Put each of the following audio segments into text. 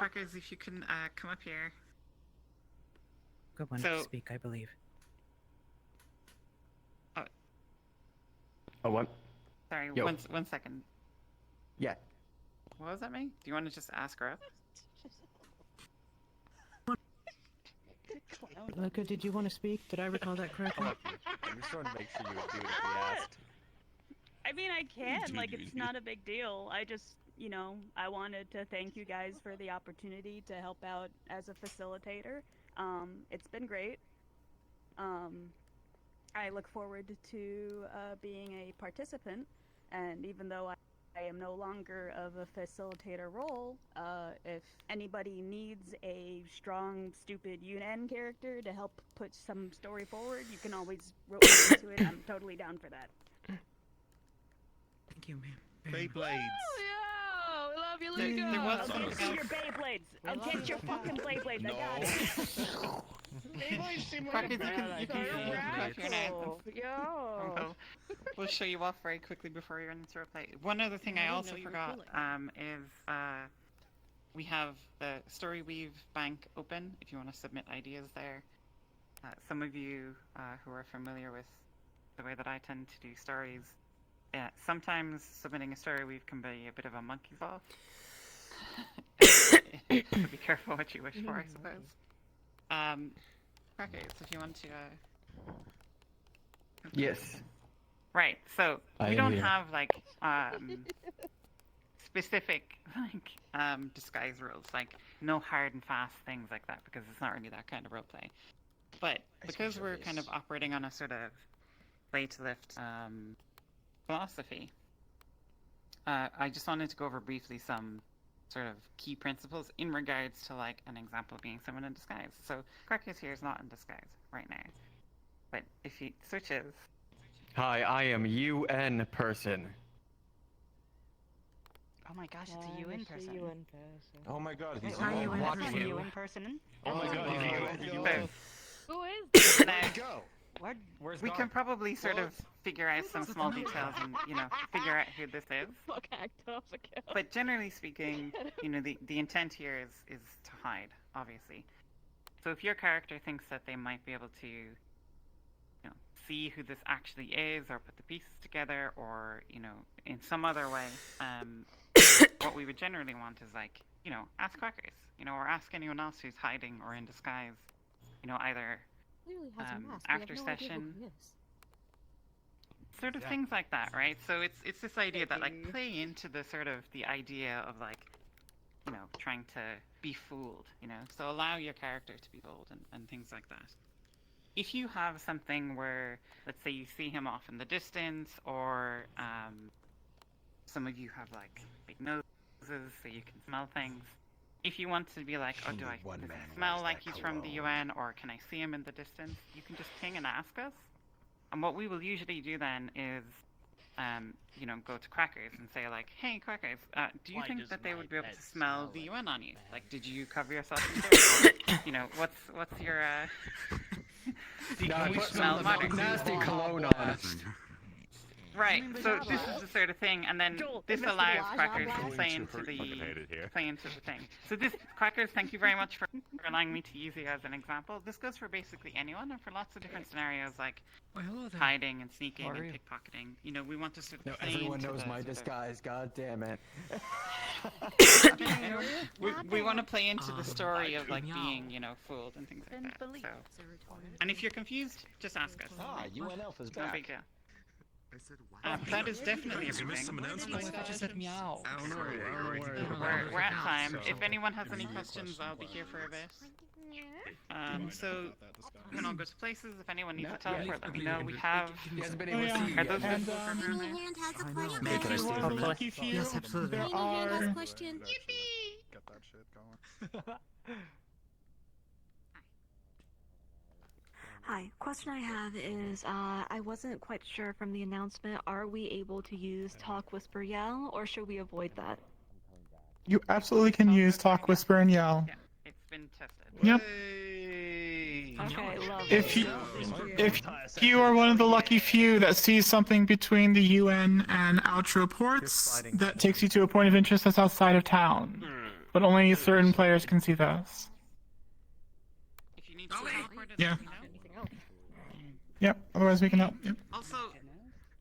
Crackers, if you can come up here. Good one to speak, I believe. Oh, what? Sorry, Yo. one second. Yeah. What was that, me? Do you want to just ask her up? Luca, did you want to speak? Did I recall that correctly? I'm just trying to make sure you would do it if we asked. I mean, I can. Like, it's not a big deal. I just, you know, I wanted to thank you guys for the opportunity to help out as a facilitator. It's been great. I look forward to being a participant, and even though I am no longer of a facilitator role, if anybody needs a strong, stupid UN character to help put some story forward, you can always roll into it. I'm totally down for that. Thank you, ma'am. Beyblades. Oh, yeah, love you, There Luca. was I'll get you your Beyblades. I'll get your fucking Beyblades. I got it. Beyblades seem like Crackers, a bad you can idea. your name. Yo. We'll show you off very quickly before you're in the play. One other thing I also forgot is we have the Story Weave bank open if you want to submit ideas there. Some of you who are familiar with the way that I tend to do stories, sometimes submitting a Story Weave can be a bit of a monkey's paw. So be careful what you wish for, I suppose. Crackers, if you want to. Yes. Right. So I we am don't here. have like specific like disguise rules, like no hard and fast things like that, because it's not really that kind of roleplay. But because we're kind of operating on a sort of play to lift philosophy, I just wanted to go over briefly some sort of key principles in regards to like an example of being someone in disguise. So Crackers here is not in disguise right now, but if he switches. Hi, I am UN person. Oh my gosh, it's a UN person. Oh my god, he's Are you in Watching person? a UN person? Oh my god, he's a UN. Who is Now, Go. Where's we Gar? can probably sort of figure out some small details and, you know, figure out who this is. fuck act off again? But generally speaking, you know, the intent here is to hide, obviously. So if your character thinks that they might be able to, you know, see who this actually is, or put the pieces together, or, you know, in some other way, what we would generally want is like, you know, ask Crackers, you know, or ask anyone else who's hiding or in disguise, you know, either after session, sort of things like that, right? So it's this idea that like play into the sort of the idea of like, you know, trying to be fooled, you know, so allow your character to be fooled and things like that. If you have something where, let's say you see him off in the distance, or some of you have like big noses so you can smell things. If you want to be like, oh, does he smell like he's from the UN, or can I see him in the distance? You can just ping and ask us. And what we will usually do then is, you know, go to Crackers and say like, hey, Crackers, do you think that they would be able to smell the UN on you? Like, did you cover yourself in dirt? Or, you know, what's your, do you smell modern? Nasty cologne on. Right, so this is the sort of thing, and then this allows Crackers to play into the thing. So this, Crackers, thank you very much for allowing me to use you as an example. This goes for basically anyone, and for lots of different scenarios like hiding and sneaking and pickpocketing. You know, we want to sort of play Everyone into knows the my sort of- disguise, god damn it. we want to play into the story of like being, you know, fooled and things like that. So. And if you're confused, just ask us. Ah, UN Elf is No back. big deal. That is definitely everything. meow. I don't know. We're at time. If anyone has any questions, I'll be here for a bit. So we can all go to places. If anyone needs a teleport, let me know. We have. You guys been able to see Are those and, visible for everyone there? Hand has a question. Hey, can I steal Hopefully. lucky few? Yes, absolutely. Hand has a question. Get that shit going. Hi, question I have is, I wasn't quite sure from the announcement, are we able to use Talk, Whisper, Yell, or should we avoid that? You absolutely can use Talk, Whisper, and Yell. Yeah, it's been tested. Yep. Okay, lovely. If you are one of the lucky few that sees something between the UN and Outro ports that takes you to a point of interest that's outside of town, but only certain players can see those. If you need to teleport it, Yeah. let me know. Yep. Otherwise, we can help. Yep. Also,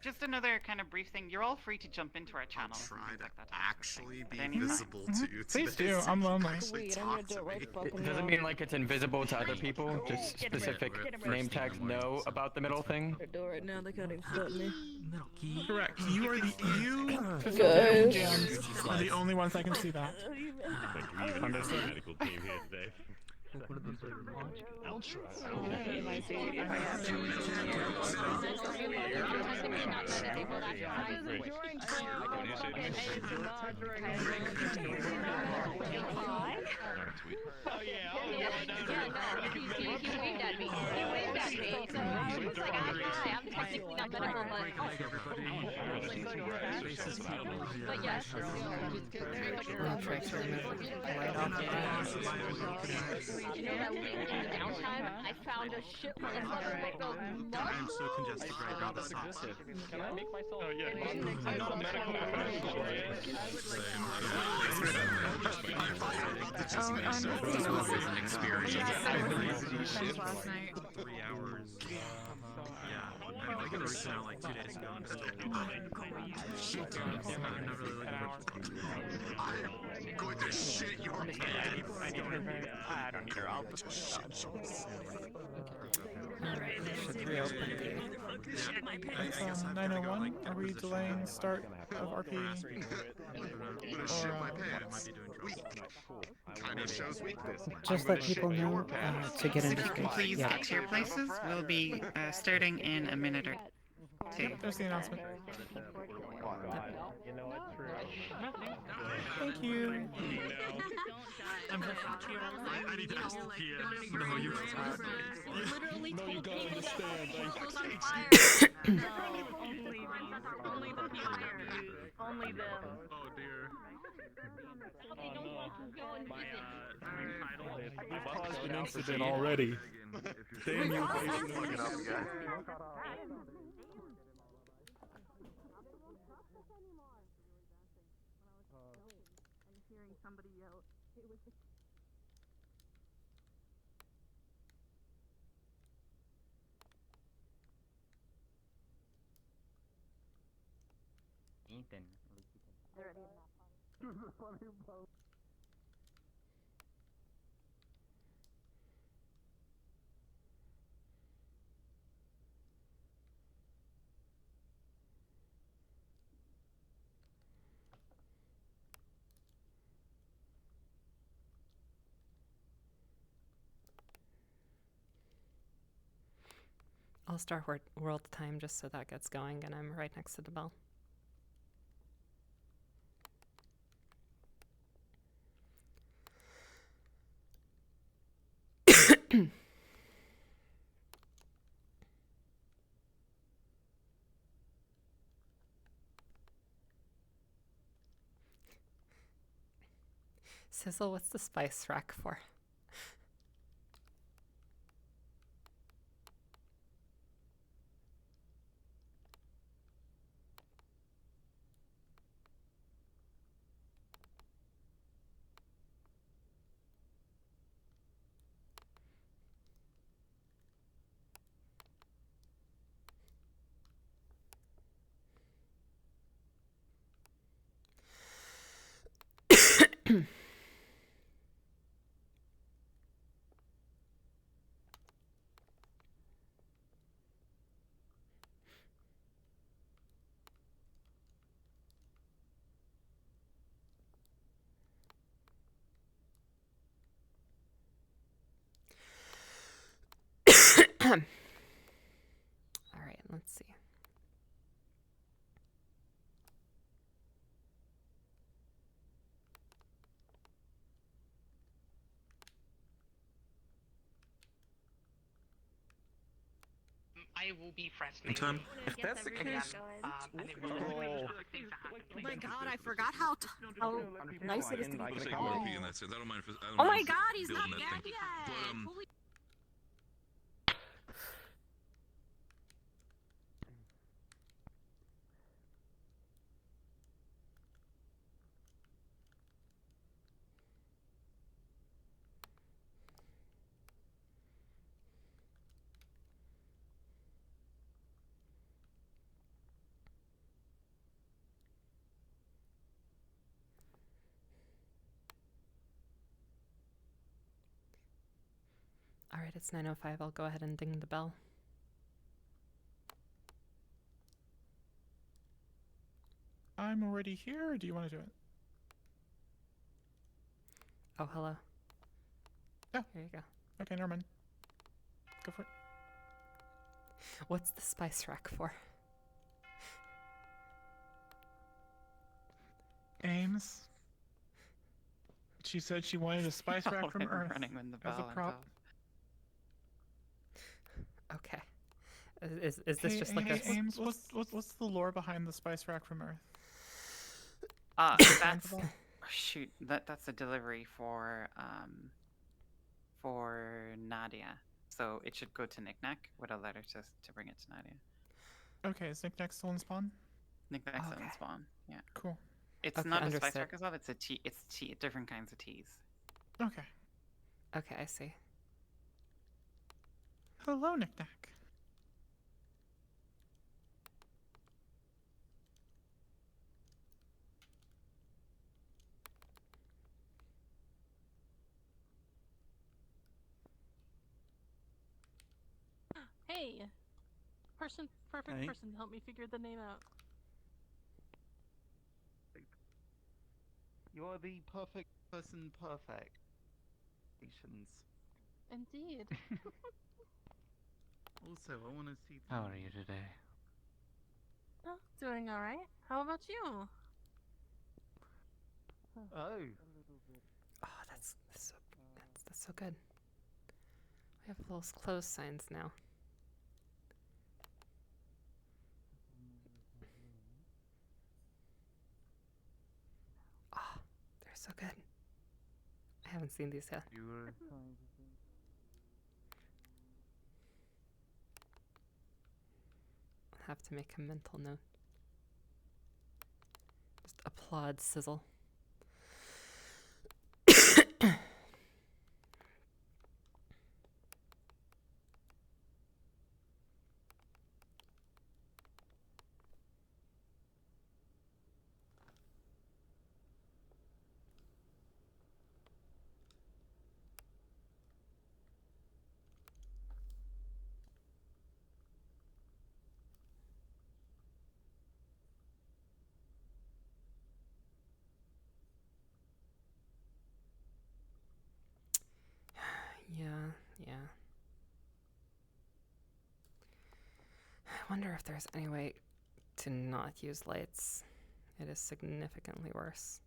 just another kind of brief thing. You're all free to jump into our channel. Try and to things like that actually at be any time. visible to you. Please today, do. so I'm you can lonely. actually Sweet, I'm talk gonna do to it right me. fucking Does it mean like it's invisible to other people? Just Get him, specific get him. name tags know about the middle thing? Do it right now, they can't even stop me. Correct. You are the Guys. gems are the only ones that can see that. Understood. Medical team here today. I'll try. Oh yeah, he waved at me. He waved at me. So I was like, hi, I'm technically not medical, but yes. You know that link in the downtime? I found a shit ton of I'm so congested right now. That's not Can I make myself? Oh yeah. I'm not a medical professional. Just makes it always an experience. last night. 3 hours. Yeah, I got a recent out like 2 days ago. And I'm going to shit your pants. I don't care. I'll Alright, should reopen It's 9:01. Are we delaying start of RP? I'm gonna shit my pants. Weak. Kind of shows weakness. Just let people know to get into If you can space. please Yeah. get to your places, we'll be starting in a minute or two. There's the announcement. Thank you. I need to ask the PM. No, you can't. Literally No, you gotta understand. Only them. Oh dear. We've caused an incident already. Damn you, Fuck it up again. Ethan. I'll start world time just so that gets going, and I'm right next to the bell. Sizzle, what's the spice rack for? All right, let's see. I will be In time. If that's the case, Oh my god, I forgot how nice it is to be. I don't mind if Oh my god, he's not dead yet! Holy Alright, it's 9:05. I'll go ahead and ding the bell. I'm already here, or do you want to do it? Oh, hello. Yeah. Here you go. Okay, never mind. Go for it. What's the spice rack for? Ames. She said she wanted a spice rack from Earth Running when the as a bell prop. Okay. Is this just like a... Ames, what's the lore behind the spice rack from Earth? That's shoot. That's a delivery for Nadia. So it should go to Knick-Knack with a letter to bring it to Nadia. Okay, is Knick-Knack still in Spawn? Knick-Knack's still in Spawn. Yeah. Cool. It's Okay, not a spice understood. rack as well. It's a tea. It's tea. Different kinds of teas. Okay. Okay, I see. Hello, Knick-Knack. Hey! Perfect person to help me figure the name out. You're the perfect person, perfect. Indeed. Also, I want to see. How are you today? Oh, doing alright. How about you? Oh. Oh, that's so good. We have little close signs now. Oh, they're so good. I haven't seen these yet. You were. I'll have to make a mental note. Just applaud Sizzle. Yeah. I wonder if there's any way to not use lights. It is significantly worse.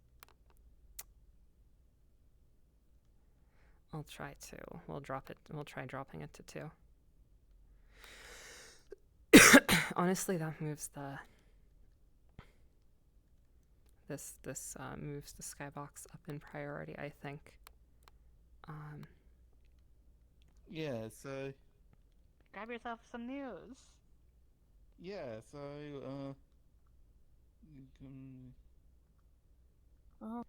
I'll try to. We'll try dropping it to 2. Honestly, that moves this moves the skybox up in priority, I think. Yeah, so. Grab yourself some news. Yeah, so, you can. Oh.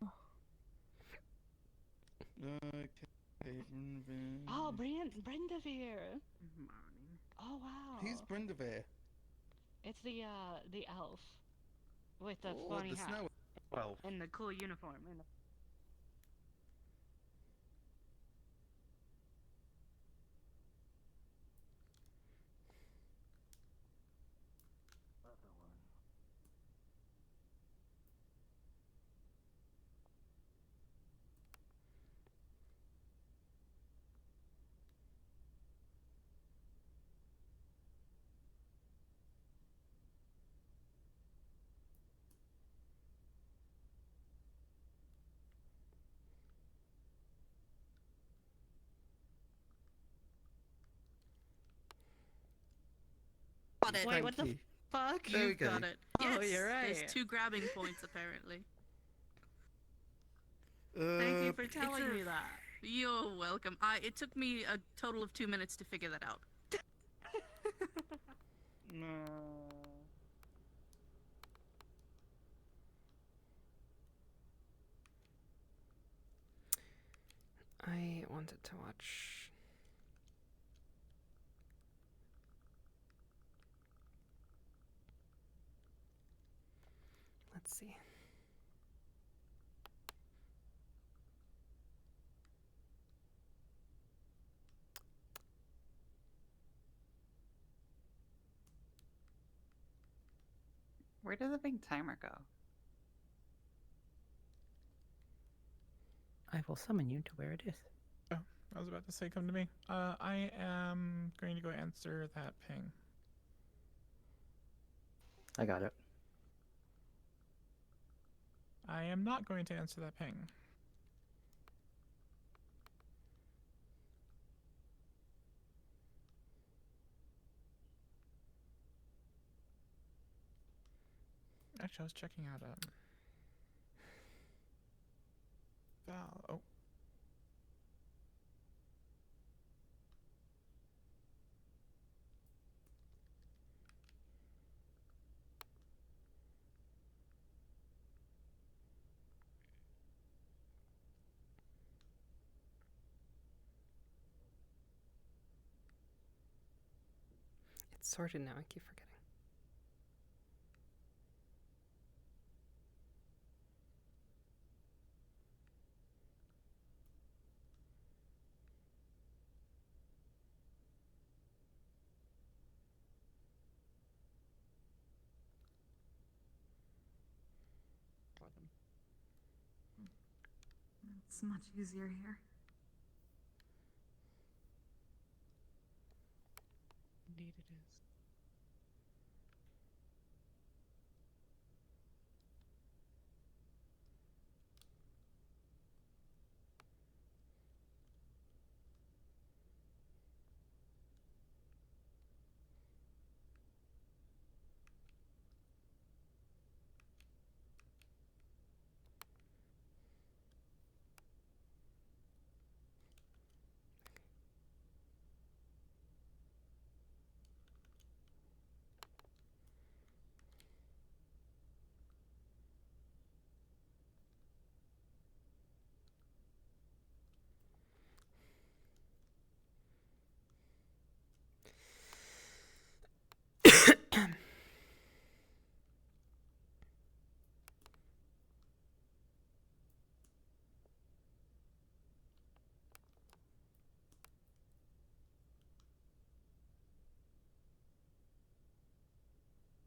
Oh, Brendavere. Oh wow. Who's Brendavere? It's the elf with the Oh, funny the hat snow elf. and the cool uniform. Got it. Wait, what the fuck? There we You've go. got it. Oh, Yes, you're right. There's 2 grabbing points apparently. Thank you for telling me that. You're welcome. It took me a total of 2 minutes to figure that out. No. I wanted to watch. Let's see. Where did the big timer go? I will summon you to where it is. Oh, I was about to say, come to me. I am going to go answer that ping. I got it. I am not going to answer that ping. Actually, I was checking out Val. Oh. It's sorted now, I keep forgetting. It's much easier here. Indeed it is.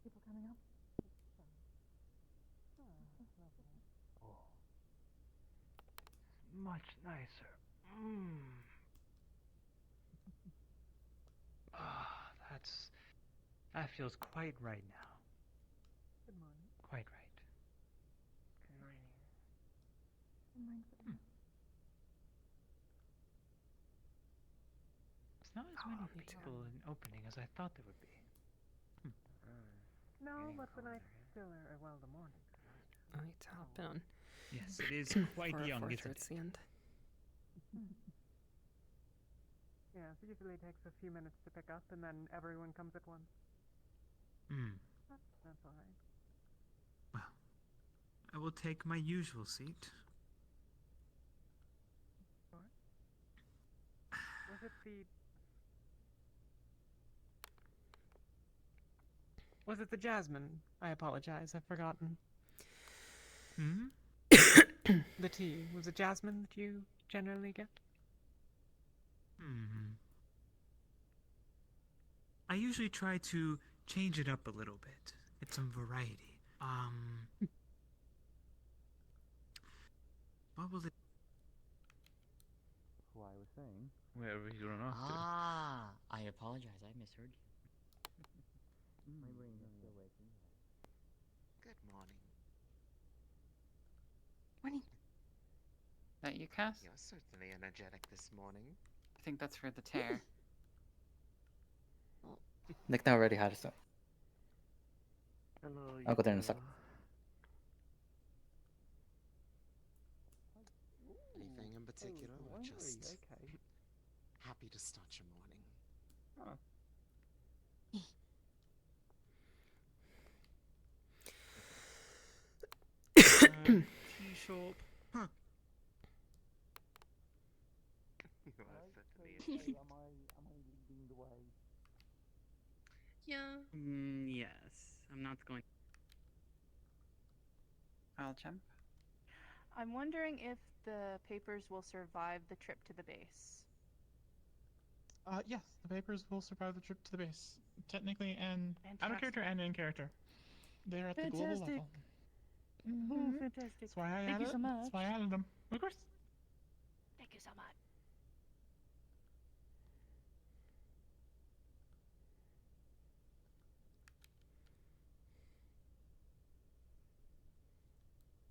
People coming up? Much nicer. That feels quite right now. Good morning. Quite right. Good morning. Good morning. It's not as many people in opening as I thought there would be. No, but the night still well, the morning. I top in. Yes, it is quite For a young, 4 isn't thirds it? the end. Yeah, it usually takes a few minutes to pick up, and then everyone comes at once. That's all right. Well, I will take my usual seat. Was it the... Was it the jasmine? I apologize, I've forgotten. The tea. Was it jasmine that you generally get? I usually try to change it up a little bit. Get some variety. What will it... Who I was saying. Wherever you don't ask Ah, I apologize. I misheard you. My brain is still waking. Good morning. Morning. That you, Cass? You're certainly energetic this morning. I think that's for the tear. Nick now already had it, so Hello, I'll go there in a second. Anything in particular, or just okay. happy to start your morning? Tea shop. Huh. Am I leading the way? Yeah. Yes, I'm not going. I'll jump. I'm wondering if the papers will survive the trip to the base. Yes, the papers will survive the trip to the base. Technically, and out of Fantastic. character and in character. They're at the global Fantastic. level. Oh, fantastic. That's why I Thank added you so much. That's why I added them. Of course. Thank you so much.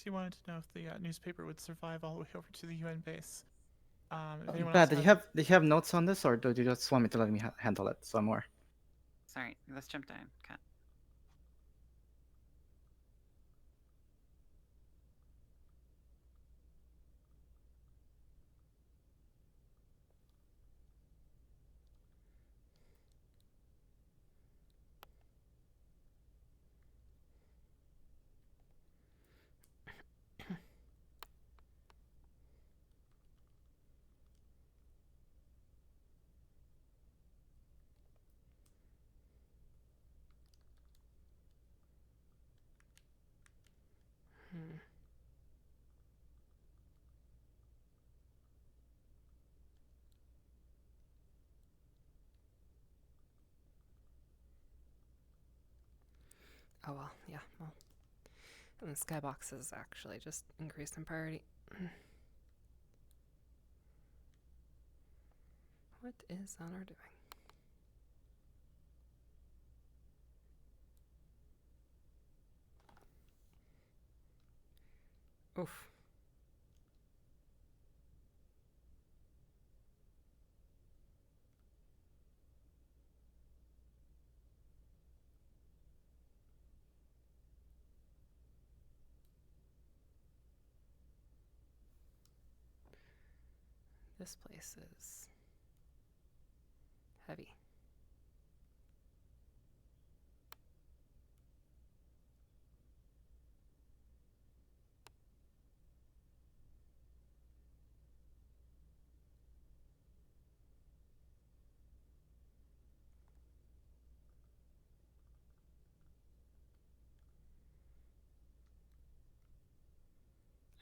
She wanted to know if the newspaper would survive all the way over to the UN base. If anyone Brad, else do you have notes on this, or do you just want me to let me handle it some more? Sorry, let's jump down. Cat. Hmm. Oh well, yeah, well. And the skybox is actually just increased in priority. What is Honor doing? Oof. This place is heavy.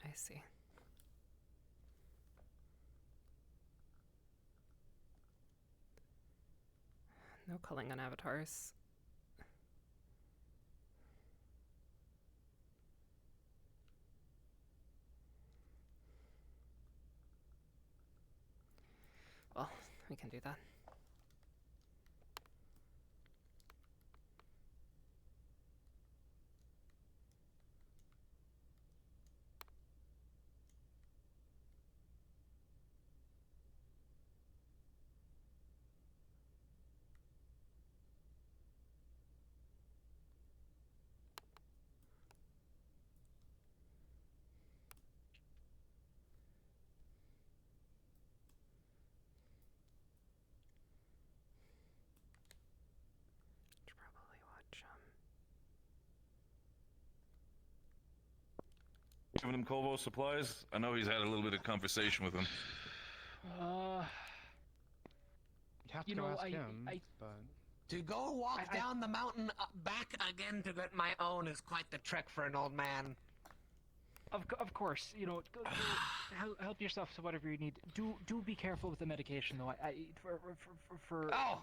I see. No culling on avatars. Well, we can do that. Should probably watch Giving him Colvo supplies? I know he's had a little bit of conversation with him. You know, but... To go walk down the mountain back again to get my own is quite the trek for an old man. Of course, you know, help yourself to whatever you need. Do be careful with the medication, though.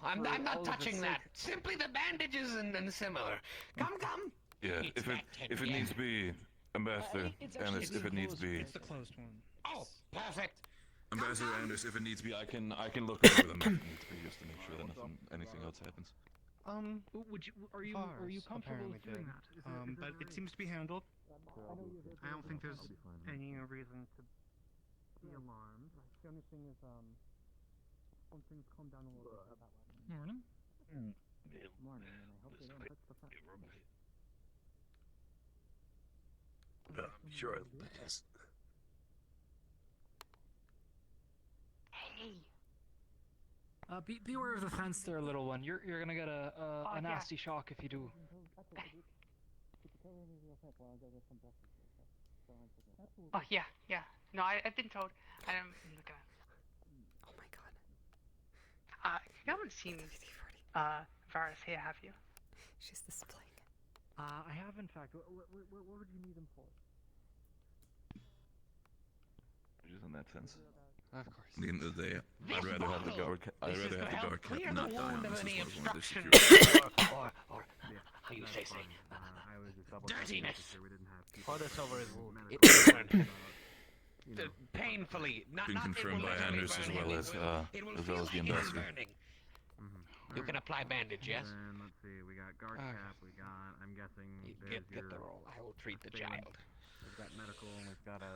I'm not touching that. Simply the bandages and similar. Come. Yeah, if it needs to be, Ambassador Anders, if it needs to be. It's the closed one. Oh, perfect. Ambassador Anders, if it needs to be, I can look over them if it needs to be, just to make sure that anything else happens. Are you comfortable with doing that? But it seems to be handled. I don't think there's any reason to be alarmed. The only thing is, when things calm down a little bit. Morning. Morning, and I hope they don't touch the front. Sure. Hey. Be aware of the fence there, little one. You're gonna get a nasty shock if you do. Oh yeah. No, I've been told. I'm looking at. Oh my god. You haven't seen Varus here, have you? She's displaying it. I have, in fact. What would you need him for? Just on that fence. Of course. At the end of the day, I'd rather have the guard. I'd rather have the guard Clear captain the not die wound on of this any as well as one of the obstruction. security. or how you say, I was just dirtiness. we didn't have Pour this over his wound. It will burn. Painfully. Not, Been not confirmed it will by literally Anders as burn him, well it as will- it will the feel like it is ambassador. burning. You can apply bandage, yes? And let's see, we got guard cap, we got, I'm guessing, Get the roll. I will treat the child. We've got medical, and we've got a...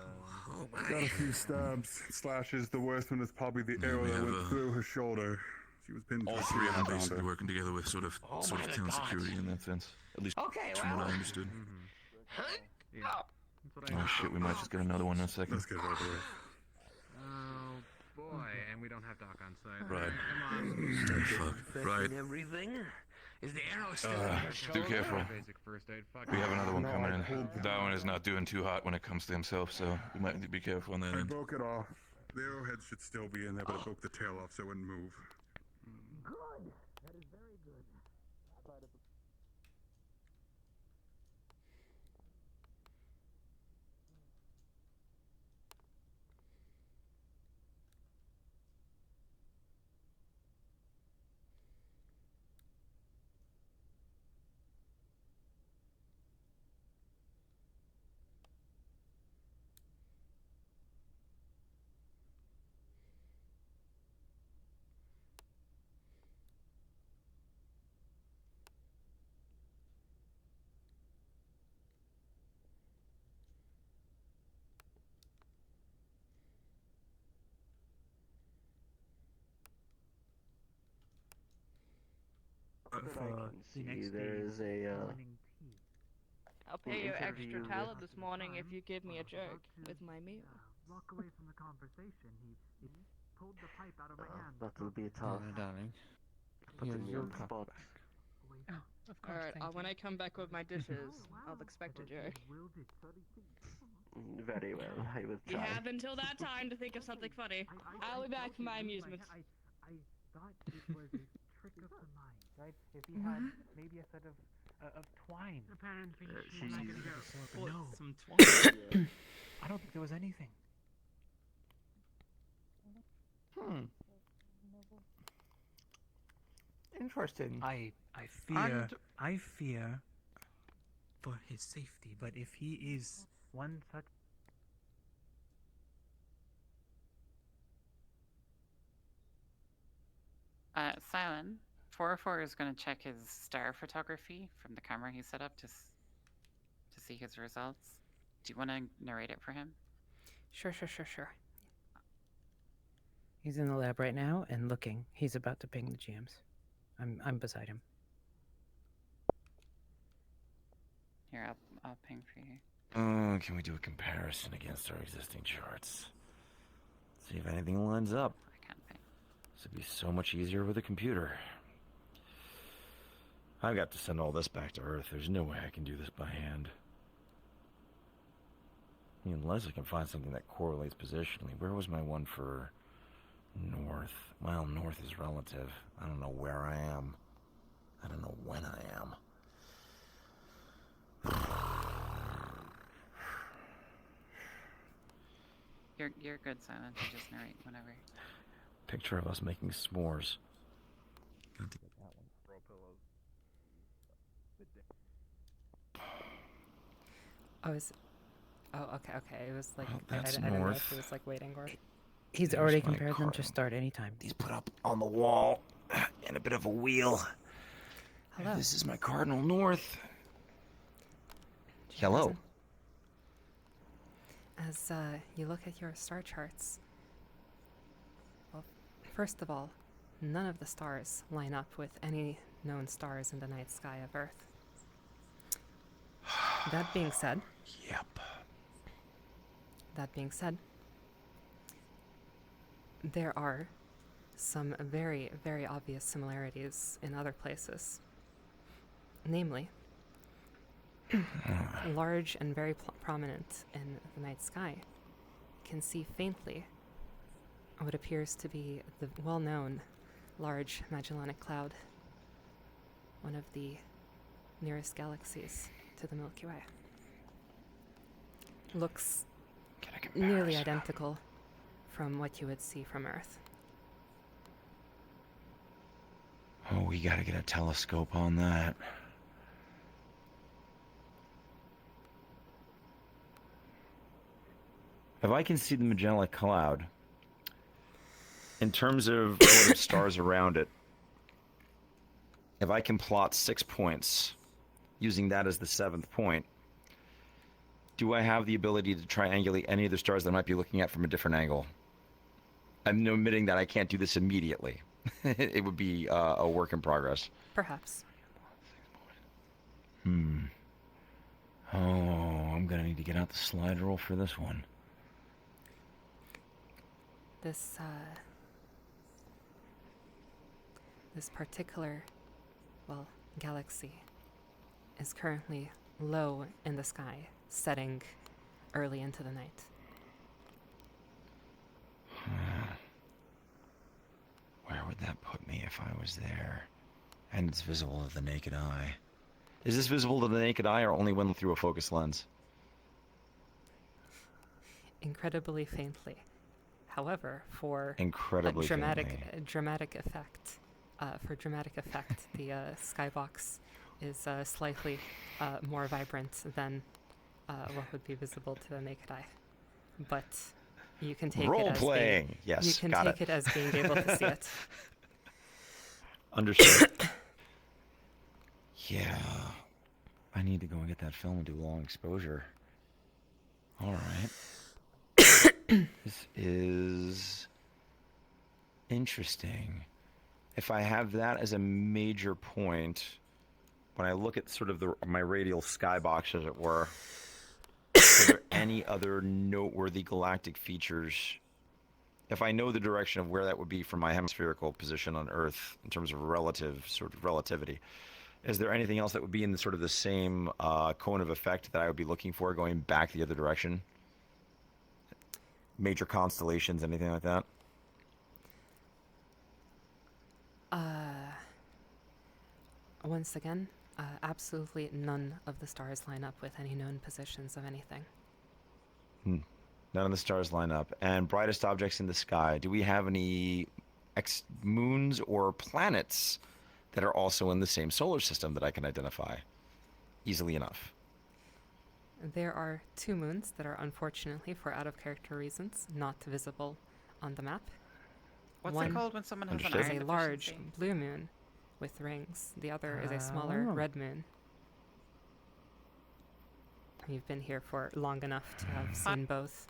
Oh Got a few stabs, slashes. The worst one is probably the Yeah, arrow we that have, went through her shoulder. She was pinned to All a three tree are and found basically her. working together with sort of Oh my town God. security in that sense. At least Okay, from what well. I understood. Huh? Yeah. That's what I Oh shit, we might just get another one in a second. Let's get it over with. Oh boy, and we don't have Doc on site. Right. Come on. Fuck. Right. Everything? Is the arrow still in her Do shoulder? careful. Basic first aid. Fuck We it. have another one No, coming I in. pulled- That one is not doing too hot when it comes to himself, so we might need to be careful on that I end. broke it off. The arrowhead should still be in there, but I broke the tail off so it wouldn't move. Good. That is very good. There's a, I'll pay you extra talent this morning if you give me a jerk with my meal. Walk away from the conversation. He pulled the pipe out of my hand. that'll be tough. darling. Put Here's me your on the cup spot. Oh, of course. Alright, thank when you. I come back with my dishes, I'll expect a jerk. Very well, I will You try. have until that time to think of something funny. I'll be back for my amusement. I thought it was a trick of the mind, right? If he had maybe a set of twine. Apparently, No. Some twine. I don't think there was anything. Interesting. I fear for his safety, but if he is One such. Silent. 404 is going to check his star photography from the camera he set up to see his results. Do you want to narrate it for him? Sure. He's in the lab right now and looking. He's about to ping the GMs. I'm beside him. Here, I'll ping for you. Oh, can we do a comparison against our existing charts? See if anything lines up. I can't ping. This would be so much easier with a computer. I've got to send all this back to Earth. There's no way I can do this by hand. I mean, unless I can find something that correlates positionally. Where was my one for north? Well, north is relative. I don't know where I am. I don't know when I am. You're good, Silent. You just narrate whenever. Picture of us making s'mores. Okay. It was like Well, I that's didn't know if north. it was like waiting or. He's There's already my compared them to cardinal. start anytime. He's put up on the wall and a bit of a wheel. Hello. This is my cardinal north. Hello. As you look at your star charts, well, first of all, none of the stars line up with any known stars in the night sky of Earth. That being said, Yep. there are some very, very obvious similarities in other places. Namely, large and very prominent in the night sky, you can see faintly what appears to be the well-known Large Magellanic Cloud, one of the nearest galaxies to the Milky Way. Looks nearly identical from what you would see from Earth. Oh, we gotta get a telescope on that. If I can see the Magellanic Cloud, in terms of relative stars around it, if I can plot 6 points, using that as the 7th point, do I have the ability to triangulate any of the stars that I might be looking at from a different angle? I'm admitting that I can't do this immediately. It would be a work in progress. Perhaps. Oh, I'm gonna need to get out the slide rule for this one. This particular, well, galaxy is currently low in the sky, setting early into the night. Where would that put me if I was there? And it's visible to the naked eye. Is this visible to the naked eye or only when through a focused lens? Incredibly faintly. However, for Incredibly a dramatic faintly. dramatic effect, the skybox is slightly more vibrant than what would be visible to the naked eye. But you can take Role it as playing. being, Yes, you can got take it. it as being able to see it. Understood. Yeah. I need to go and get that film and do long exposure. All right. This is interesting. If I have that as a major point, when I look at sort of my radial skybox, as it were, are there any other noteworthy galactic features? If I know the direction of where that would be from my hemispherical position on Earth in terms of relativity, is there anything else that would be in the sort of the same cone of effect that I would be looking for going back the other direction? Major constellations, anything like that? Once again, absolutely none of the stars line up with any known positions of anything. None of the stars line up. And brightest objects in the sky, do we have any moons or planets that are also in the same solar system that I can identify easily enough? There are 2 moons that are unfortunately, for out-of-character reasons, not visible on the map. What's One it called when someone has an Understood. iron is a large deficiency? blue moon with rings. The other is a smaller Oh. red moon. You've been here for long enough to have seen both.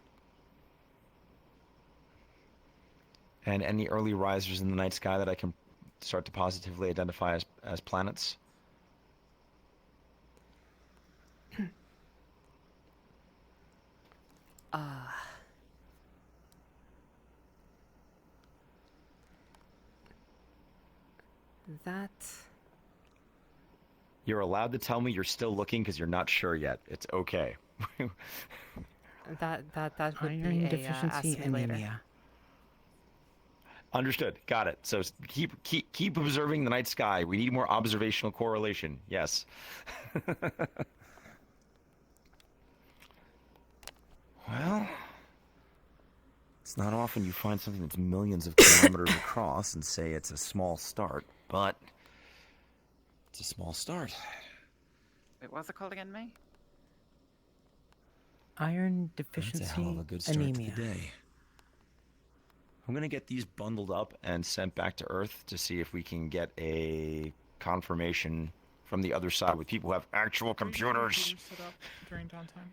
And any early risers in the night sky that I can start to positively identify as planets? That You're allowed to tell me you're still looking because you're not sure yet. It's okay. that would Iron be deficiency ask me later. anemia. Understood. Got it. So keep observing the night sky. We need more observational correlation. Yes. Well, it's not often you find something that's millions of kilometers across and say it's a small start, but it's a small start. Wait, what's it called again, May? Iron That's deficiency a hell of a good start anemia. to the day. I'm gonna get these bundled up and sent back to Earth to see if we can get a confirmation from the other side with people who have actual computers. Set up during downtime.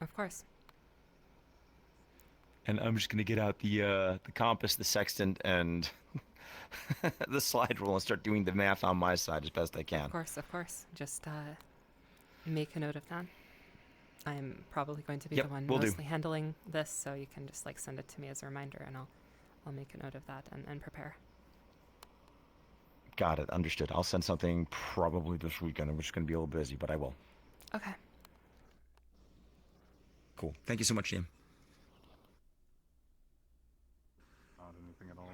Of course. And I'm just gonna get out the compass, the sextant, and the slide rule and start doing the math on my side as best I can. Of course. Just make a note of that. I'm probably going to be Yep, the one will do. mostly handling this, so you can just like send it to me as a reminder, and I'll make a note of that and prepare. Got it. Understood. I'll send something probably this weekend. I'm just gonna be a little busy, but I will. Okay. Cool. Thank you so much, Jim. Not anything at all.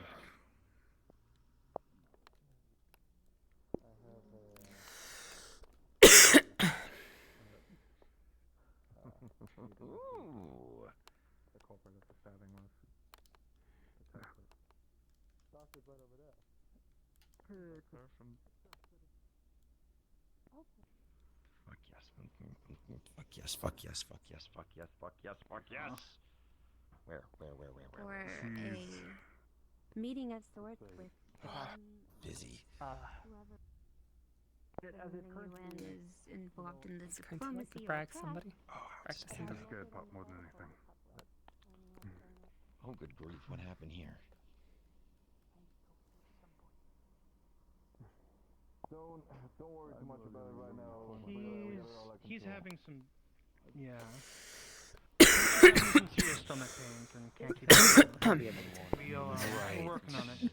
Ooh. The culprit of the stabbing was. is right over there. Fuck yes. Fuck yes. Fuck yes. Fuck yes. Fuck yes. Fuck yes. Fuck yes. Where? Or a meeting of sorts with Busy. whoever As it currently is involved in the It's going to like diplomacy brag of somebody. I'm just scared pop more than anything. Oh, good grief! What happened here? Don't worry too much about it right now. He's having some, yeah. He's having some serious stomach pains and can't keep it. We're working on it.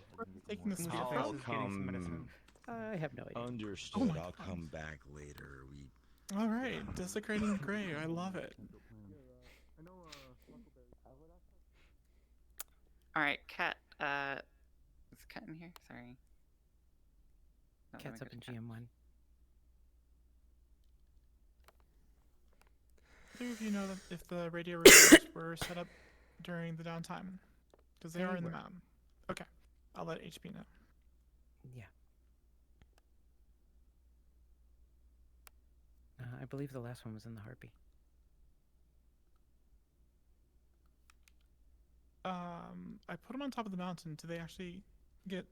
Taking this I'll process. come. I have no idea. Understood. my I'll God. come back later. We. All right, desecrating the grave. I love it. All right, Cat. Is Cat in here? Sorry. Not Cat's up very in good at GM1. Do if you know that if the radio receivers were set up during the downtime, because they They are in the were. mountain. Okay, I'll let HP know. Yeah. I believe the last one was in the Harpy. I put them on top of the mountain. Do they actually get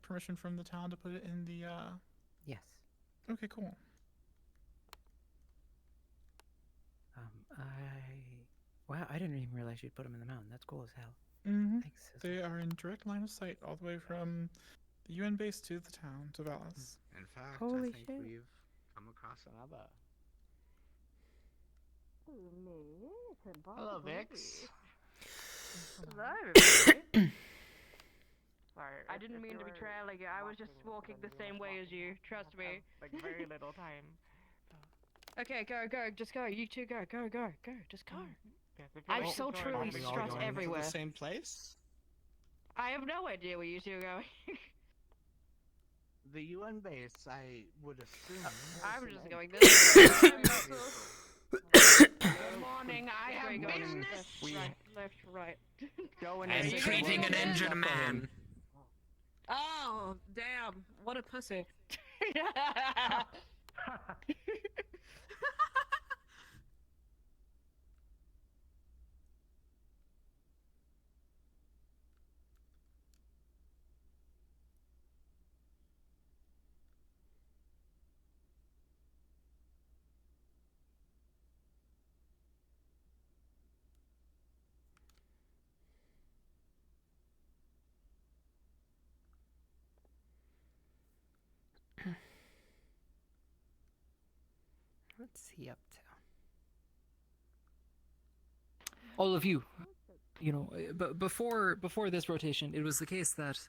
permission from the town to put it in the? Yes. Okay, cool. Wow, I didn't even realize you'd put them in the mountain. That's cool as hell. Mm-hmm. Thanks. They are in direct line of sight all the way from the UN base to the town, to Valis. In fact, Holy I think shit. we've come across another. Hello, Vix. Hello, everybody. Sorry. I didn't mean to be trailing you. I was just walking the same way as you. Trust me. Like very little time. Okay, go. Just go. You two go. Go. Just go. Yes, if I you're so also truly going- strut everywhere. The same place? I have no idea where you two are going. The UN base, I would assume. I'm just going this way. Good morning, I Where you have going? business. Left, right. Going And in you're treating going an in injured man. Oh, damn. What a pussy. What's he up to? All of you, you know, but before this rotation, it was the case that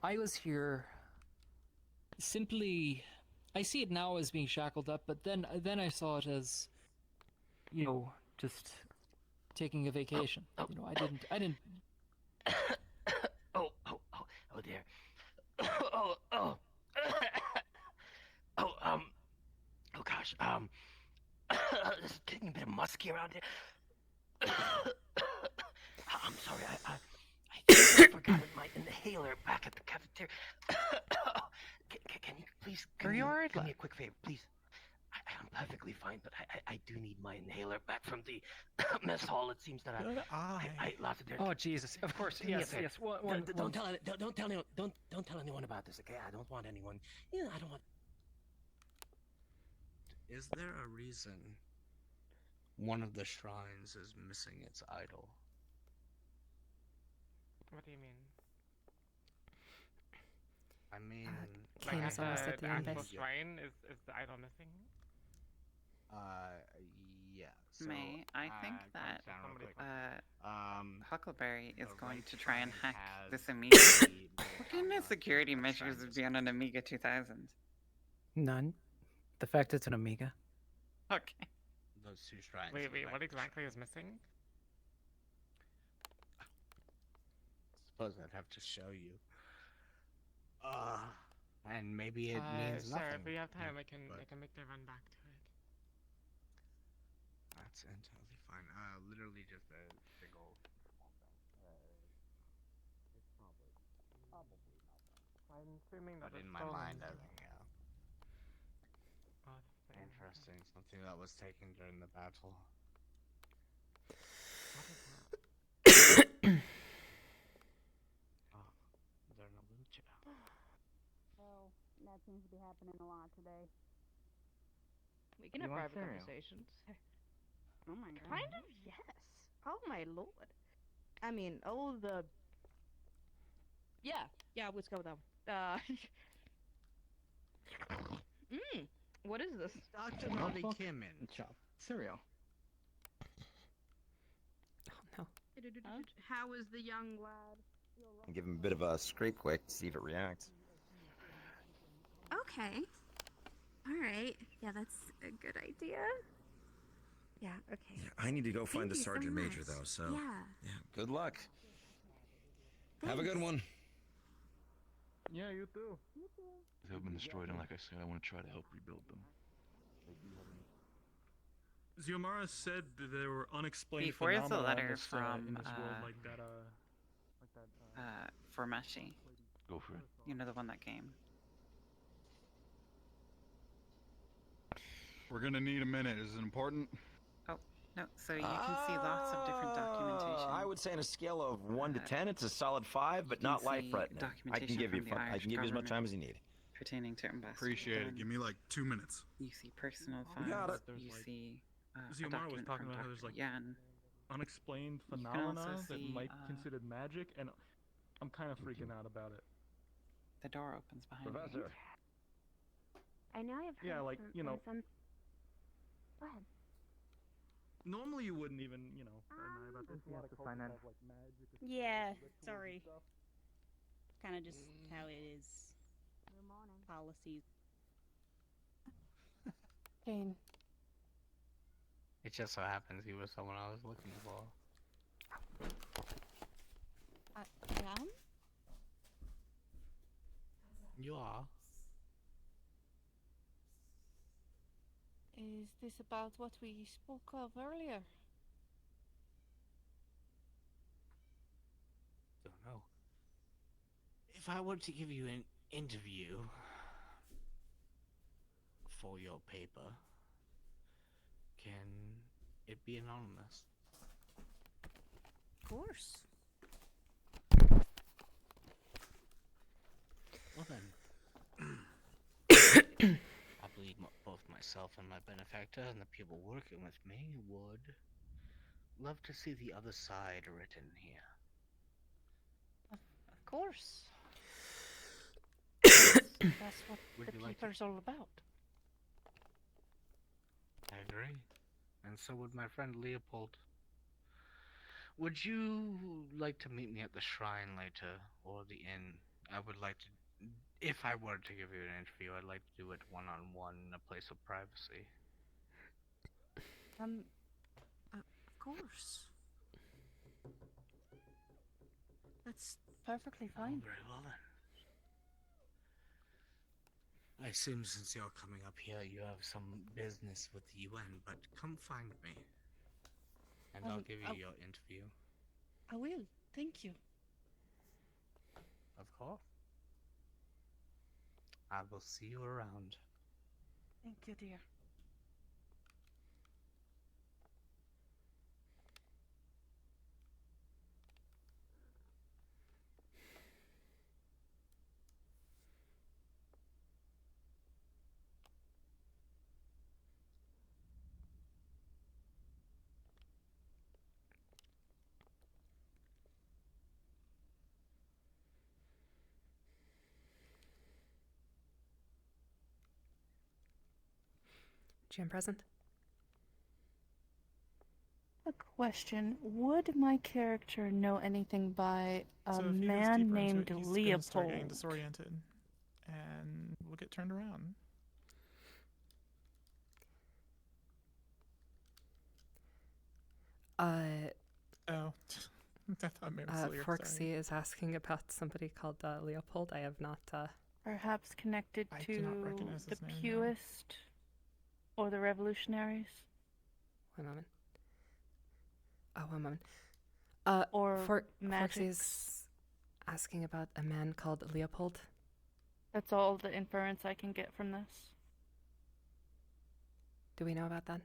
I was here simply. I see it now as being shackled up, but then I saw it as, you know, just taking a vacation. You know, I didn't. Oh dear. Oh gosh. There's getting a bit of musky around here. I'm sorry. I think I forgot my inhaler back at the cafeteria. Can you please do me a quick favor, please? I'm perfectly fine, but I do need my inhaler back from the mess hall. It seems that I lost it there. Oh Jesus! Of course, Do me a yes, favor. yes. Don't tell anyone about this, okay? I don't want anyone. Yeah, I don't want. Is there a reason one of the shrines is missing its idol? What do you mean? I mean, Kane is almost at the end actual base. shrine is the idol missing? Yeah. So, May, I think that down real quick. Huckleberry is the going right to try and shrine hack has this Amiga. the What kind of security measures would be on an Amiga 2000? None. The fact it's an Amiga. Okay. Those two shrines. Wait, are what right. exactly is missing? Suppose I'd have to show you. And maybe it means sure, nothing. if we have time, Yeah, I can but make the run back to it. That's entirely fine. Literally just a big old. It's probably. assuming that But in my mind, I think, yeah. Interesting. Something that was taken during the battle. Oh, they're in a wheelchair. Well, that seems to be happening a lot today. We can You have want private cereal? conversations. Oh my god. Kind of, yes. Oh my lord. I mean, oh the. Yeah, let's go with that one. What is this? Dr. Naughty Kimmin. Chop. Cereal. Oh no. How is the young lad? Give him a bit of a scrape quick, see if it reacts. Okay. All right. Yeah, that's a good idea. Yeah. Okay. I need to go find Thank the you so sergeant major much. though, so Yeah. good luck. Have a good Thanks. one. Yeah, you too. They've been destroyed, and like I said, I want to try to help rebuild them. Xiomara said that there were unexplained Before is a phenomena letter in this, from in this world, like that. Formeshi. Go for it. You know, the one that came. We're gonna need a minute. Is it important? Oh, no. So you can see lots of different documentation. I would say on a scale of 1 to 10, it's a solid 5, but can not see life-threatening. I can documentation give you from the I Irish can give you as much government time as you need. pertaining to ambassador. Appreciate it. Give me like 2 minutes. You see personal We files. got it. You There's, see a Xiomara was document talking from about how Dr. there's like Yan. unexplained You can phenomena also that see, might be considered magic, and I'm kind of freaking out about it. The door opens behind Professor. I know I've heard Yeah, like, from, you know. some. Go ahead. Normally you wouldn't even, you know, deny about this. You have to sign in. Yeah, sorry. Kind of just how it is. Policies. Kane. It just so happens he was someone I was looking for. I am? You are? Is this about what we spoke of earlier? Don't know. If I were to give you an interview for your paper, can it be anonymous? Of course. Well then, I believe both myself and my benefactor and the people working with me would love to see the other side written here. Of course. That's what Would the you like to- paper's all about. I agree. And so would my friend Leopold. Would you like to meet me at the shrine later, or the inn? I would like to, if I were to give you an interview, I'd like to do it one-on-one in a place of privacy. Of course. That's perfectly fine. Very well then. I assume since you're coming up here, you have some business with the UN, but come find me. And I'll give you your interview. I will. Thank you. Of course. I will see you around. Thank you, dear. GM present. A question: would my character know anything by a So if he goes man deeper into named it, he's gonna start getting Leopold? disoriented, and we'll get turned around. Oh, I thought maybe it was Lear, sorry. Forksy is asking about somebody called Leopold. I have not. Perhaps connected I do not to recognize the his name, no. Pewist or the Revolutionaries? One moment. Oh, one moment. Or Forksy magic. is asking about a man called Leopold. That's all the inference I can get from this. Do we know about that?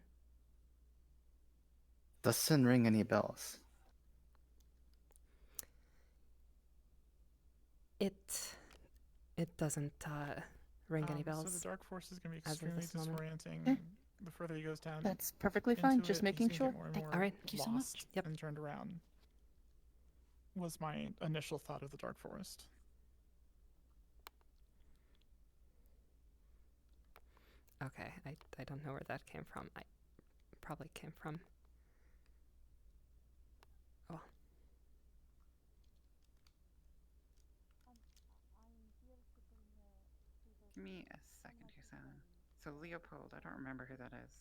Doesn't ring any bells. It doesn't ring any So bells. the Dark Force is going to be as of extremely this moment. disorienting the further he goes down. That's perfectly fine, into just it, making he's gonna sure. get more and more All right, thank you so lost much. Yep. And turned around. Was my initial thought of the Dark Forest. Okay, I don't know where that came from. I probably came from. Oh. Give me a second here, Simon. So Leopold, I don't remember who that is.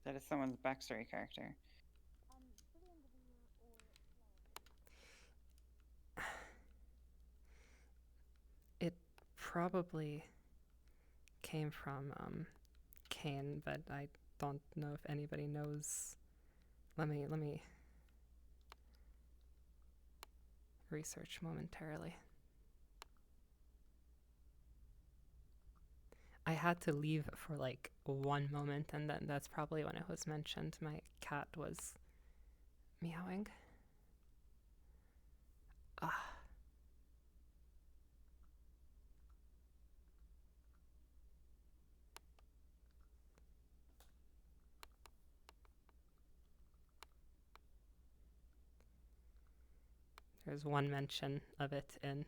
That is someone's backstory character. It probably came from Kane, but I don't know if anybody knows. Let me research momentarily. I had to leave for like 1 moment, and then that's probably when it was mentioned. My cat was meowing. Ah. There's one mention of it in,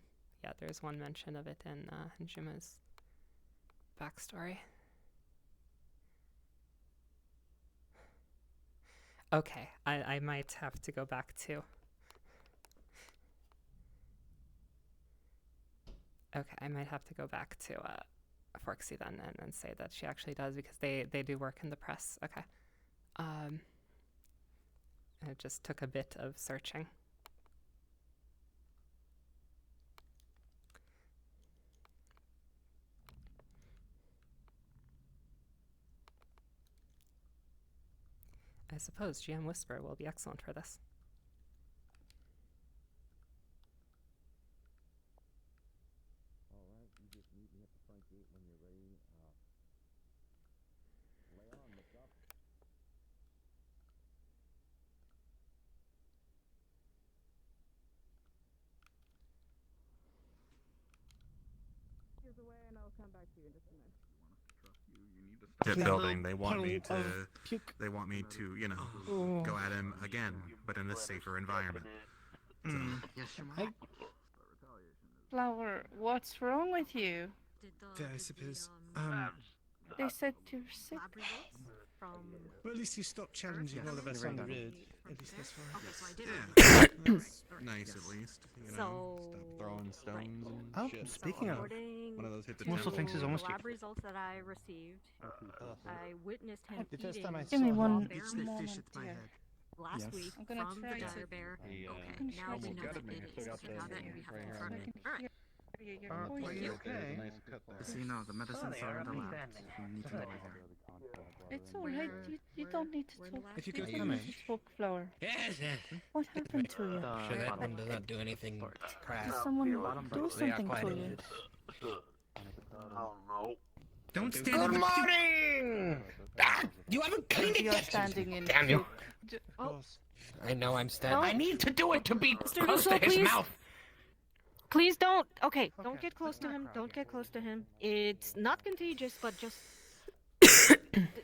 there's one mention of it in Jima's backstory. Okay, I might have to go back to. Okay, I might have to go back to Forksy then and say that she actually does, because they do work in the press. Okay. It just took a bit of searching. I suppose GM Whisper will be excellent for this. Alright, you just meet me at the front gate when you're ready. Leon, what's up? Here's away, and I'll come back to you in just a minute. Jet Please. building. They want me Puddle of to. puke. They want me to, you know, Oh. go at him again, but in a safer environment. Yes, Flower, what's wrong with you? I suppose. They said you're sick. Well, at least you stopped challenging all of us on the road. At least this far. Yeah. That's nice, at least. You know, stop throwing stones and Oh, shit. speaking of, One of those hit the Muscle temple. thinks is almost lab results that I received, I witnessed him The first eating time I Give me saw one him, it's the moment fish at my here. head. last Yes. week I'm gonna from try the to- dire bear. He, Okay, I'm now sure we you know got that me. it I is. forgot So the now that we have to right confirm hand. it. Alright. Oh, Are you okay. okay? Nice cut there. So you know, the medicines are in the lab. You need to know here. It's alright. You don't need to talk. If you You could don't come need in. to talk, Flower. Yes, yes. What happened to you? Sure, that one does not do anything crap. Did someone do something to you? Don't stand Good in the morning! Ah, you haven't cleaned it You're yet! standing in. Damn you! Oh, I know I'm standing. I need to do it to be Mr. close Russo, to his please. mouth! Please don't. Okay, don't get close to him. Don't get close to him. It's not contagious, but just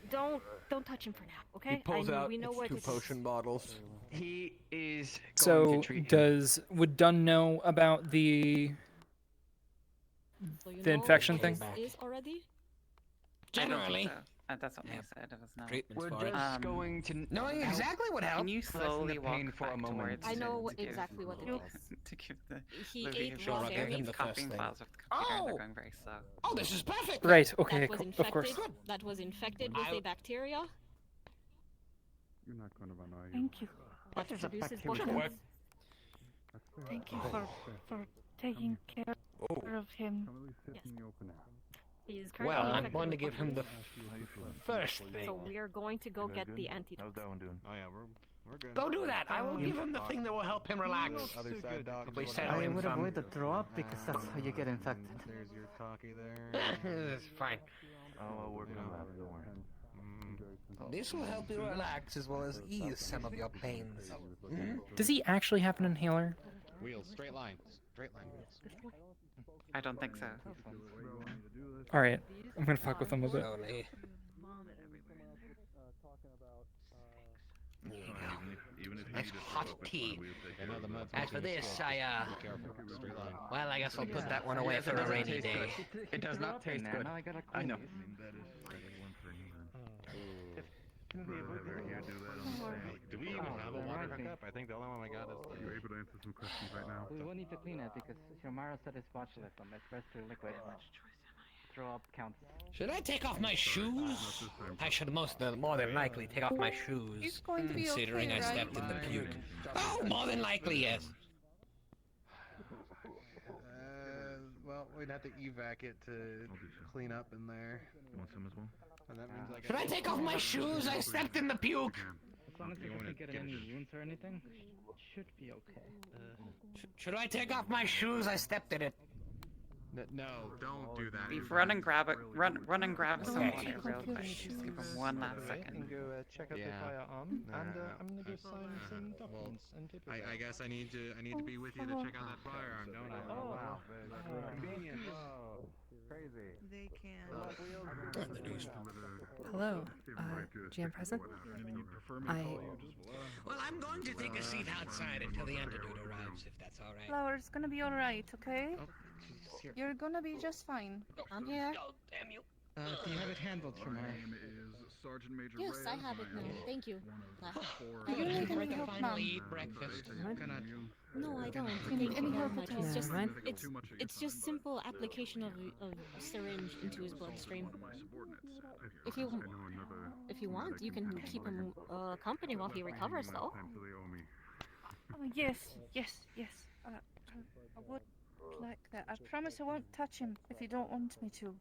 don't touch him for now. Okay? He pulls out we know what two it is. potion bottles. He is So, would Dunn know about the So you the know infection what thing? this is already? Generally. That's what they said. It was no. We're for it. just going to knowing exactly what Can helped. you slowly walk pain for a back moment. towards I know him what, to give- exactly what it is. to give the He Livy ate a raw shot. give him berries. the Copying first files with the computer. Oh! They're going very slow. Oh, this is perfect! Right. Okay. That was Of course. infected. That was infected with I- a bacteria You're not going to run, are you? thank you. that is a produces bacteria? botulism. Thank you for taking care of him. Come at least sit in the open air. He is currently Well, I'm infected going to with give him the botulism. first thing. So we are going to go get the antidote. How's that one doing? Oh, yeah, Go do that. I will give him the thing that will help him relax. Other side, Doc. We I settle him would from... avoid the throw up because that's how you get infected. There's your talkie there. It's fine. I'll work on that. Don't worry. This will help you relax as well as ease some of your pains. Does he actually have an inhaler? Wheels, straight line wheels. I don't think so. Alright, I'm gonna fuck with him a bit. Slowly. There you go. Nice hot tea. As for this, well, I guess I'll put that one away for a rainy day. It does not taste good. I know. Do we even have a water hookup? I think the only one I got is. You're able to answer some questions right now. We will need to clean it because Shomara said it's botulism. It's respiratory liquid. Throw up counts. Should I take off my shoes? I should more than likely take off my shoes, It's going to be considering okay, I right? stepped in the puke. Oh, more than likely, yes. Well, we'd have to evac it to clean up in there. You want some as well? And that means Should I take off my shoes? I stepped in the puke. As long as you don't get any wounds or anything, it should be okay. Should I take off my shoes? I stepped in it. No, don't do that. Beef, run and grab it. Run and grab some Okay. water real quick. Just give him one last second. Go check out the firearm, and I'm gonna go sign some documents and papers. I guess I need to be with you to check out that firearm, don't I? Oh wow. Convenient. Oh, crazy. They can. Hello, GM present? Well, I'm going to take a seat outside until the antidote arrives, if that's all right. Flower, it's gonna be alright, okay? You're gonna be just fine. I'm here. Oh, damn you. Do you have it handled from her? name is Sergeant Major Yes, Reyes. I have it now. Thank you. Do you need any To help, finally ma'am? eat breakfast. No, I don't. Any Thank you very help much. at It's all? just Mind? it's just simple application of a syringe into his bloodstream. If you want, you can keep him company while he recovers, though. Oh, yes. I would like that. I promise I won't touch him if you don't want me to.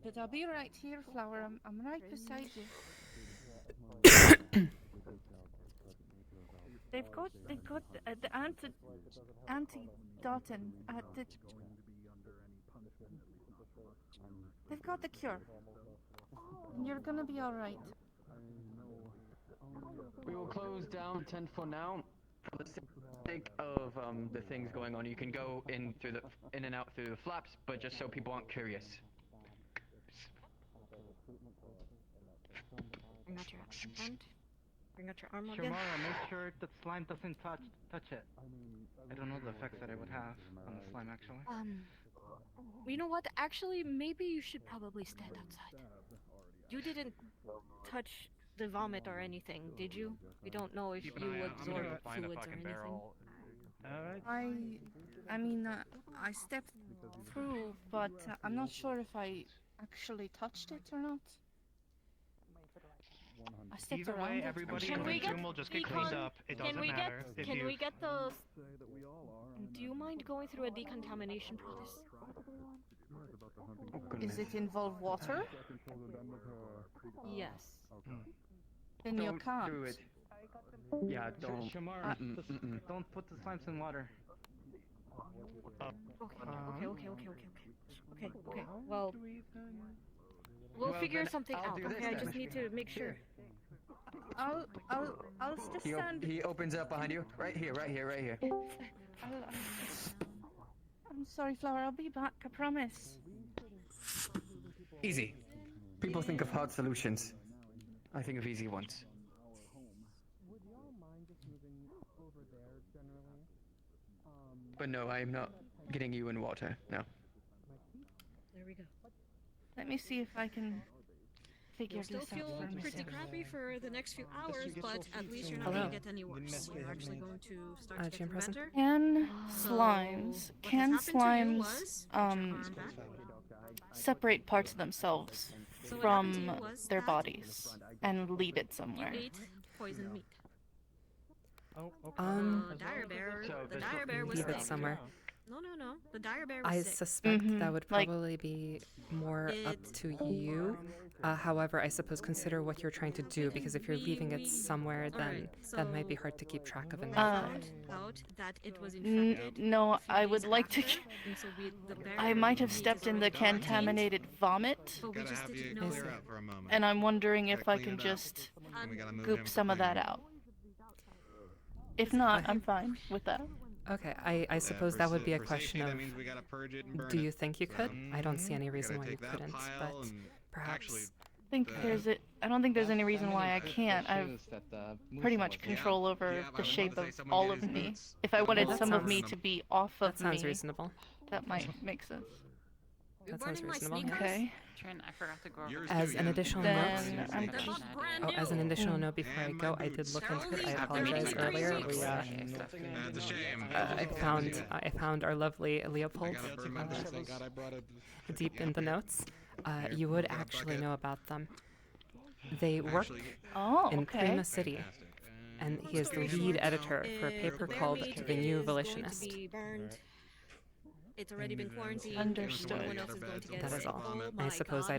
But I'll be right here, Flower. I'm right beside you. They've got the antidotin at the. They've got the cure. You're gonna be all right. We will close down tent for now. For the sake of the things going on, you can go in and out through the flaps, but just so people aren't curious. Bring out your hand. Bring out your arm again. Shamara, make sure the slime doesn't touch it. I don't know the effects that it would have on the slime, actually. You know what? Actually, maybe you should probably stand outside. You didn't touch the vomit or anything, did you? We don't know if you absorb fluids or anything. I mean, I stepped through, but I'm not sure if I actually touched it or not. I stepped Either around way, it. everybody Can in we the get room will just get cleaned up. It doesn't matter. If Can you... we get the? Do you mind going through a decontamination process? Does it involve water? Yes. Then you can't. do it. Yeah, don't. Shamara, Don't put the slimes in water. Okay. Well, we'll figure then something I'll out. do this Okay, I then. just need to make sure. I'll just stand. He opens up behind you. Right here. I'm sorry, Flower. I'll be back. I promise. Easy. People think of hard solutions. I think of easy ones. But no, I am not getting you in water. No. There we go. Let me see if I can figure You'll still this out feel for pretty myself. crappy for the next few hours, but at least you're not Hello. going to get any worse. You're actually going to start to get GM present? better. Can So, slimes what has happened to you was, separate parts of themselves So what happened to from you was their that bodies and lead it you somewhere? ate poisoned meat. Um, The dire bear So the this dire will bear was leave it sick. somewhere. No. The dire bear was I sick. suspect that would probably be more up to you. However, I suppose consider what you're trying to do, because if you're leaving it somewhere, then that might be hard to keep track of in the Out that it was infected. No, a few I would days like to. after, and so the bear I might have meat stepped is in the already quarantined, contaminated vomit, but we just didn't know. and I'm wondering if I can just goop some of that out. If not, I'm fine with that. Okay, I suppose that would be a question of, do you think you could? I don't see any reason why you couldn't, but perhaps... I don't think there's any reason why I can't. I've pretty much control over the shape of all of me. If I wanted Well, that some of me sounds- to be off of that sounds me, reasonable. that might make sense. That sounds reasonable. yeah. Okay. I forgot to go over As an additional Then note, I'm as an additional note before I go, I did look into it. I apologize earlier. We I found our lovely Leopold deep in the notes. You would actually know about them. They work in Prima City, and he is the lead editor for a paper called The New Volitionist. It's already been quarantined. Understood. No one else is going to get That is sick. all. Oh I my suppose God. I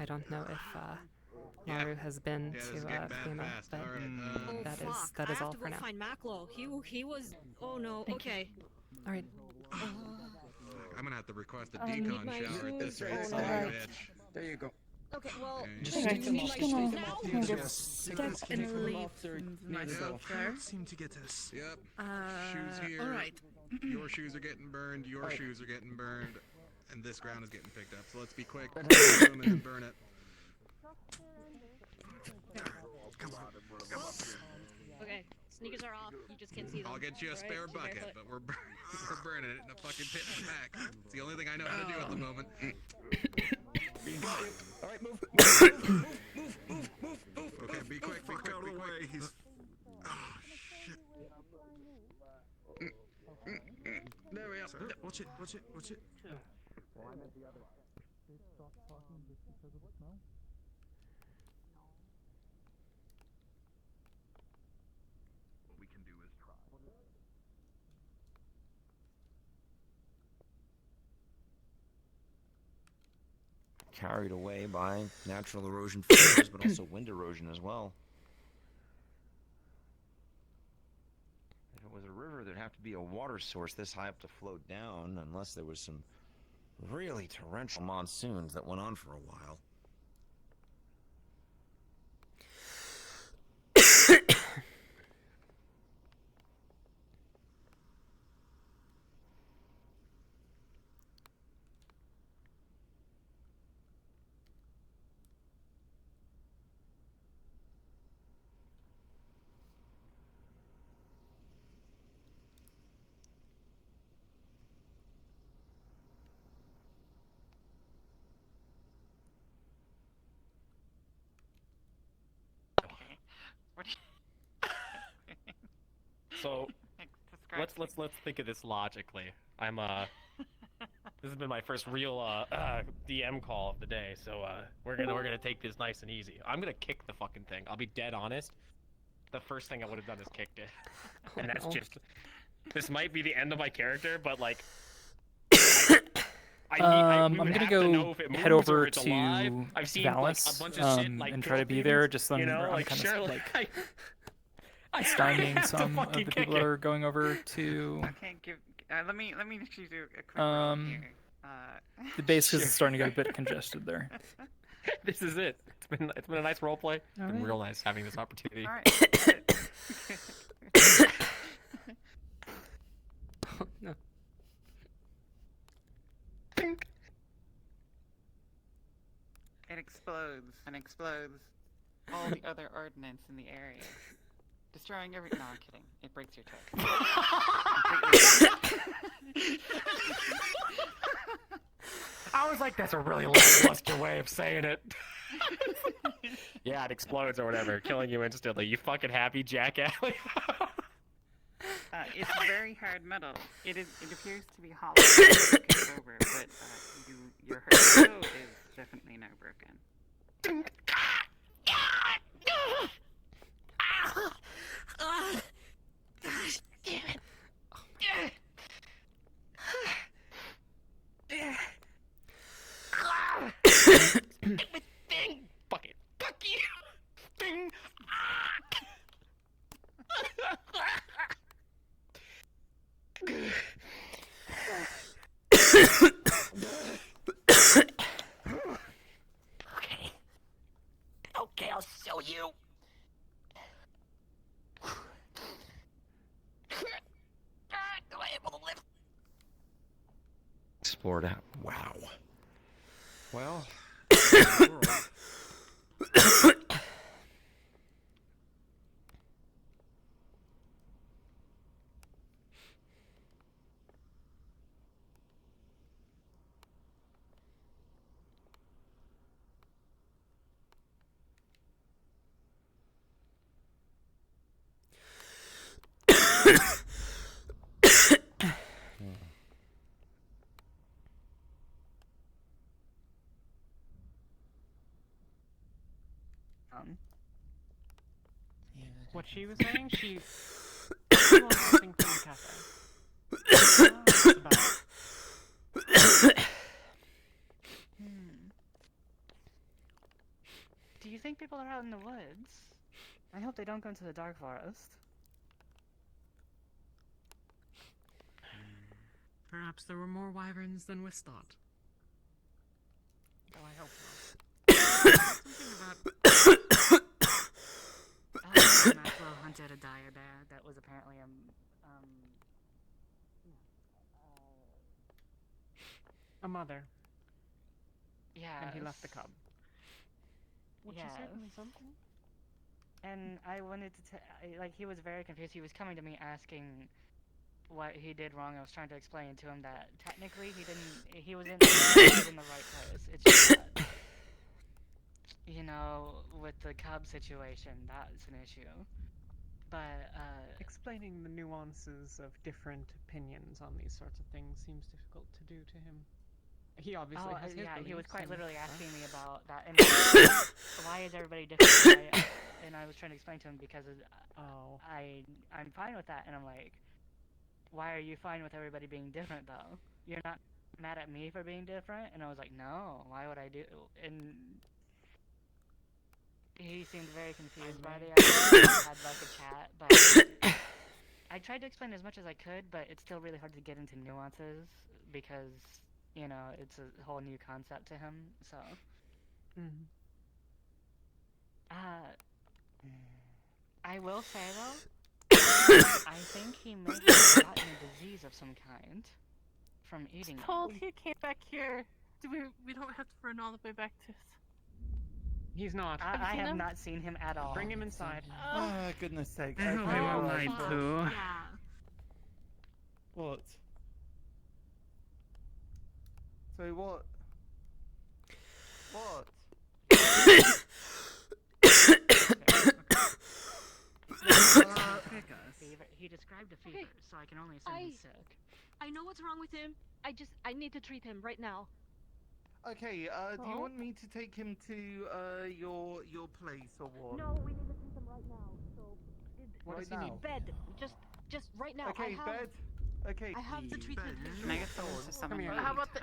don't know if Maru has been to Prima, but that is all for now. I have to go find Maclo. He was. Oh no. Okay. All right. I'm gonna have to request a I need decon my shower at this shoes. rate, Oh, son of a no. bitch. There you go. Okay. Well. Just I'm take them off. gonna Kind of step and leave myself there. Seem to get this. Yep. Uh, Shoes here. all right. Your shoes are getting burned. Your shoes are getting burned, and this ground is getting picked up. So let's be quick. Boom and burn it. Come on. Okay. Sneakers are off. You just can't see them. I'll get you a Alright, spare be bucket, barefoot. but we're burning it in a fucking pit in the back. It's the only thing I know how to do at the moment. All right, move. Okay, be quick, be quick, be quick. He's. Oh shit. There we are. Watch it. What we can do is try. Carried away by natural erosion factors, but also wind erosion as well. If it was a river, there'd have to be a water source this high up to float down, unless there was some really torrential monsoons that went on for a while. So let's think of this logically. I'm this has been my first real DM call of the day, so we're gonna take this nice and easy. I'm gonna kick the fucking thing. I'll be dead honest. The first thing I would have done is kicked it, and that's just. This might be the end of my character, but like. I'm gonna go head over to I've seen Vallis like, a bunch of shit, like, and try to be there. Just you know, I'm like, kind sure, of like, stymieing have to some of the fucking people kick that it. are going over to. Okay, let me actually do a quick roll here. The base because it's starting to get a bit congested there. This is it. It's been a nice role play. It's been Alright. real nice having this opportunity. All right. Oh, no. It explodes and explodes all the other ordnance in the area, destroying every. No, I'm kidding. It breaks your toe. I was like, that's a really lackluster way of saying it. Yeah, it explodes or whatever, killing you instantly. You fucking happy, Jack Alley? It's very hard metal. It appears to be hollow over, but your hurt toe is definitely now broken. Gosh damn it. Okay. Okay, I'll show you. Am I able to live? Explore that. Wow. Well. What she was saying, she stole something from the cafe. Do you think people are out in the woods? I hope they don't go into the dark forest. Perhaps there were more wyverns than was thought. Oh, I hope not. Something about Maxwell hunted a dire bear that was apparently a mother. Yeah. And he left the cub. Which is certainly something. And I wanted to like, he was very confused. He was coming to me asking what he did wrong. I was trying to explain to him that technically he was in the right place. It's just that, you know, with the cub situation, that's an issue. But explaining the nuances of different opinions on these sorts of things seems difficult to do to him. He obviously has his yeah, he was beliefs quite and literally stuff. asking me about that. And why is everybody different? And I was trying to explain to him because I'm fine with that. And I'm like, why are you fine with everybody being different though? You're not mad at me for being different? And I was like, no, why would I do? And he seemed very confused by the idea. I had like a chat, but I tried to explain as much as I could, but it's still really hard to get into nuances because, you know, it's a whole new concept to him, so. I will say though, I think he may have gotten a disease of some kind from eating Told it. he came back here. We don't have to run all the way back to. He's not. I have not seen him at all. Bring him inside. Oh, goodness sake. I hope Okay, I'm well, alright too. Yeah. What? So what? What? Fever. He described a fever, so I can only assume he's sick. I know what's wrong with him. I need to treat him right now. Okay, do you want me to take him to your place or what? No, we need to treat him right now. So, What does he need? Bed. Just right now. Okay, bed. Okay. I have the treatment. Can I get someone to summon here. my How about the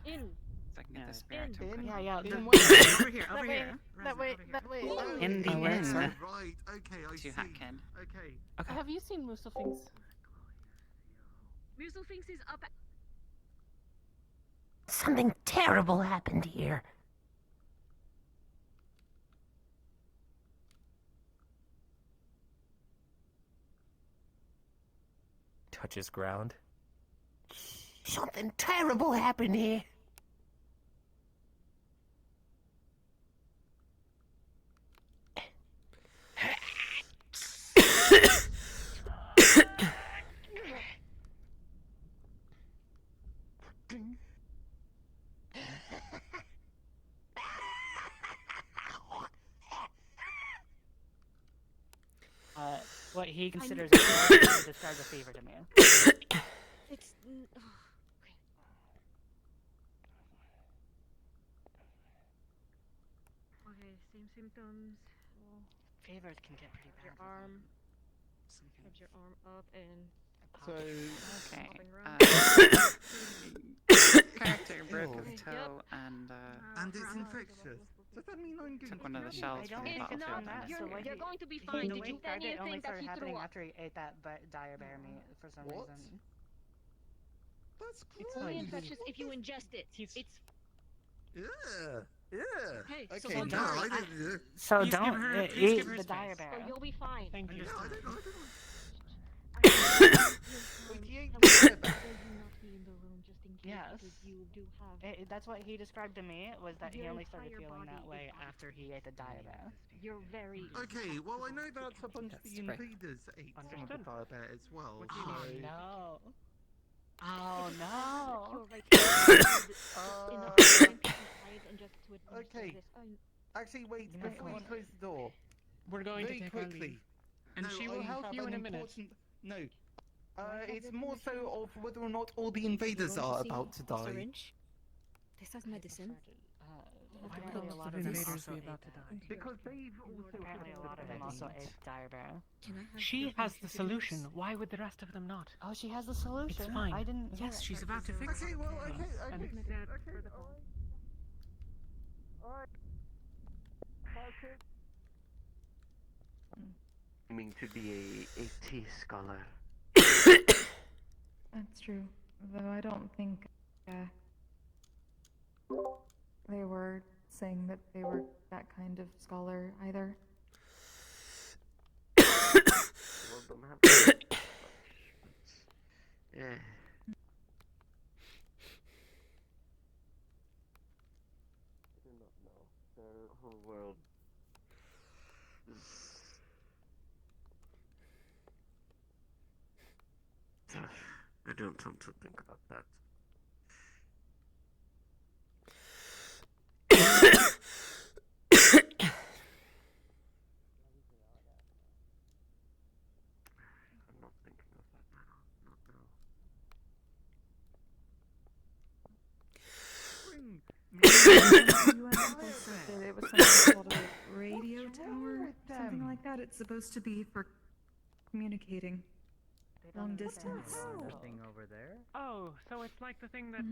in? so I can get the spirit token? Yeah. Over here, over here. That way. In the Oh, inn. right, okay, I To see. Hatkin. Okay. Have you seen Musufinks? Musufinks is up. Something terrible happened here. Touches ground. Something terrible happened here. What he considers a fever, he describes a fever to me. It's. Okay, same symptoms. Fevers can get pretty bad. Your arm. Put your arm up and. So. Okay. Okay. Character broke Ew. his toe and And it's infectious. Does that mean I'm good? took one of the shells from the It's battlefield. not. and You're going to be he- fine. the Did way you he described it only anything that started he happening threw up? after he ate that dire bear meat for some What? reason. That's It's only infectious if you ingest it. It's Yeah. okay. Okay, So no, don't. I didn't. So Please give don't her- please eat. give her The space. diabetes. So you'll be fine. Thank you. Yes. You do have. That's what he described to me, was that he Your only started entire feeling that body way is on after he ate the diabetes. You're very. Okay, well I know that's a bunch of the That's right. invaders ate some of the diabetes as well. Oh So... no. Oh no. Okay. Actually, wait. Before you close the door, We're going very to take our quickly. leave. And No, she I will help have you an in a minute. important- No. It's more so of whether or not all the invaders are about to die. Syringe? This has medicine. Apparently a lot of invaders them be also about ate to that. die? Because they've also Apparently a lot of them also ate diabetes. Can I have She the has the messages? solution. Why would the rest of them not? Oh, she has the solution. It's fine. I didn't. know Yes, that she's part. about to fix Okay, it. well, okay, And okay, Dad, okay, alright. That's it. Aiming to be a tea scholar. That's true. Though I don't think they were saying that they were that kind of scholar either. All of them have. Yeah. I do not know. Their whole world is. I don't want to think about that. I'm not thinking of that now. Not now. It was something called a radio tower, something like that. It's supposed to be for communicating long distance. Thing over there. Oh, so it's like the thing that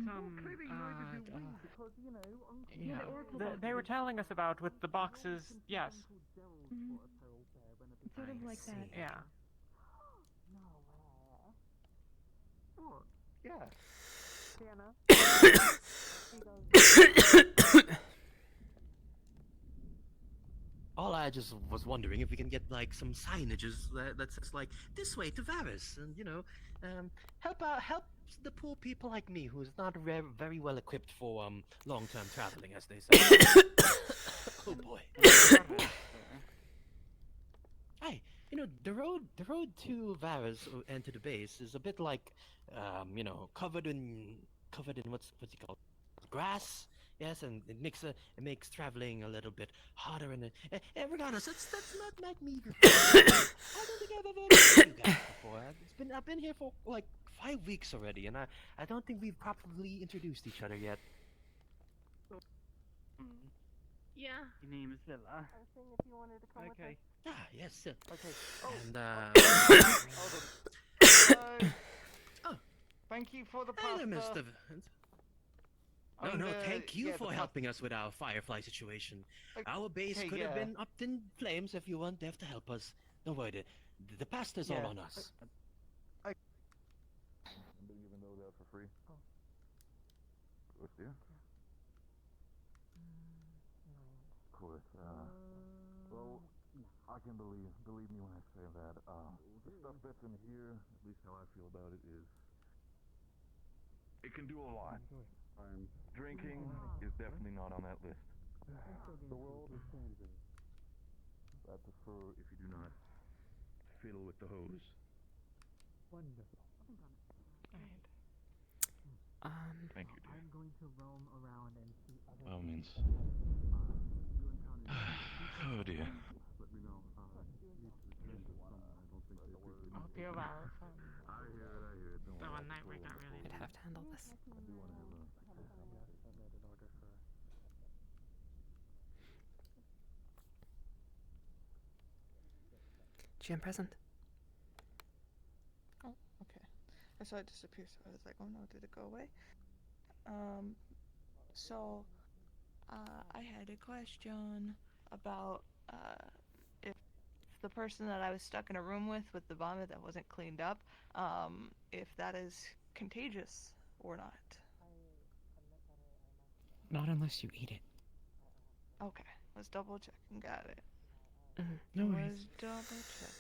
they were telling us about with the boxes. Yes. Sort of like that. Yeah. Oh, yeah. All I just was wondering if we can get like some signages that says like this way to Varus, and help the poor people like me who's not very well equipped for long-term traveling, as they say. Oh boy. Hey, the road to Varus and to the base is a bit like covered in what's it called, grass. Yes, and it makes traveling a little bit harder. And regardless, that's not like me. I don't think I've ever met you guys before. I've been here for like 5 weeks already, and I don't think we've properly introduced each other yet. Yeah. Your name is Villa. I was seeing if you wanted to come with us. Ah, yes, sir. Okay. And Thank you for the Hello, pasta. Mr. No, thank you for helping us with our Firefly situation. Our base could have been up in flames if you weren't there to help us. Don't worry, the pasta's all on us. Been giving those out for free. Of course, dear. Of course. Well, I can believe me when I say that. The stuff that's in here, at least how I feel about it, is it can do a lot. Drinking is definitely not on that list. The world is changing. I prefer if you do not fiddle with the hose. Wonderful. Thank you, dear. I'm going to roam around and see other. By all means. Oh dear. Let me know. I hope you're well. I hear it. Don't That worry. one night we got really. I'd have to handle this. I do want to have a GM present. Oh, okay. I saw it disappear, so I was like, oh no, did it go away? So, I had a question about, if the person that I was stuck in a room with the vomit that wasn't cleaned up, if that is contagious or not? Not unless you eat it. Okay, let's double check. Got it. No Let's worries. double check.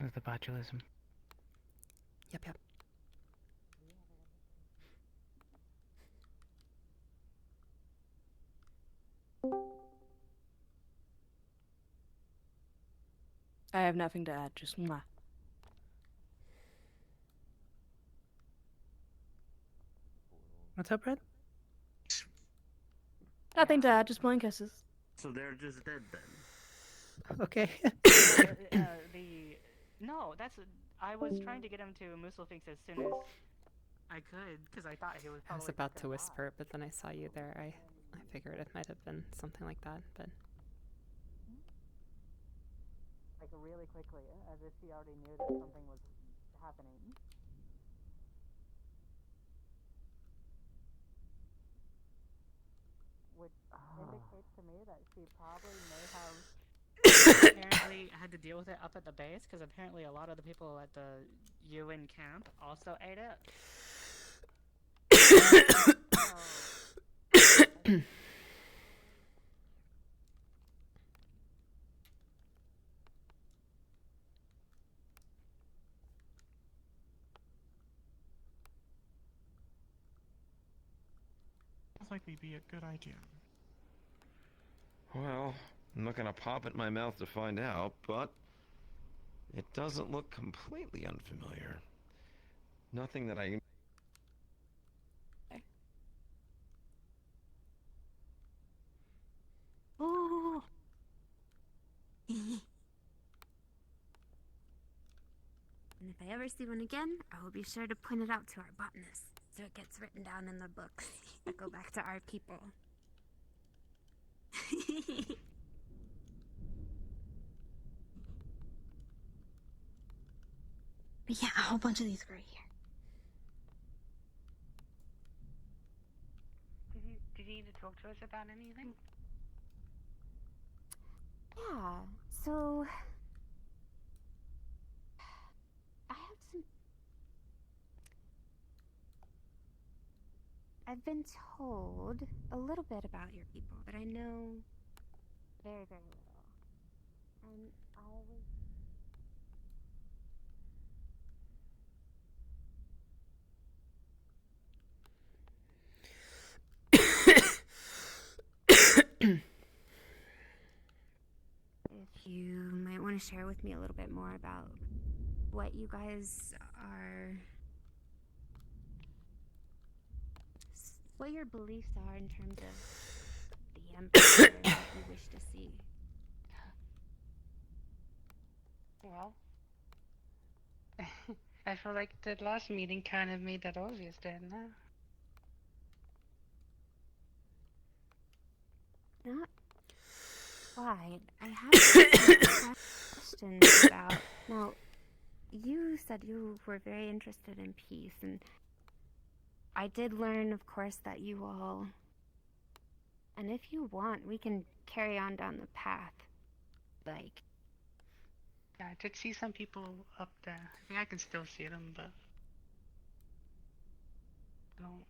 With the botulism. Yep. I have nothing to add, just mwah. What's up, Red? Nothing to add, just blank kisses. So they're just dead then. Okay. No, I was trying to get him to Muslefix as soon as I could, because I thought he was I probably was about to whisper, but then I saw you there. I figured it might have been something like that, but like really quickly, as if he already knew that something was happening. Which indicates to me that she probably may have apparently had to deal with it up at the base, because apparently a lot of the people at the UN camp also ate it. Sounds like it'd be a good idea. Well, I'm not gonna pop it in my mouth to find out, but it doesn't look completely unfamiliar. Nothing that I... Oh. And if I ever see one again, I will be sure to point it out to our botanist, so it gets written down in the books that go back to our people. But yeah, a whole bunch of these are right here. Did you need to talk to us about anything? Yeah, so I have some. I've been told a little bit about your people, but I know very, very little. And I was. If you might want to share with me a little bit more about what you guys are, what your beliefs are in terms of the Empire and what you wish to see. Well, I feel like the last meeting kind of made that obvious, didn't it? Not quite. I have some questions about. Now, you said you were very interested in peace, and I did learn, of course, that you all. And if you want, we can carry on down the path. Like. Yeah, I did see some people up there. I think I can still see them, but I don't.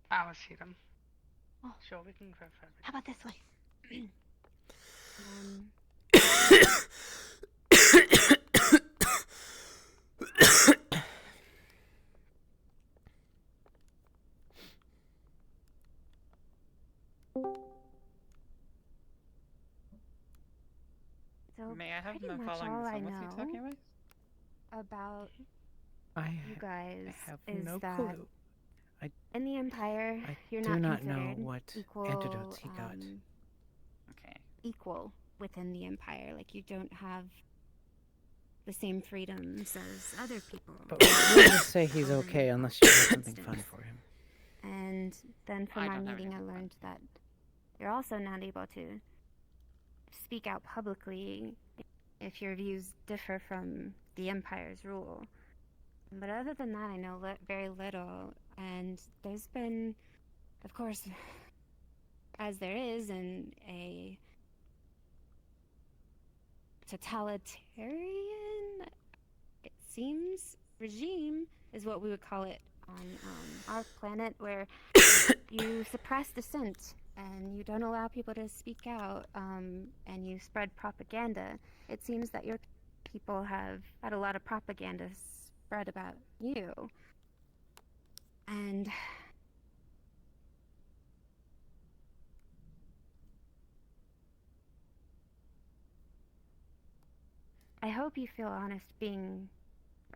I will see them. Oh, sure, we can go further. How about this way? So May I have pretty no much following all this I on? What's he talking know about? about I you guys have is no that clue. in the Empire, you're do not know considered what equal, antidotes he got. Okay. Equal within the Empire. Like, you don't have the same freedoms as other people. But we'll just say he's okay unless you have something fun for him. And then from I our don't have meeting, I learned that you're also not able to speak out publicly if your views differ from the Empire's rule. But other than that, I know very little. And there's been, of course, as there is in a totalitarian, it seems, regime is what we would call it on our planet, where you suppress dissent and you don't allow people to speak out, and you spread propaganda. It seems that your people have had a lot of propaganda spread about you. And I hope you feel honest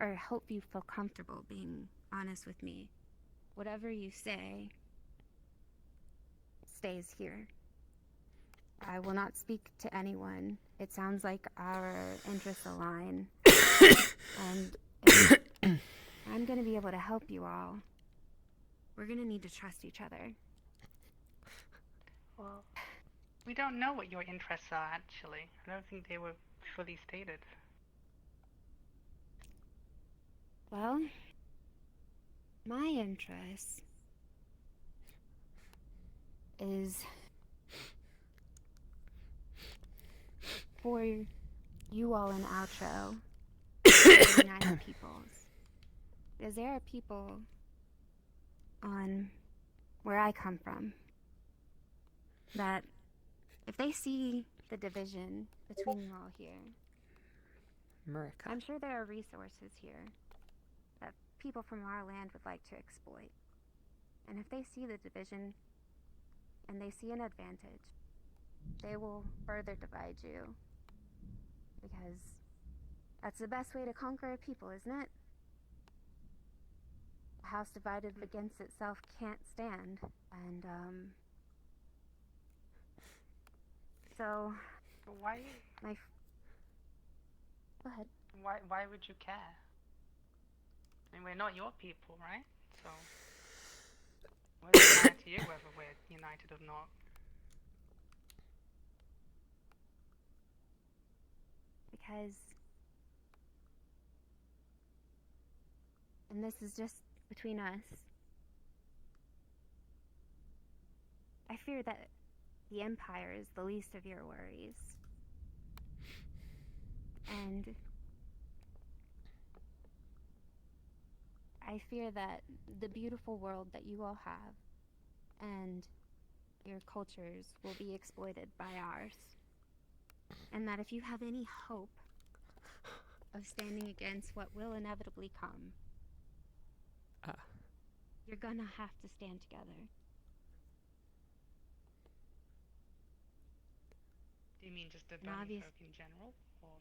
or hope you feel comfortable being honest with me. Whatever you say stays here. I will not speak to anyone. It sounds like our interests align. And I'm gonna be able to help you all. We're gonna need to trust each other. Well, we don't know what your interests are, actually. I don't think they were fully stated. Well, my interest is for you all in Outro, the United Peoples. Because there are people on where I come from that if they see the division between you all here, America. I'm sure there are resources here that people from our land would like to exploit. And if they see the division and they see an advantage, they will further divide you. Because that's the best way to conquer a people, isn't it? A house divided against itself can't stand. And, so Why? Go ahead. Why would you care? I mean, we're not your people, right? So, what does it matter to you whether we're united or not? Because, and this is just between us, I fear that the Empire is the least of your worries. And I fear that the beautiful world that you all have and your cultures will be exploited by ours. And that if you have any hope of standing against what will inevitably come, you're gonna have to stand together. Do you mean just the And Burning folk in general, or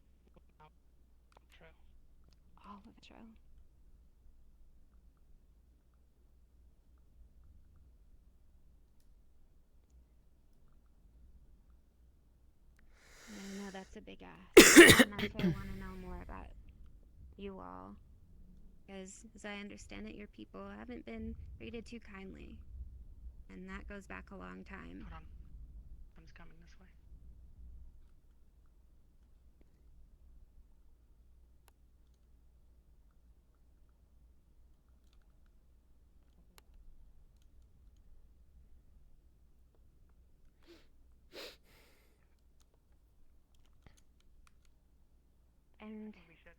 Outro? All of Outro. I know that's a big ask, and that's why I want to know more about you all. Because, as I understand it, your people haven't been treated too kindly. And that goes back a long time. Hold on. I'm just coming this way. And we should.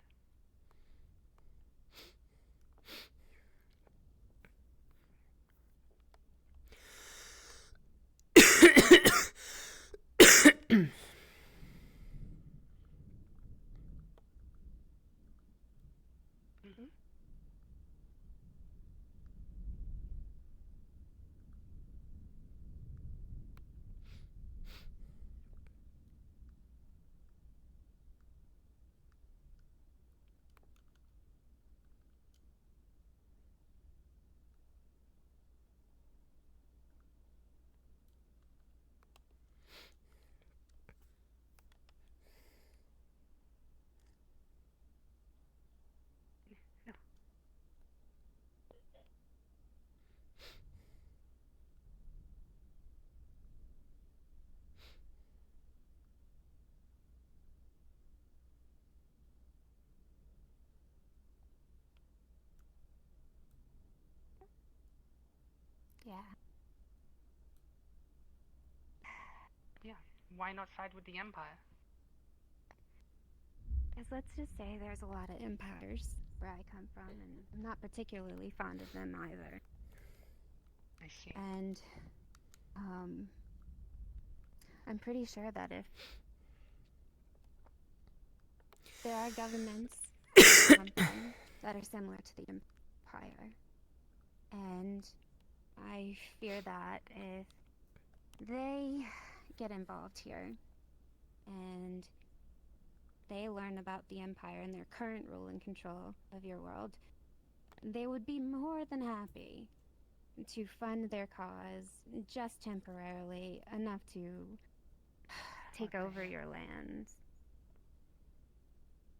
Yeah. Yeah. Why not side with the Empire? Because let's just say there's a lot of empires where I come from, and I'm not particularly fond of them either. I see. And, I'm pretty sure that if there are governments where I come from that are similar to the Empire, and I fear that if they get involved here and they learn about the Empire and their current rule and control of your world, they would be more than happy to fund their cause just temporarily, enough to take over your land.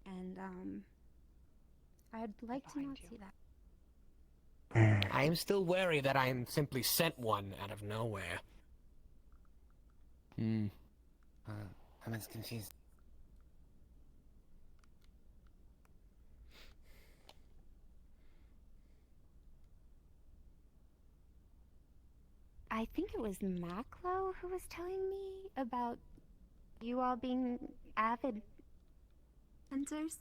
And, I'd like to not see that. I am still wary that I am simply sent one out of nowhere. I'm as confused. I think it was Maklo who was telling me about you all being avid hunters.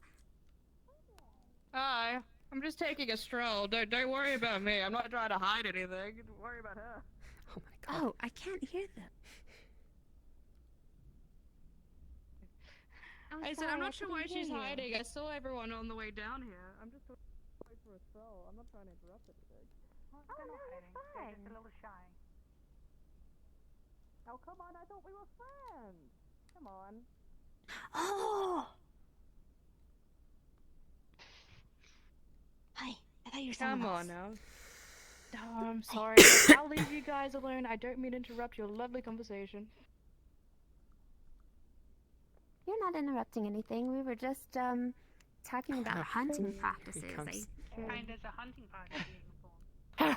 Hi. I'm just taking a stroll. Don't worry about me. I'm not trying to hide anything. Don't worry about her. Oh my god. Oh, I can't hear them. I said I'm not sure why she's hiding. I saw everyone on the way down here. I'm just going for a stroll. I'm not trying to interrupt anything. Oh, no, you're fine. Just a little shy. Oh, come on. I thought we were friends. Come on. Oh! Hi, I thought you were someone Come else. on now. Oh, I'm sorry. I'll leave you guys alone. I don't mean to interrupt your lovely conversation. You're not interrupting anything. We were just, talking about hunting practices. Kind of a hunting party being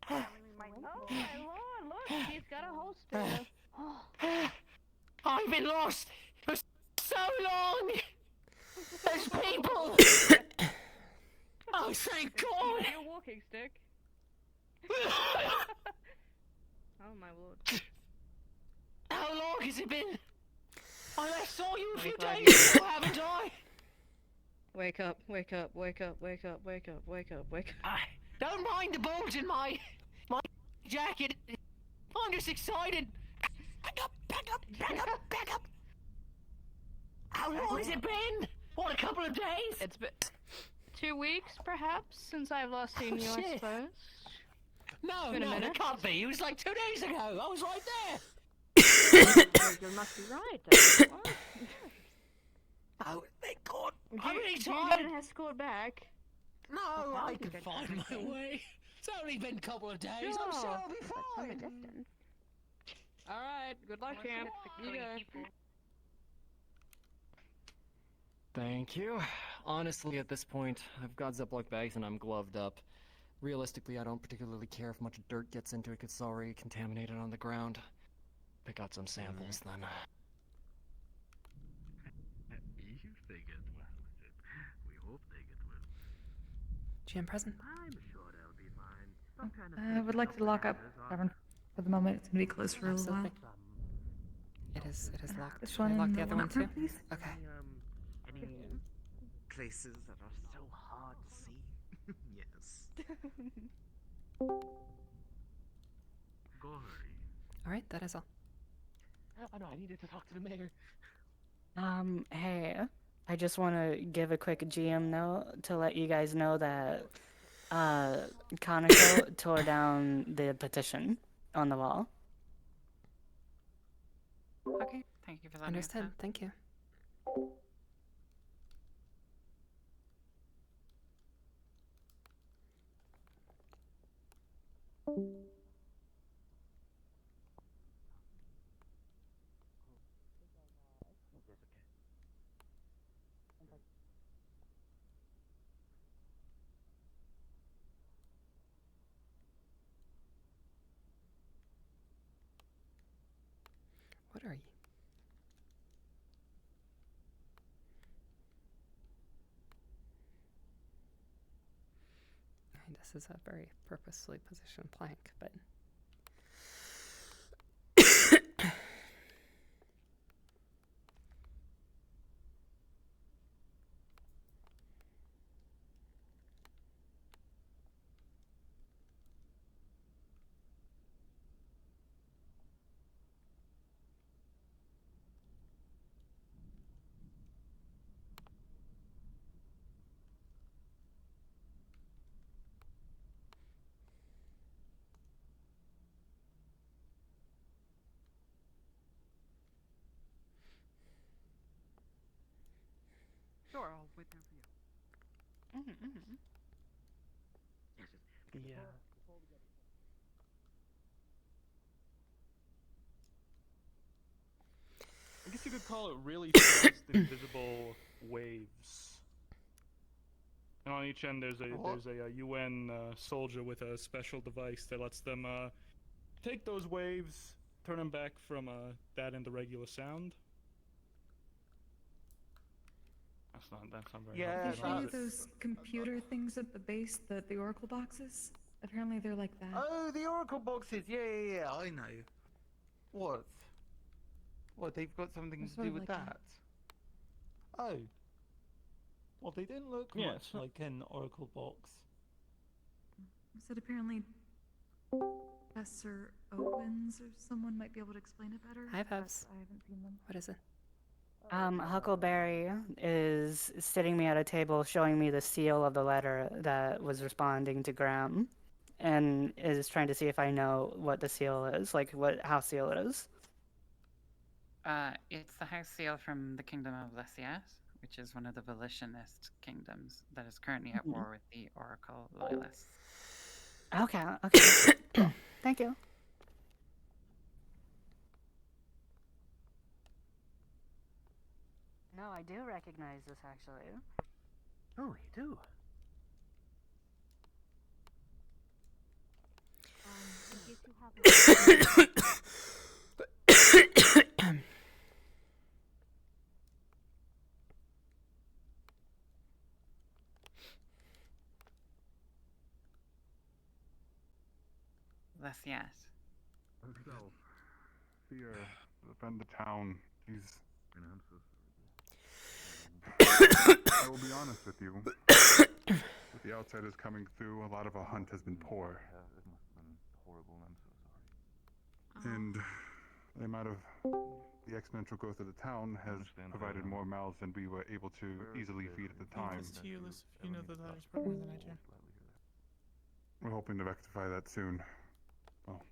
Oh my lord, look, he's got a holster. I've been lost for so long! There's people! Oh, thank God! Your walking stick. Oh my lord. How long has it been? I last saw you a few days ago, haven't I? Wake up, wake up, wake up, wake up, wake up, wake up, wake up. Don't mind the bulge in my jacket. I'm just excited. Back up, back up, back up, back up. How long has it been? What, a couple of days? It's been 2 weeks, perhaps, since I've last seen you, I Shit. suppose. No, Been a no, minute. it can't be. It was like 2 days ago. I was right there. You must be right. What? Oh, thank God. Do I'm really you need tired. an escort back? No, I can can find my way. It's only been a couple of days. I'm sure I'll be fine. Alright, good luck, champ. You go. Thank you. Honestly, at this point, I've got Ziploc bags and I'm gloved up. Realistically, I don't particularly care if much dirt gets into it because it's already contaminated on the ground. Pick out some samples then. If they get well, we hope they get well. GM present. I'm sure they'll be fine. Some kind of I would like to lock up Tavern for the moment. It's gonna be closed for a little while. It is locked. This Should I one lock and the other one locker, too? please. Okay. Any places that are so hard to see? Yes. Go hurry. Alright, that is all. Oh no, I needed to talk to the mayor. Hey, I just want to give a quick GM note to let you guys know that, Conoco tore down the petition on the wall. Okay, thank you for letting us Understood. know. Thank you. What are you? This is a very purposely positioned plank, but Sure, I'll wait there for you. Yeah. I guess you could call it really fast invisible waves. And on each end there's a UN soldier with a special device that lets them take those waves, turn them back from that into regular sound. That's not very Did they show you helpful. those computer things at the base, the oracle boxes? Apparently they're like that. Oh, the oracle boxes. Yeah, I know. What? What? They've got something They're to sort do of with like that? Oh. Well, they didn't look Yeah, much like an oracle box. Said apparently Professor Owens or someone might be able to explain it better. Hi, but Peps. I haven't seen them. What is it? Huckleberry is sitting me at a table showing me the seal of the letter that was responding to Graham and is trying to see if I know what the seal is, like what house seal it is. It's the house seal from the Kingdom of Lesiat, which is one of the Volitionist kingdoms that is currently at war with the Oracle Loyalists. Okay, okay. Thank you. No, I do recognize this actually. Oh, you do? In case you haven't. Lesiat. So, Fear, defend the town. He's. I will be honest with you. With the outsiders coming through, a lot of our hunt has been poor. It must have been horrible. I'm so sorry. And the amount of the exponential growth of the town has provided more mouths than we were able to easily feed at the time. This to you, Liz, if you know the letters better than I do. We're hoping to rectify that soon. Well.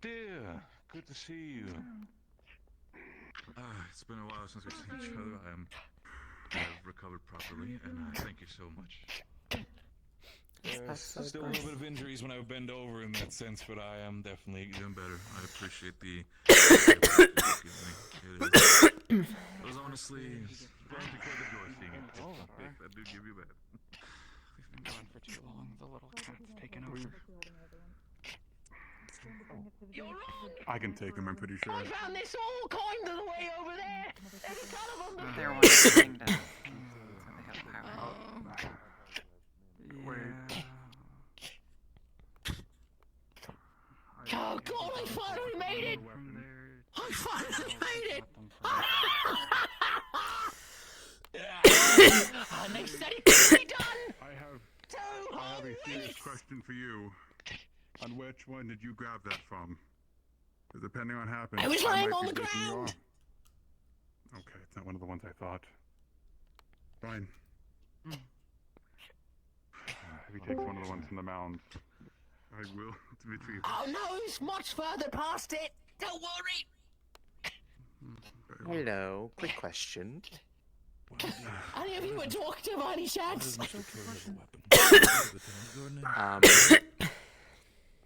Dear, good to see you. It's been a while since we've seen each other. I've recovered properly, and thank you so much. There's still a little bit of injuries when I bend over in that sense, but I am definitely getting better. I appreciate the. It was honestly. Don't declare the joy seeing it. I do give you that. We've been going for too long. The little cat's taken over. I can take them, I'm pretty sure. I found this all kind of the way over there. There's a ton of them. They're one of the kingdoms, so they have power. Oh God, I finally made it! I finally made it! And they said it could be done! I have a serious question for you. On which one did you grab that from? Because depending on what happens, I was might lying be on the taking you ground. off. Okay, it's not one of the ones I thought. Fine. If he takes one of the ones from the mound, I will retrieve it. Oh no, it's much further past it! Don't worry! Hello, quick question. Any of you a doctor by any chance?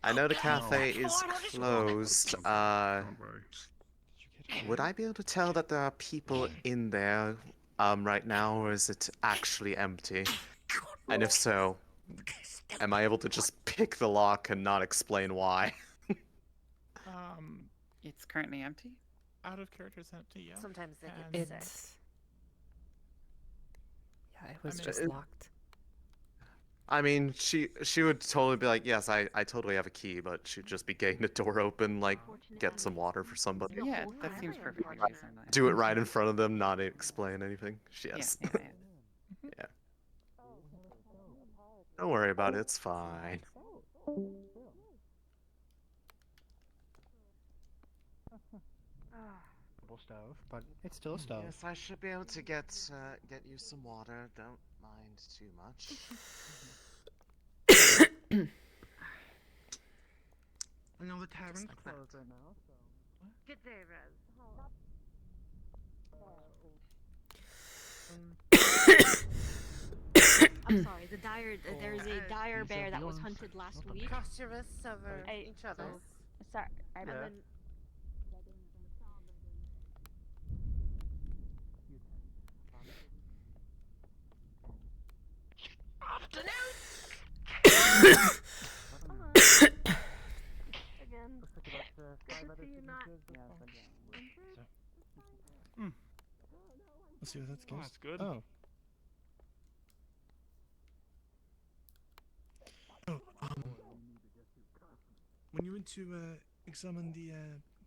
I know the cafe is closed. Would I be able to tell that there are people in there right now, or is it actually empty? And if so, am I able to just pick the lock and not explain why? It's currently empty? Out of character, it's empty, yeah. Sometimes they And- get sick. It's... Yeah, it was mean, just locked. I mean, she would totally be like, yes, I totally have a key, but she'd just be getting the door open, like, get some water for somebody. Yeah, that seems perfectly reasonable. Do it right in front of them, not explain anything. Yes. Yeah. Yeah. Don't worry about it, it's fine. Stove, but it's still a stove. Yes, I should be able to get you some water. Don't mind too much. I know the tavern's closed right now, so. Good day, Rez. I'm sorry. There's a dire bear that was hunted last week. Cautious over Hey, each other. Sorry. And then again. Good to see you not. Let's see what that's Oh, goes. that's good. Oh. When you went to examine the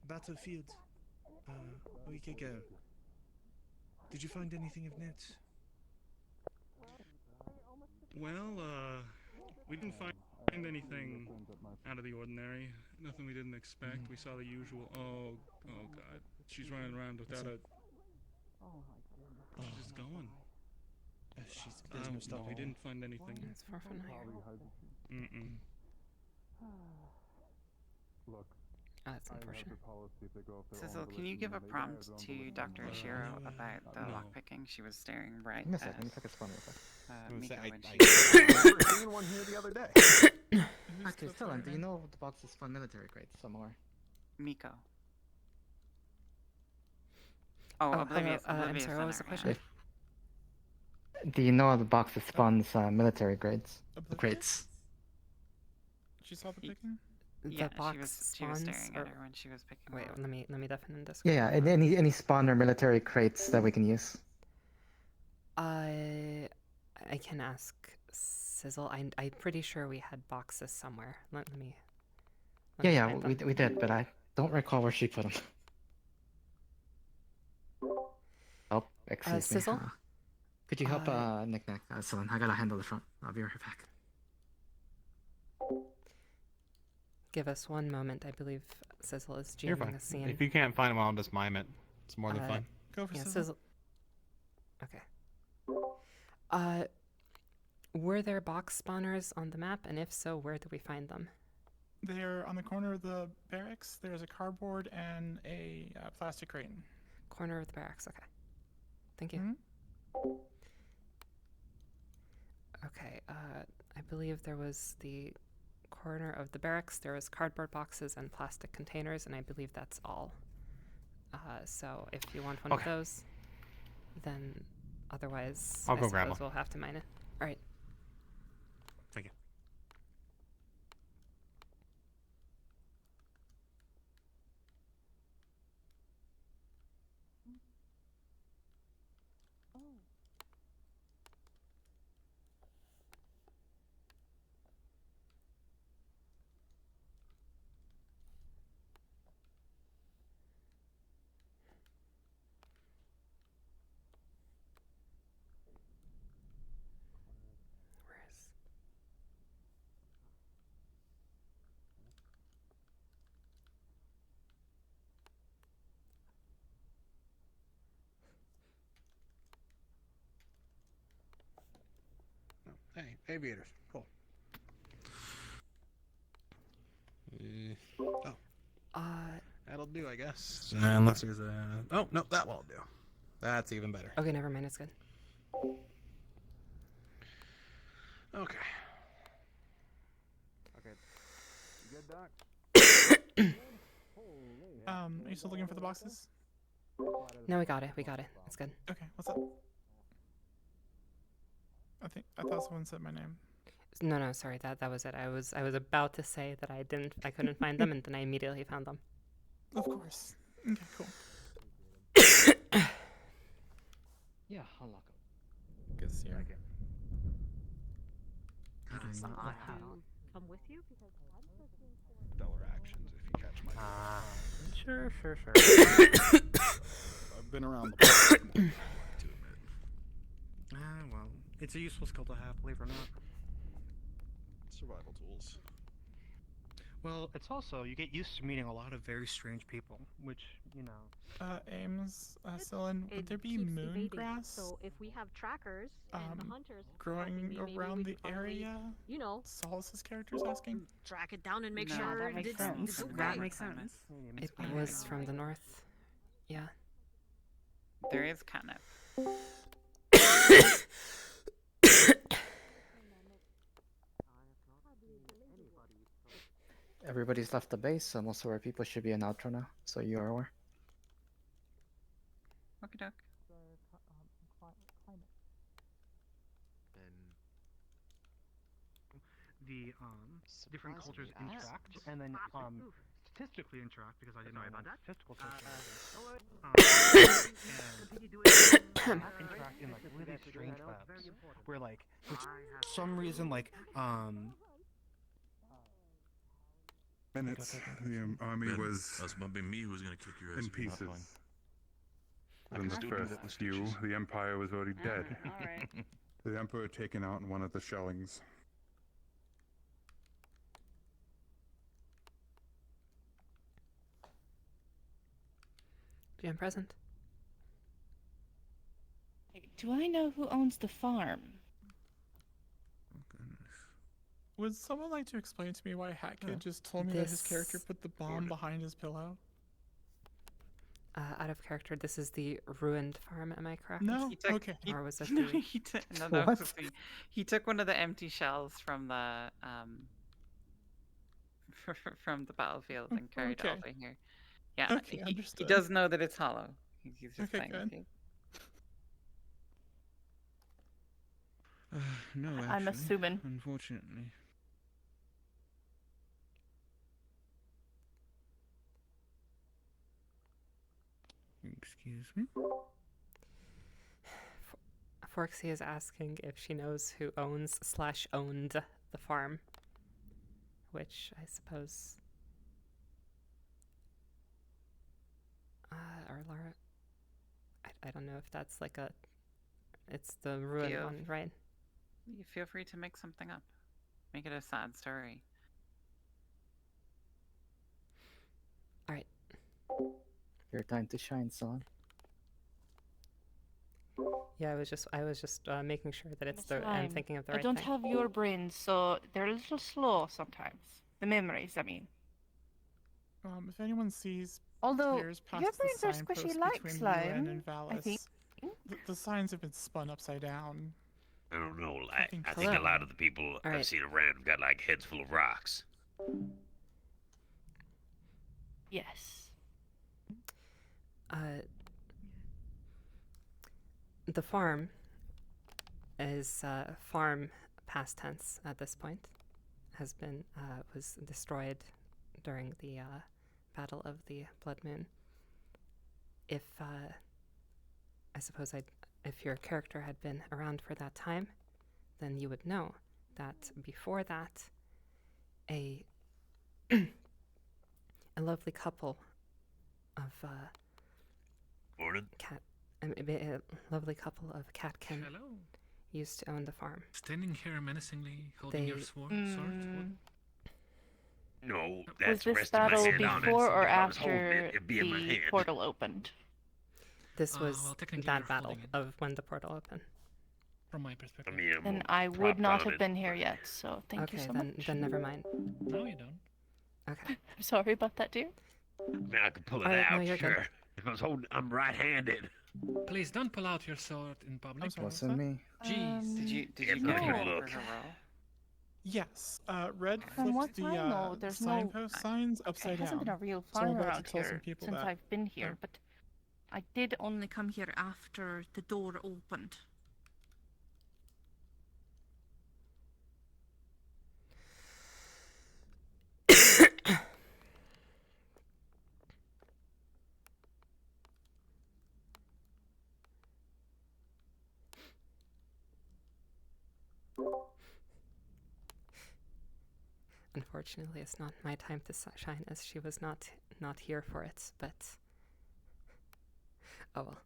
battlefield a week ago, did you find anything of note? Well, we didn't find anything out of the ordinary. Nothing we didn't expect. We saw the usual. Oh God, she's running around without a. She's just going. There's no stopping. We didn't find anything. It's far from here. Mm-mm. Look. Oh, that's unfortunate. Sizzle, can you give a prompt to Dr. Shiro about the no. lockpicking? She was staring right Give me a at second, let me check his phone real quick. Miko when I remember seeing one here the other day. Actually, still, do you know the box is fun military crates somewhere? Miko. Oh, Oblivious. I'm Oblivious sorry, what was the Center, question? Do you know the box that spawns military grades? Crates. She saw the picking? Yeah, The box she was spawns, staring or... at her when she was picking. Wait, her up. let me definitely describe. Yeah, and any spawn or military crates that we can use. I can ask Sizzle. I'm pretty sure we had boxes somewhere. Let me Yeah, find we them. did, but I don't recall where she put them. Oh, excuse me. Sizzle? Could you help Nick Nack? Someone, I gotta handle the front. I'll be right back. Give us one moment. I believe Sizzle is You're jamming fine. the scene. If you can't find them, I'll just mime it. It's more than fun. Go for yeah, Sizzle. Okay. Were there box spawners on the map, and if so, where do we find them? They're on the corner of the barracks. There's a cardboard and a plastic crate. Corner of the barracks. Okay. Thank you. Mm-hmm. Okay. I believe there was the corner of the barracks. There was cardboard boxes and plastic containers, and I believe that's all. So if you want one of those, then otherwise, I'll I go grab suppose one. we'll have to mine it. All right. Thank you. Hey, aviators. Cool. That'll do, I guess. Unless there's a... Oh, no, that won't do. That's even better. Okay, never mind. It's good. Okay. Okay. You good, Doc? Are you still looking for the boxes? No, we got it. We got it. It's good. Okay, what's up? I thought someone said my name. No, sorry. That was it. I was about to say that I couldn't find them, and then I immediately found them. Of course. Okay, cool. Yeah, I'll lock them. Good to see you. Come with you because Stellar actions, if you catch my Sure. I've been around the block more than I like to admit. Well, it's a useful skill to have, believe it or not. Survival tools. Well, it's also you get used to meeting a lot of very strange people, which you know. Ames, Celine, would there be moon grass So if we have trackers and the hunters growing helping me, maybe around we the could probably, area? you know, Solace's character's asking. track it down and make No, sure that makes it's, sense. it's okay. That makes sense. It was from the north. Yeah. There is catnip. Everybody's left the base, so most of our people should be in outro now, so you are aware. Okie doke. The different cultures interact, and then statistically interact because I didn't know about statistical and interact in like really strange webs, where like for some reason like minutes, the army Ben, was that's might be me who's gonna kick your ass in if you're not pieces. fine. In I the can still do first that with few, stitches. the Empire was already dead. Alright. The Emperor taken out in one of the shellings. GM present. Do I know who owns the farm? Would someone like to explain to me why Hatkid just told me that his character put the bomb behind his pillow? Out of character, this is the ruined farm, am I correct? No? He took, Okay. He, Or was it no, the... he took, no, that What? was the thing. He took one of the empty shells from the from the battlefield and carried it Okay. over here. Yeah, Okay, he understood. does know that it's hollow. He's just Okay, playing with good. you. No, I'm actually, assuming. Unfortunately. Excuse me? Forksy is asking if she knows who owns/owned the farm. Which I suppose... or Laura... I don't know if that's like a... It's the ruined Feel- one, right? You feel free to make something up. Make it a sad story. Alright. Your time to shine, son. Yeah, I was just making sure that it's the... I'm Fine. thinking of the I right don't thing. have your brains, so they're a little slow sometimes. The memories, I mean. If anyone sees Although, peers past your the brains are signpost squishy like between slime, UN and I Valis, think. the signs have been spun upside down. I don't know. Fucking I think a hello. lot of the people I've Alright. seen around have got like heads full of rocks. Yes. The farm is farm past tense at this point. Has been was destroyed during the Battle of the Blood Moon. If I suppose if your character had been around for that time, then you would know that before that, a lovely couple of Morning. a lovely couple of catkin Hello. used to own the farm. Standing here menacingly, holding your They- sword. No, Was that's this resting my battle hand on it. before or If I was holding after it, it'd be in my the hand. portal opened? This was well, technically that you're battle holding it. of when the portal opened. From my perspective. I mean, I'm Then more I would propped not on have it. been here yet, so thank Okay, you so then much. then never mind. No, you don't. Okay. I'm sorry about that, dear. I mean, I could pull it Alright, no, out, you're good. sure. If I was holding, I'm right-handed. Please don't pull out your sword in public. Wasn't me. Jeez. Did you Yeah, give no. credit Look. for her role? Yes, Red From what flipped the I know, there's no- signpost signs It upside hasn't down. been a real So I'm farm about to around tell some here people since that. I've been here, Yeah. but I did only come here after the door opened. Unfortunately, it's not my time to shine, as she was not here for it. But oh well.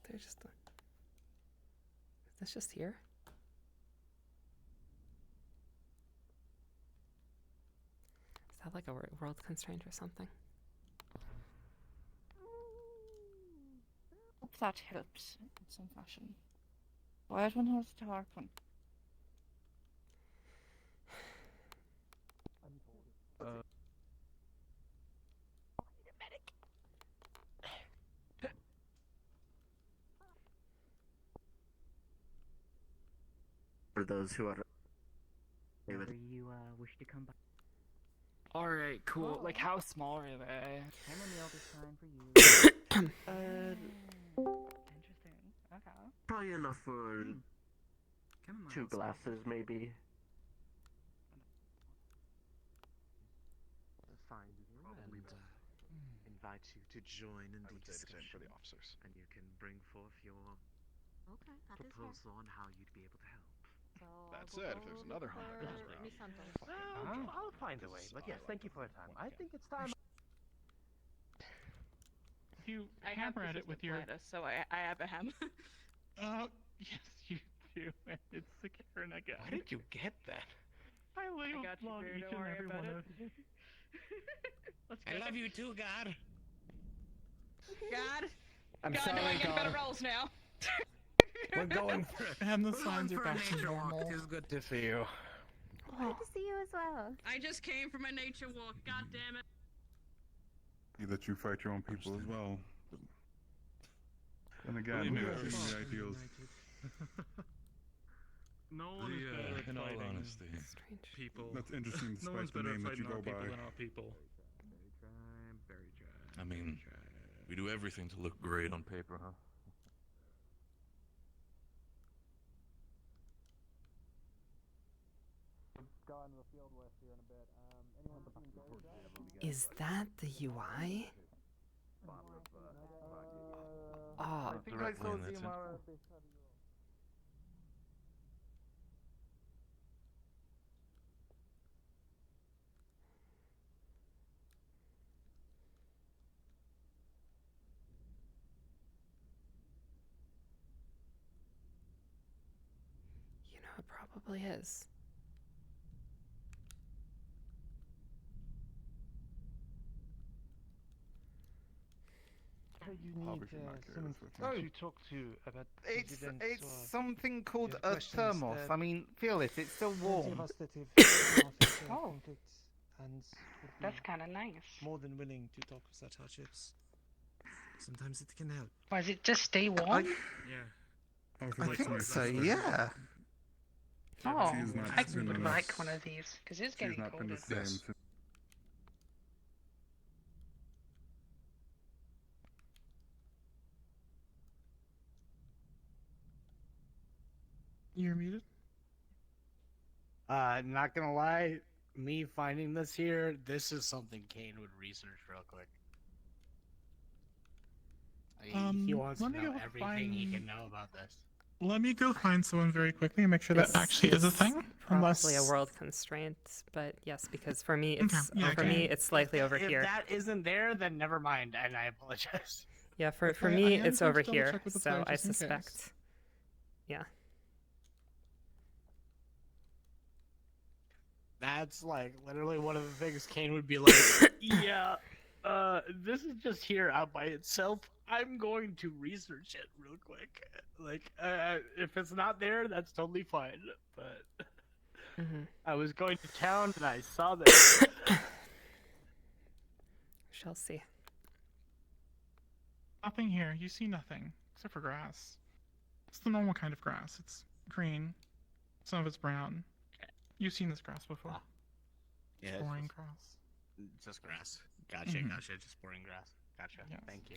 there just a... Is this just here? Is that like a world constraint or something? Hope that helps in some fashion. Why one has to harpoon? For those who are. Whenever you wish to come by. Alright, cool. Oh. Like, how small are they? Chamomile this time for you. Interesting. Okay. Probably enough for 2 glasses, maybe. Find and invite you to join in the discussion for the officers. and you can bring forth your proposal on how you'd be able to help. That said, if there's another hunter that comes around, I'll find a way. But yes, thank you for your time. I think it's time. You I have hammer at it with your. so I have a hammer. Yes, you do, and it's secure and again. How did you get that? I lay I got you, along Bear, each don't and worry every about one it. of you. Let's I go. love you too, God. God. I'm God, sorry, no, I get better God. rolls now. We're going for And the we're going signs are for a back to nature walk. normal. It is good to see you. Good to see you as well. I just came from a nature walk. God damn it. That you fight your own people as well. And again, Believe me, we I have respect the ideals. No one is better at In all fighting honesty, people. That's interesting, No one's despite the better name at that you fighting go our people by. than our people. very dry. I mean, we do everything to look great on paper, huh? Is that the UI? Oh, I think I saw Directly in that Zimara. you know, it probably is. You Probably need should not carry someone this with me. to talk to about It's incidents it's or something called you a have questions thermos. that- I mean, feel it. It's still warm. devastative Oh. conflicts and would That's be kind of nice. More than willing to talk with such hardships. Sometimes it can help. Why does it just stay warm? Yeah. Oh, if you I like think something so. special. Yeah. Oh, She's not I been, would like one of these because it's She's getting not been colder. the same Yes. since. You're muted. Not gonna lie, me finding this here, this is something Kane would research real quick. He wants to let me know go everything he find- can know about this. Let me go find someone very quickly and make sure that This actually is a thing. Unless Probably a world constraint, but yes, because for me it's yeah, for okay. me it's slightly over If here. that isn't there, then never mind, and I apologize. Yeah, for Okay, me I am it's going to over double here, check with the so player I just in case. suspect. Yeah. That's like literally one of the things Kane would be like, yeah, this is just here out by itself. I'm going to research it real quick. Like, if it's not there, that's totally fine. But Mhm. I was going to town and I saw this. Shall see. Nothing here. You see nothing except for grass. It's the normal kind of grass. It's green. Some of it's brown. You've seen this grass before. Yeah, it's Boring just- grass. Just grass. Gotcha, Mhm. gotcha. Just boring grass. Gotcha. Yes. Thank you.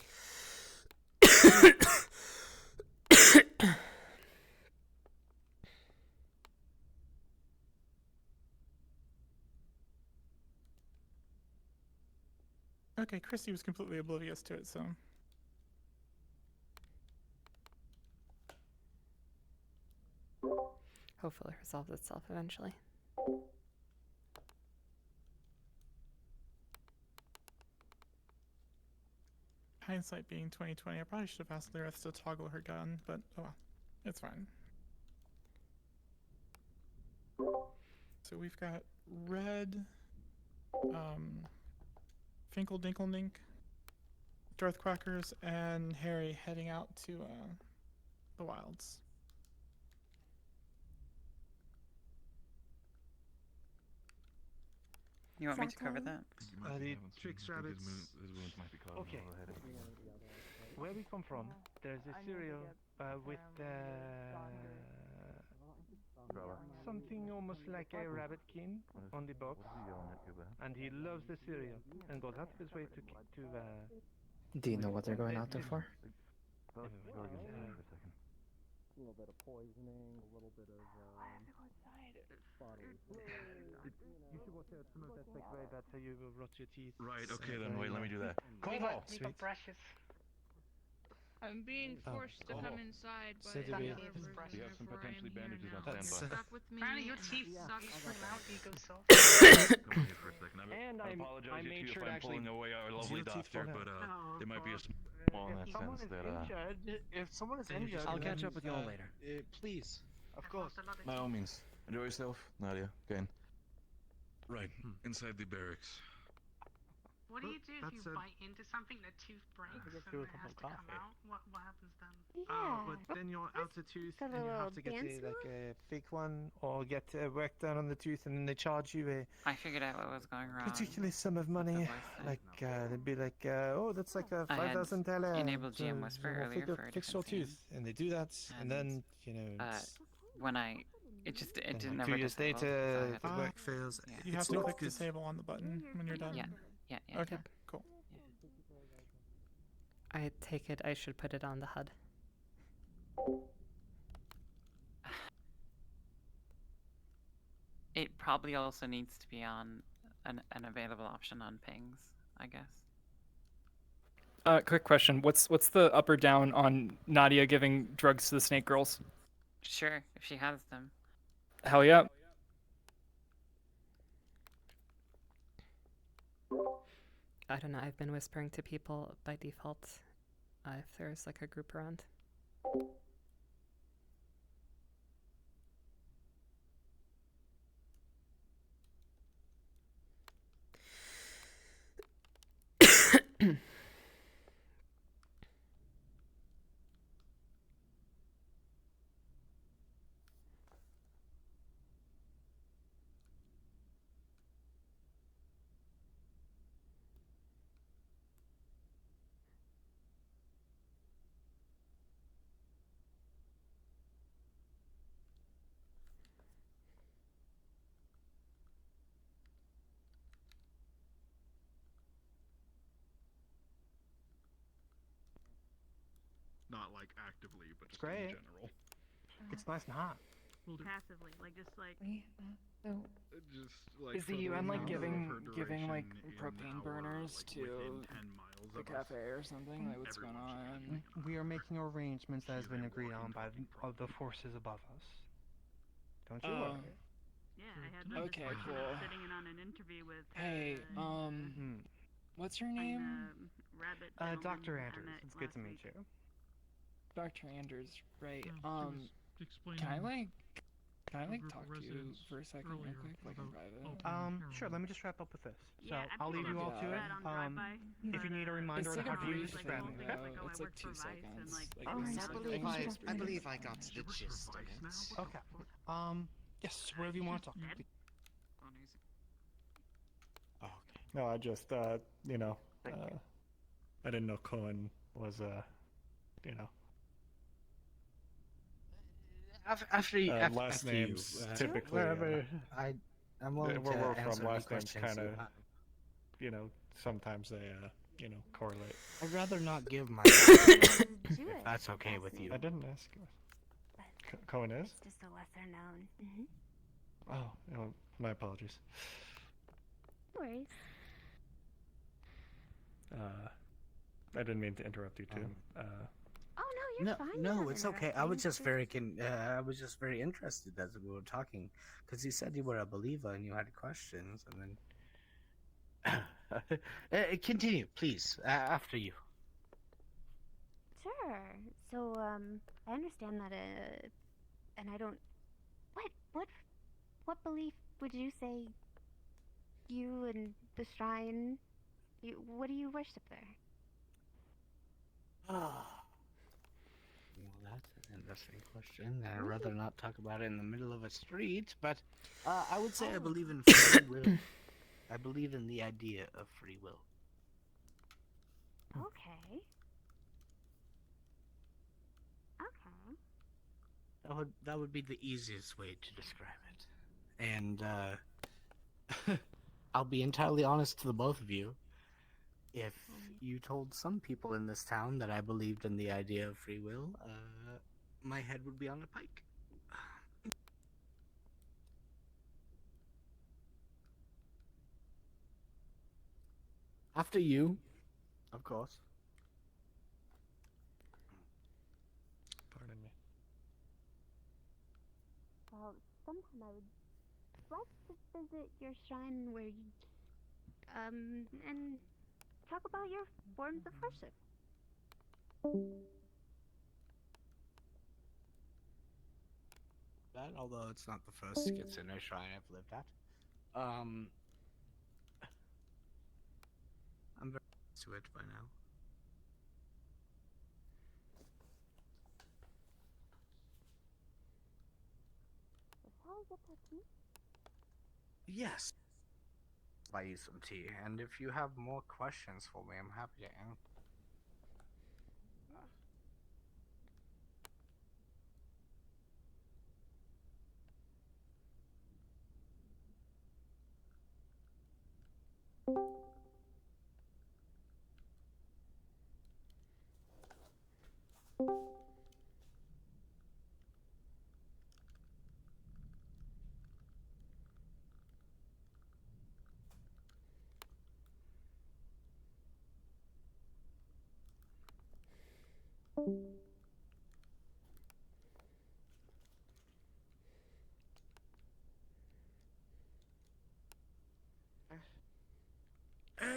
Okay, Christy was completely oblivious to it, so. Hopefully it resolves itself eventually. hindsight being 2020, I probably should have asked Lyrith to toggle her gun, but oh well, it's fine. So we've got Red, Finkel Dinkelnink, Darthquackers, and Harry heading out to the wilds. You want me to cover that? The Trix rabbits. Okay. Where we come from, there's a cereal with something almost like a rabbitkin on the box, and he loves the cereal and goes out of his way to Do you know what they're going out there for? a little bit of poisoning, a little bit of you should watch out some of that's like very bad, so you will rot your teeth. Right, okay then, wait, let me do that. Leave Koval! it precious. I'm being forced to come inside by Say to me- whoever's We have some whenever potentially I'm here bandages now. on standby. Stuck with me. Apparently your and- teeth Yeah. suck from Mount Ego Soft. Come here for a second. And I I apologize made to you sure if to I'm actually- pulling away our lovely Zero teeth doctor, fall but out. there might be a small in that If someone sense is that injured, if someone is injured, I'll catch up with you all uh, later. Please, of course. by all means, enjoy yourself, Nadia. Again. Right, inside the barracks. What do you do if That's you a- bite into something that tooth breaks I guess and do a it cup has of to come coffee. out? What happens then? Oh, but then your outer tooth, got a and you little have to get dance like a fake one, or get work done on the tooth, and then they charge you a I figured out what was going wrong. particular sum of money. Like they'd be like, oh, that's like a I had 5,000 dollar. enabled GM Whisper earlier for a fix your different tooth, and they do that, and then when I, it just it and didn't like ever 2 years disabled, later, so I had the to- work fails. Yeah. You have It's to not click good. disable on the button when you're done. Yeah. Okay, cool. I take it I should put it on the HUD. It probably also needs to be on an available option on pings, I guess. Quick question. What's the up or down on Nadia giving drugs to the Snake Girls? Sure, if she has them. Hell yeah. I don't know, I've been whispering to people by default if there's like a group around. Not like actively, but just Great. in general. It's nice and hot. Passively, like just like. Just like Is the for UN like remainder of her giving like duration in propane our, burners like, to within 10 miles the of us, cafe or something? Like what's going on? We are making arrangements that has been agreed on by the forces above us. Don't you worry. Yeah, I had the Okay, discussion cool. of sitting in on an interview with. Hey, what's your name? Rabbit. Dr. gentleman Andrews. Annette It's good to last meet week. you. Dr. Andrews, right? Explain Can I like group talk of to you residents for a second, real earlier quick, like in about private? Sure. Let me just wrap up with this. So Yeah, I'll leave you all to it. If you need a reminder It's on like how a to brief use, thing, just grab me. though. It's like 2 seconds. Like, I basically, believe just I read believe it. I got the gist of it. Okay. Yes. Wherever you want to talk. No, I just you know, I didn't know Cohen was After you, last after names you, typically wherever I'm willing where to we're answer from any last names questions kind you of have. you know, sometimes they correlate. I'd rather not give my if that's okay with you. I didn't ask you. Cohen is? It's just a lesser known. Oh, my apologies. No worries. I didn't mean to interrupt you too. Oh no, you're fine. No, You're it's not okay. I was interrupting. just I was just very interested as we were talking, because you said you were a believer and you had questions, and then continue, please. After you. Sure. So, I understand that, and I don't. What belief would you say you and the shrine? What do you worship there? Well, that's an interesting question. I'd rather not talk about it in the middle of a street, but I would say I believe in free will. I believe in the idea of free will. Okay. That would be the easiest way to describe it. And I'll be entirely honest to the both of you. If you told some people in this town that I believed in the idea of free will, my head would be on a pike. After you, of course. Pardon me. Well, sometime I would like to visit your shrine where you, and talk about your forms of worship. That, although it's not the first Kitsune shrine I've lived at. I'm very used to it by now. Yes. Buy you some tea, and if you have more questions for me, I'm happy to answer.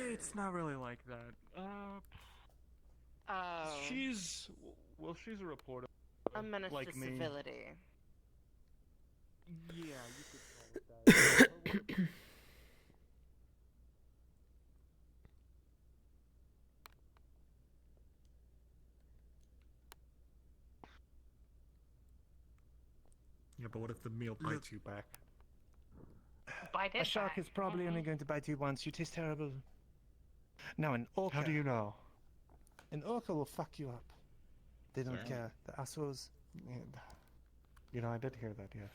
It's not really like that. She's she's a reporter. A menace like to me. civility. Yeah, you could call it that. Yeah, but what if the meal bites you back? Bite A it shark back. is probably only going to bite you once. You taste terrible. Now, an orca. How do you know? An orca will fuck you up. They don't Sorry? care. The assholes. You know, I did hear that, yes.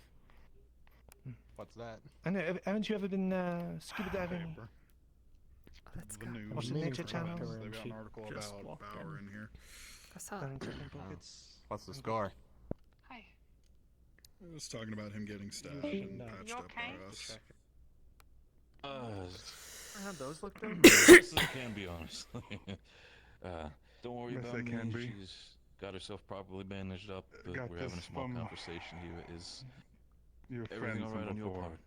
What's that? I know. Haven't you ever been scuba diving? The news. Watch the Nature Channel. They've got an article about Bauer in here. Down in checking pockets. What's the score? Hi. I was talking about him getting stabbed and patched You up okay? by us. How'd those look good? Yes, I can be honest. Don't worry Yes, about I me. can be. She's got herself properly bandaged up, but Got we're having a this small from conversation here. Is your everything friend all right from on your before. part?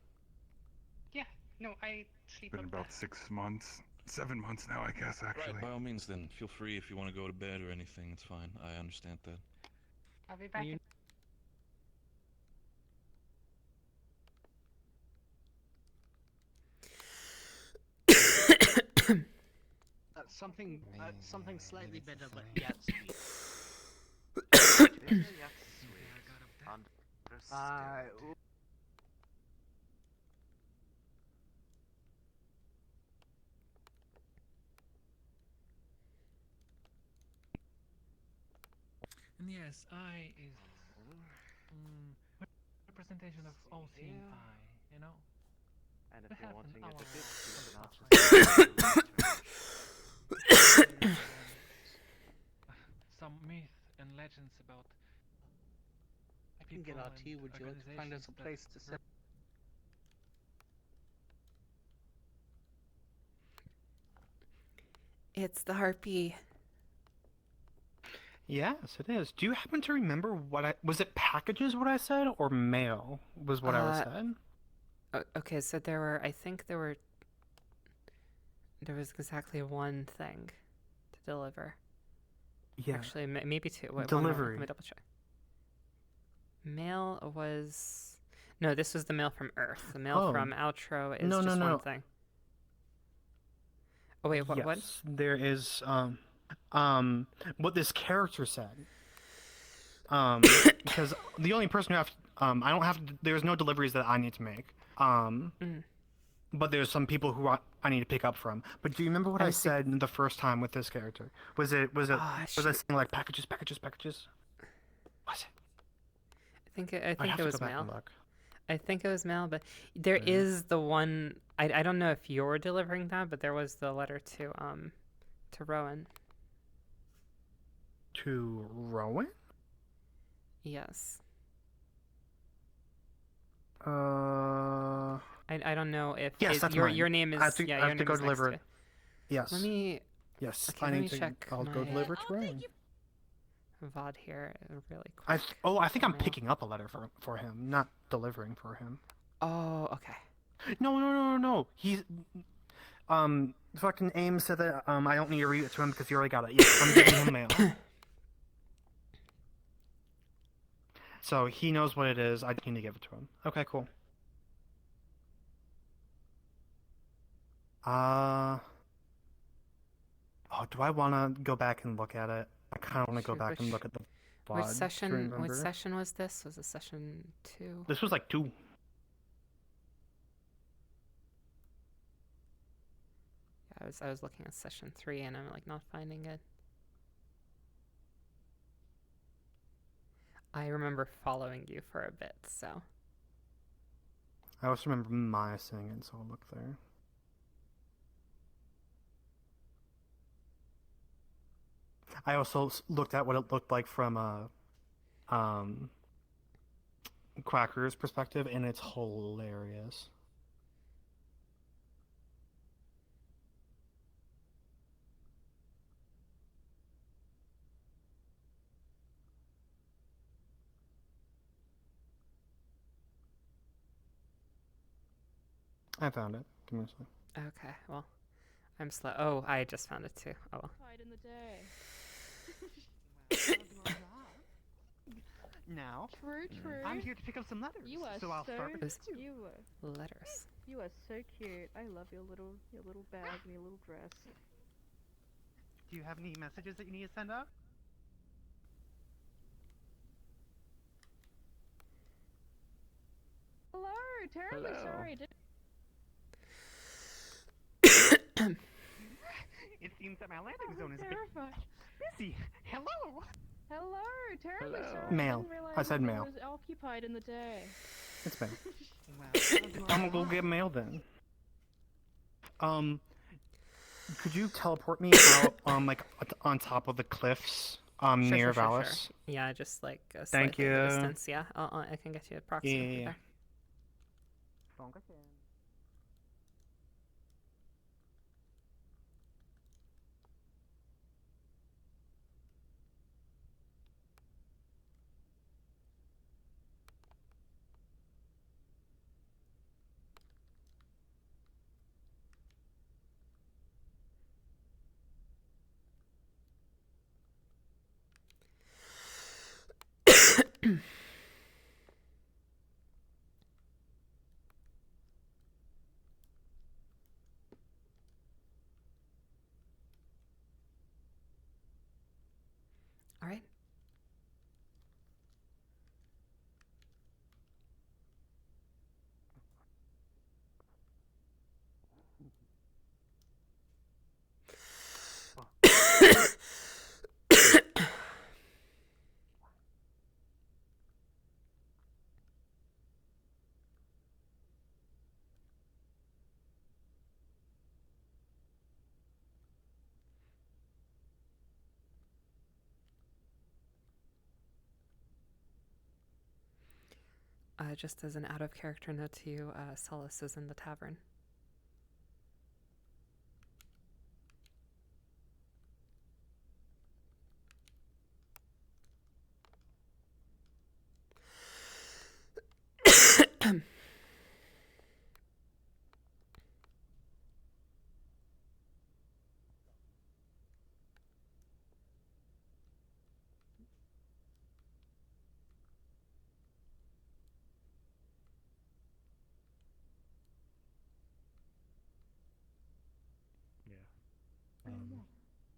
Yeah. No, I sleep Been up about 6 months. 7 months now, I guess, actually. Right, by all means, then feel free if you want to go to bed or anything. It's fine. I understand that. I'll be back. Something slightly better, but yet sweet. And yes, I is representation of all seeing eye, you know? And if They you're have wanting an it a bit some myth and legends about We can get our tea. Would you like to find us a place to sit? It's the harpy. Yes, it is. Do you happen to remember was it packages what I said or mail was what I said? Okay, so there was exactly one thing to deliver. Yeah. Actually, maybe two. Wait, Delivery. Let me double check. Mail was... No, this was the mail from Earth. The mail from Outro is just one thing. Oh, wait, what? Yes, What? there is, what this character said. Because the only person who I don't have to, there's no deliveries that I need to make. But there's some people who I need to pick up from. But do you remember what I said the first time with this character? Was I saying like packages? Was it? I think it was mail. I think it was mail, but there Yeah. is the one. I don't know if you're delivering that, but there was the letter to Rowan. To Rowan? Yes. I don't know if yes, that's your mine. name is I have to, yeah, I your have to name go is next deliver to it. Yes. Let me. Yes, Okay, I let need me to. check I'll go my deliver it to Rowan. VOD here really quick. I think I'm Mail. picking up a letter for him, not delivering for him. Oh, okay. No. He's fucking Aim said that I don't need to read it to him because he already got it. Yes, I'm giving him mail. So he knows what it is. I just need to give it to him. Okay, cool. Oh, do I want to go back and look at it? I kind of want to go back and look at the VOD. Which to session? Which remember. session was this? Was it session 2? This was like 2. Yeah, I was looking at session 3 and I'm like not finding it. I remember following you for a bit, so. I also remember Maya saying it, so I'll look there. I also looked at what it looked like from Quacker's perspective, and it's hilarious. I found it. Give me a second. Okay, well, I'm slow. Oh, I just found it too. Oh well. In the day. Now, True. I'm here to pick up some letters. You are so I'll start with Those this too. letters. You are so cute. I love your little bag and your little dress. Do you have any messages that you need to send out? Hello, terribly Hello. sorry. It seems that my landing zone is a bit terrified. busy. Hello. Hello, terribly Hello. sorry. Mail. Didn't realize I said it mail. was occupied in the day. It's mail. I'm gonna go get mail then. Could you teleport me out, like on top of the cliffs, near Valis? Yeah, just like a Thank slight bit of you. distance. Yeah, I can get you approximately Yeah. there. All right. Just as an out-of-character note to you, Solace is in the tavern.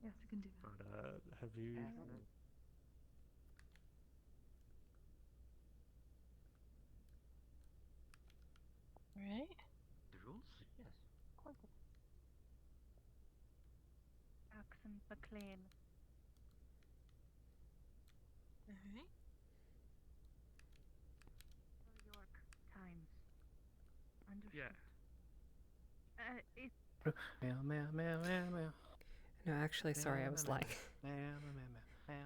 Yes, you can do that. But have you? Right? The rules? Yes. Accent McLean. Alright. York Times. Understood. Yeah. It Meow, meow, meow, meow, meow. No, actually, sorry, I was lying.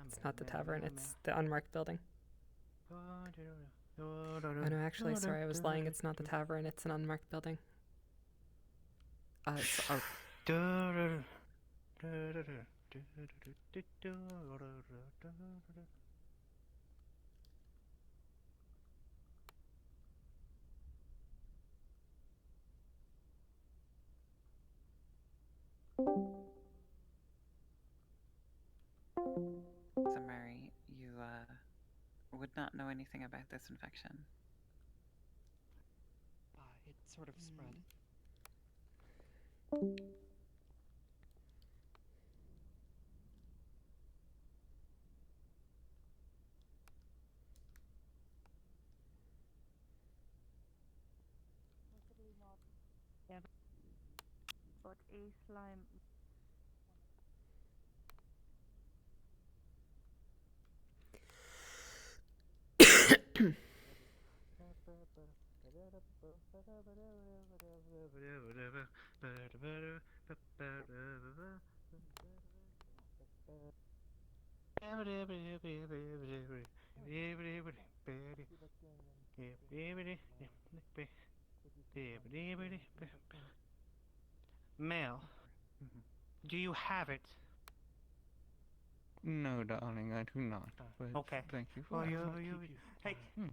It's not the tavern, it's the unmarked building. Oh no, actually, sorry, I was lying. It's not the tavern, it's an unmarked building. It's So Mary, you would not know anything about this infection. It sort of spread. but a slime. Mel, do you have it? No, darling, I do not. But Okay. Thank you for Well, asking. hey, do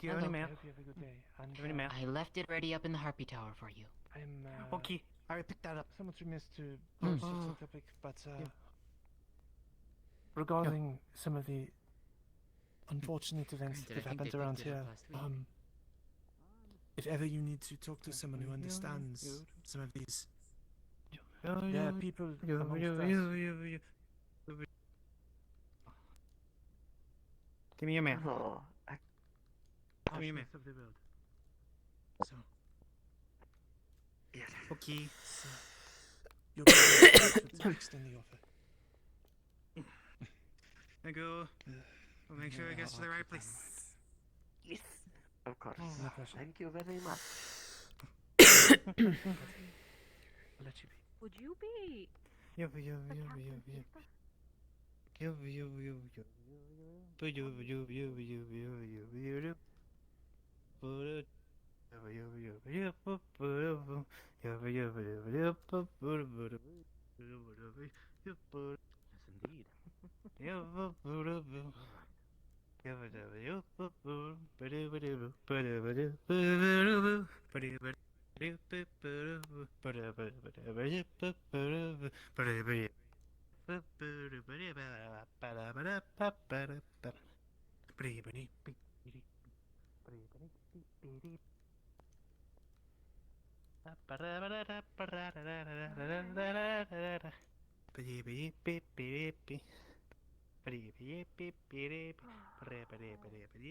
you have any mail? I hope you have a good day. And, Do you have any mail? I left it ready up in the Harpy Tower for you. I'm Okay, I will pick that up. somewhat remiss to Hmm. broach such a topic, but Yeah. regarding some of the unfortunate events Granted, that I think happened they around picked it up here, last week. If ever you need to talk to someone who understands some of these, there are people amongst us. Give me your mail. Oh, Give me your mail. of the world. so Yeah. Okay. so you're text in the offer. I go. We'll make sure it gets to the right place. Yes. Of course. No pressure. Thank you very much. I'll let you be. Would you be? Yo, yo, yo, yo, yo. Yo, yo, yo, yo. Yo, yo, yo, yo, yo, yo, yo, yo.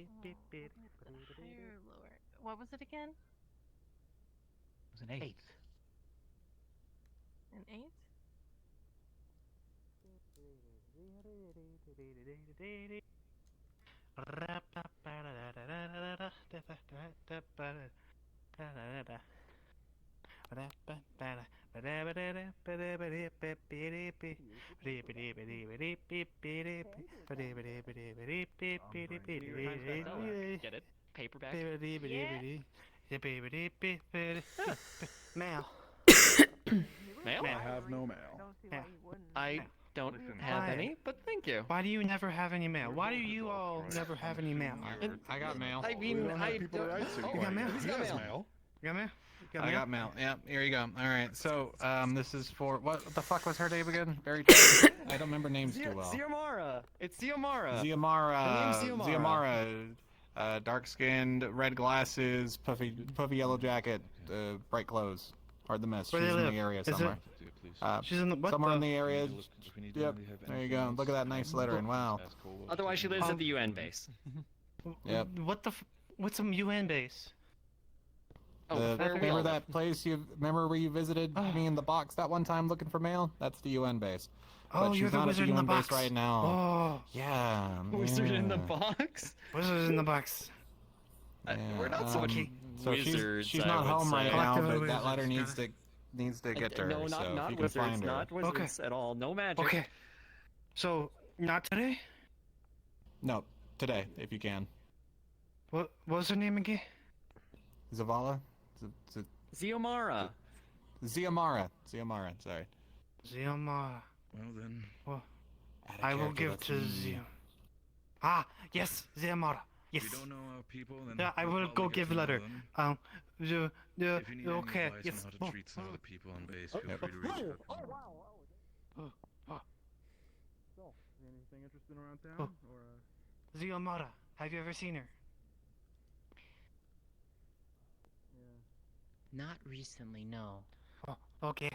Higher or lower? What was it again? It was an 8. An 8? Get it? Paperback? Mail. Mail? I have no mail. I don't have any, but thank you. Why do you never have any mail? Why do you all never have any mail? I got mail. I mean, We don't have people to write to. You got mail? He has mail. You got mail? You I mail? got mail. Yeah, here you go. All right. So, this is for what the fuck was her name again? Very. I don't remember names too well. Ziomara! It's Ziomara! Ziomara. The name's Ziomara. Dark-skinned, red glasses, puffy yellow jacket, bright clothes. Hard to miss. Where She's they in live? the area Is it- somewhere. please. She's in the what somewhere the? in the area. If we need Yep. to have There you anything go. else, Look at that nice lettering. Wow. ask Cole. Otherwise, she lives Oh. at the UN base. Yep. What the? What's a UN base? Remember that place remember where you visited me in the box that one time looking for mail? That's the UN base. Oh, But you're she's the not wizard at in the the UN base box. right now. Oh. Yeah. Wizard in the yeah. box? Wizard in the box. We're not so much So wizards. she's I not would home right say. now, Collective but that wizards, letter got needs to get to her. No, so if not you can wizards, find her. not wizards at all. No magic. Okay. So not today. No, today if you can. What was her name again? Zavala. Ziomara. Ziamara. Sorry. Ziomara. Well then. Well, Add a I will character give that's to in- Ziom. Ah, yes, Ziomara. Yes. If we don't know our people, then Yeah, I we'll will probably go get give to know letter. them. The If you need okay. any advice Yes. on how to treat some of the people on base, feel free to reach out. So, anything interesting around town? Oh. Or, Ziomara. Have you ever seen her? Not recently, no. Oh, okay.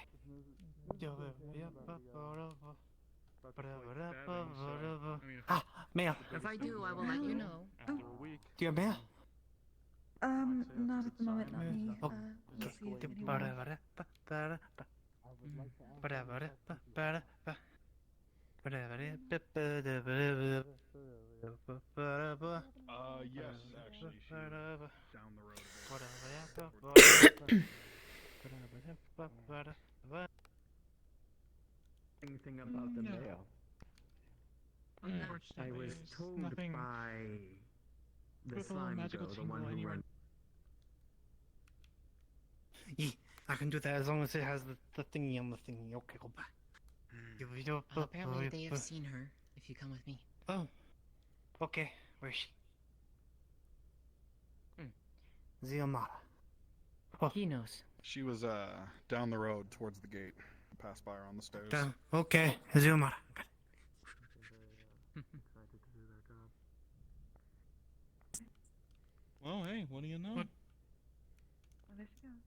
Ah, mail. If I do, I will let you know. Do you have mail? Not at the moment, let me, Oh, see if anyone... Yes, actually, she was down the road a bit. Anything about the mail? I was told nothing by the with a little slime magical girl, the tingle one who anywhere. runs. Yeah, I can do that as long as it has the thingy on the thingy. Okay, go back. Apparently, they have seen her. If you come with me. Oh, okay. Where is she? Ziomara. He knows. She was down the road towards the gate. Passed by her on the stairs. Okay, Ziomara. Well, hey, what do you know? Oh, there she goes.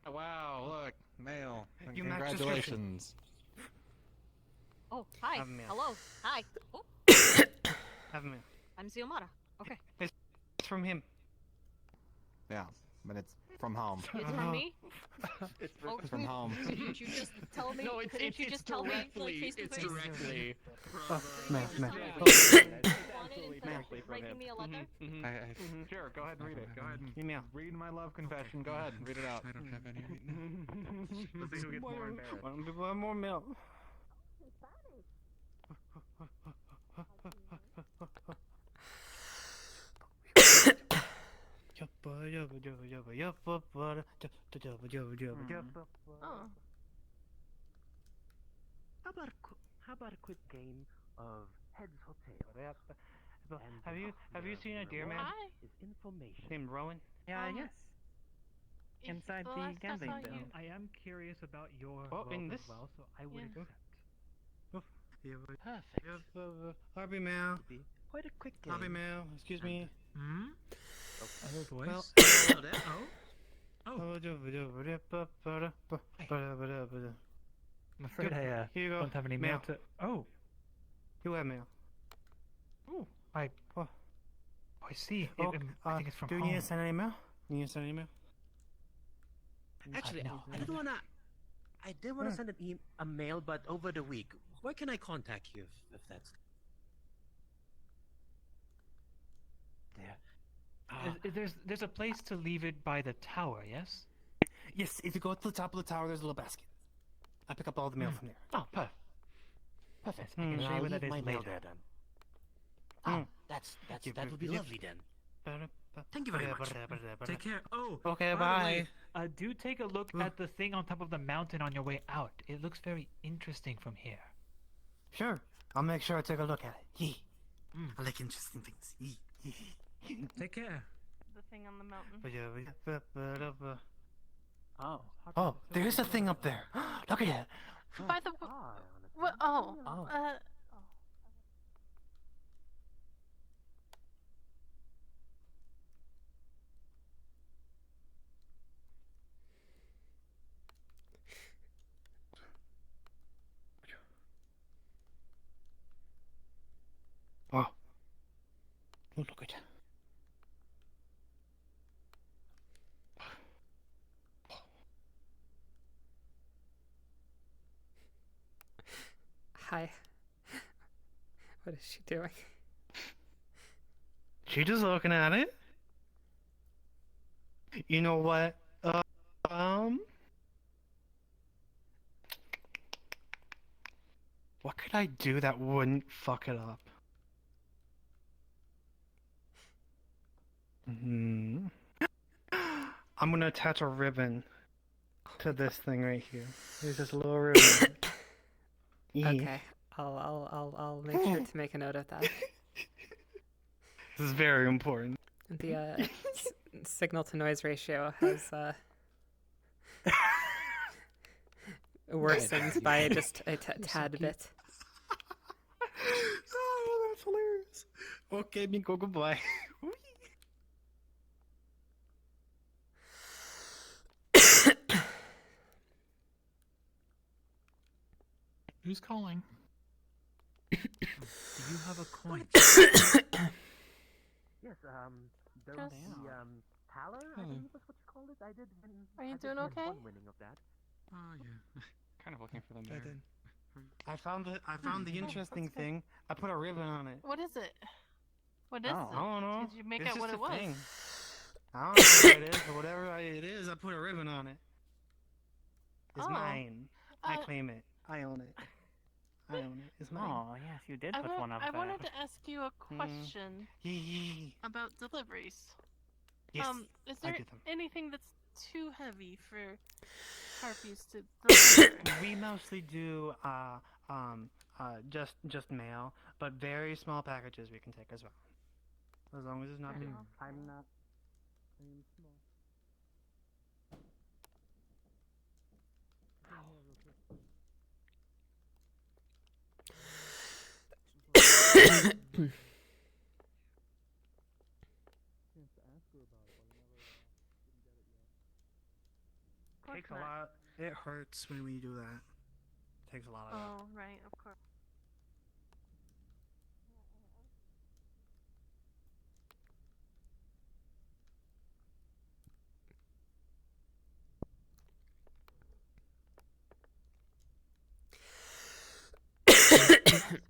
Wow, look, mail. You match Congratulations. Oh, hi. Have mail. Hello. Hi. Oh, Have mail. I'm Ziomara. Okay. It's from him. Yeah, but it's from home. It's from me? Oh, It's from home. Couldn't you just tell me? No, it's couldn't you just tell me like face to it's face? directly. Oh, mail. Writing me a letter? Sure, go ahead and read it. Go ahead and Email. read my love confession. Go ahead, read it out. I don't have any right now. Let's see who gets more embarrassed. One more mail. Oh. How about a quick game of heads or tails? Have you seen a deer man Hi. Is information. named Rowan? Yes. Inside the the gambling gambling zone. zone. I am curious about your Oh, world in as this? well, so I would Yeah. accept. Perfect. Harvey mail. Quite a quick game. Harvey mail. Excuse me. Hmm? Oh, voice. well. Hello there. I'm afraid I Here you go. don't have any mail to. Oh. You have mail. Oh. I see. Oh, I think it's from do you home. need to send an email? You need to send an email? Actually, no. I did wanna. I did wanna send a mail, but over the week. Where can I contact you if that's? There. There's a place to leave it by the tower, yes? Yes, if you go to the top of the tower, there's a little basket. I pick up all the mail from there. Oh, perfect. Perfect. I Hmm. can I'll show you where leave that is my mail later. there then. Ah, Hmm. that would be lovely then. Thank you very much. Take care. Oh, Okay, by the way, bye. Do take a look at the thing on top of the mountain on your way out. It looks very interesting from here. Sure. I'll make sure I take a look at it. Yee. I like interesting things. Yee. Take care. The thing on the mountain. Oh. Oh, there is a thing up there. Look at it. By the what? Oh. Oh. Oh, look at it. Hi. What is she doing? She just looking at it. You know what? What could I do that wouldn't fuck it up? I'm gonna attach a ribbon to this thing right here. There's this little ribbon. Okay, I'll make sure to make a note of that. This is very important. The signal to noise ratio has worsened by just a tad bit. Oh, that's hilarious. Okay, Miko, goodbye. Who's calling? Do you have a coin? Yes, there was the Taller, I Hmm. believe is what you called it. I did win. Are you I did doing win okay? one winning of that. Oh yeah. Kind of looking for them Bye there. then. I found the interesting thing. I put a ribbon on it. What is it? What is I it? don't know. Did you make It's out what just it a was? thing. I don't know what it is, but whatever it is, I put a ribbon on it. It's Oh. mine. I Uh, claim it. I own it. I own it. It's mine. Oh, yes, you did I, put one up I there. wanted to ask you a question about deliveries. Yes, Is I there did them. anything that's too heavy for harpies to deliver? We mostly do just mail, but very small packages we can take as well. As long as it's not big. I'm not. I'm small. Takes a lot. It hurts when we do that. Takes a lot of Oh, right, of course.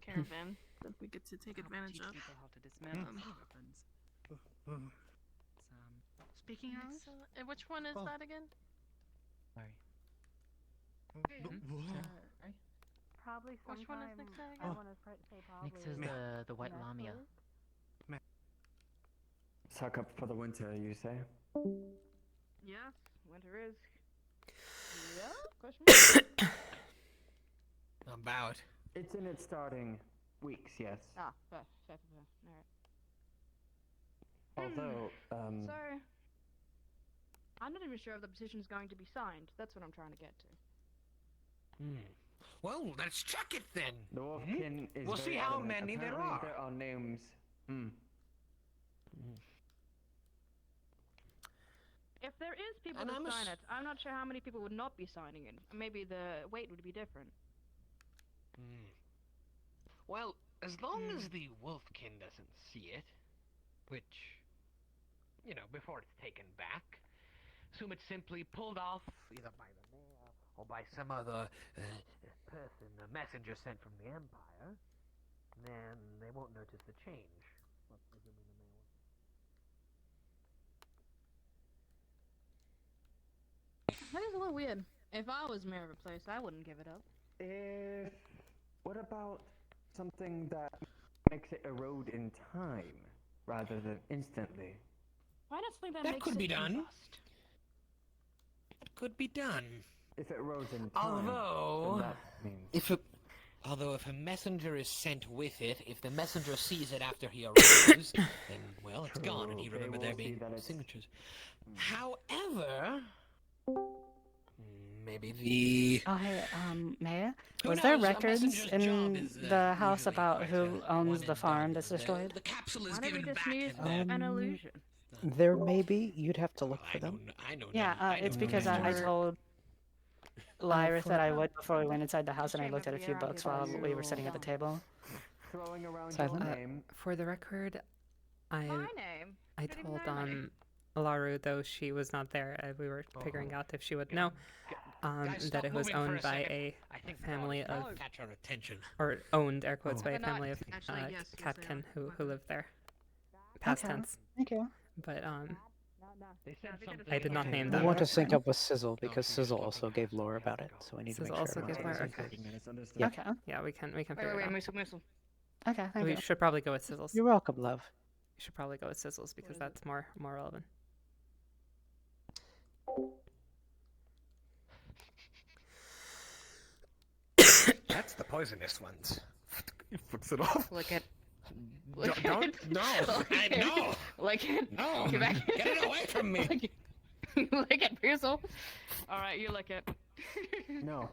Caravan that we get to take advantage of. How to dismantle weapons. Speaking of, Excellent. And which one is that again? sorry. Probably sometime. Which one is Nixa I again? want to say probably. Nix is the white lamia. Suck up for the winter, you say? Yes, winter is. Yeah? Question mark? About. It's in its starting weeks, yes. Ah, fair. Alright. Although, So, I'm not even sure if the petition is going to be signed. That's what I'm trying to get to. Well, let's check it then. the Wolfkin is We'll very see how adamant. many there Apparently are. There are names. If there is people And to I'm sign it, I'm not sure how many people would not be signing it. Maybe the weight would be different. Well, as long as the Wolfkin doesn't see it, which, you know, before it's taken back, assume it's simply pulled off either by the mayor or by some other person, a messenger sent from the Empire, then they won't notice the change. Well, presuming the mayor That is a little weird. If I was mayor of a place, I wouldn't give it up. If What about something that makes it erode in time rather than instantly? Why not something that That makes could it be done. combust? That could be done. If it erodes in time, Although, then that means... if a messenger is sent with it, if the messenger sees it after he arrives, then, well, it's gone, and he True, they remembered will there see being that it's- signatures. However, maybe the... Oh, hey, Mayor? Who Was there knows? A records messenger's job in is, the house usually about quite, who owns the farm that's destroyed? The capsule is Why don't we given just back, use and an then... illusion? There may be. You'd have to look for them. Yeah, it's because I told Lyris that I would before we went inside the house, and I looked at a few books while we were sitting at the table. Throwing around Silent? your name. For the record, I name? I Didn't even told know my name. Laru, though she was not there, we were figuring out if she would know, Guys, that stop it was moving for owned a by second. a I think family I'll of, catch our attention. or owned, air quotes, by a But not family of actually, yes, yes, they Catkin are. who lived there. Past Okay. tense. Thank you. But They said something. I did not name We them. want to sync up with Sizzle because Sizzle also gave lore about it, so we need to Sizzle make sure also everyone's gave on the lore, same okay. page. Yep. Okay. Yeah, we can Wait, figure it out. Moosel. Okay, thank We you. should probably go with Sizzles. You're welcome, love. You should probably go with Sizzles because that's more relevant. That's the poisonous ones. He flips it off. Look at. Don't, no, no, Look at. no, Get back. get it away from me. Look at Moosel. Alright, you look at. No.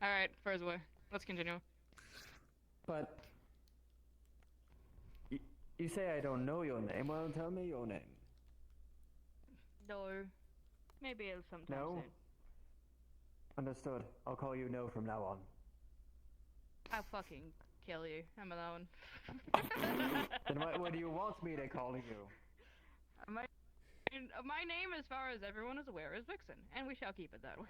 Alright, first way. Let's continue. But... You say I don't know your name, well tell me your name. No. Maybe sometime No? soon. Understood. I'll call you No from now on. I'll fucking kill you. I'm alone. Then what do you want me to call you? My name, as far as everyone is aware, is Vixen, and we shall keep it that way.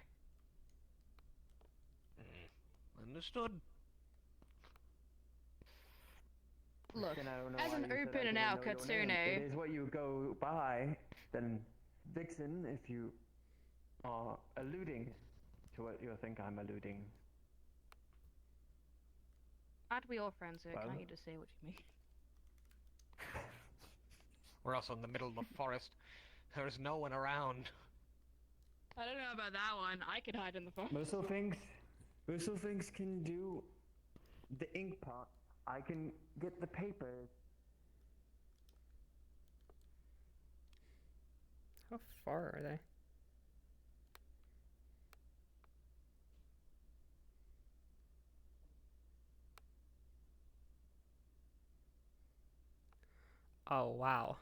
Understood. Look, then I don't know as why an you said I open and didn't out know your name. Katsune- It is what you go by, then Vixen, if you are alluding to what you think I'm alluding. Aren't we all friends here? Well. Can't you just say what you mean? We're also in the middle of the forest. There's no one around. I don't know about that one. I could hide in the forest. Musselfinks can do the ink part. I can get the papers. How far are they? Oh, wow.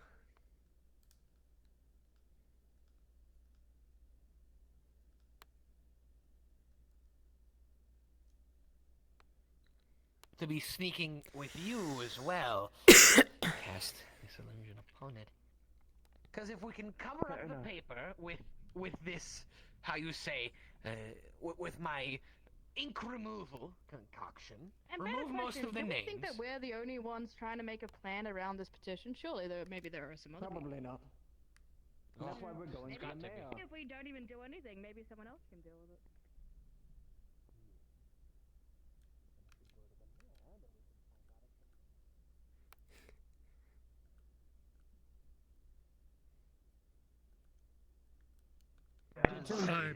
To be sneaking with you as well. Cast this illusion upon it. Because if we can cover up the paper with this, how you say, with my ink removal concoction, And remove better most question, of the do we names. think that we're the only ones trying to make a plan around this petition? Surely maybe there are some other Probably people. not. That's why we're going to the mayor. If we don't even do anything, maybe someone else can deal with it. Time.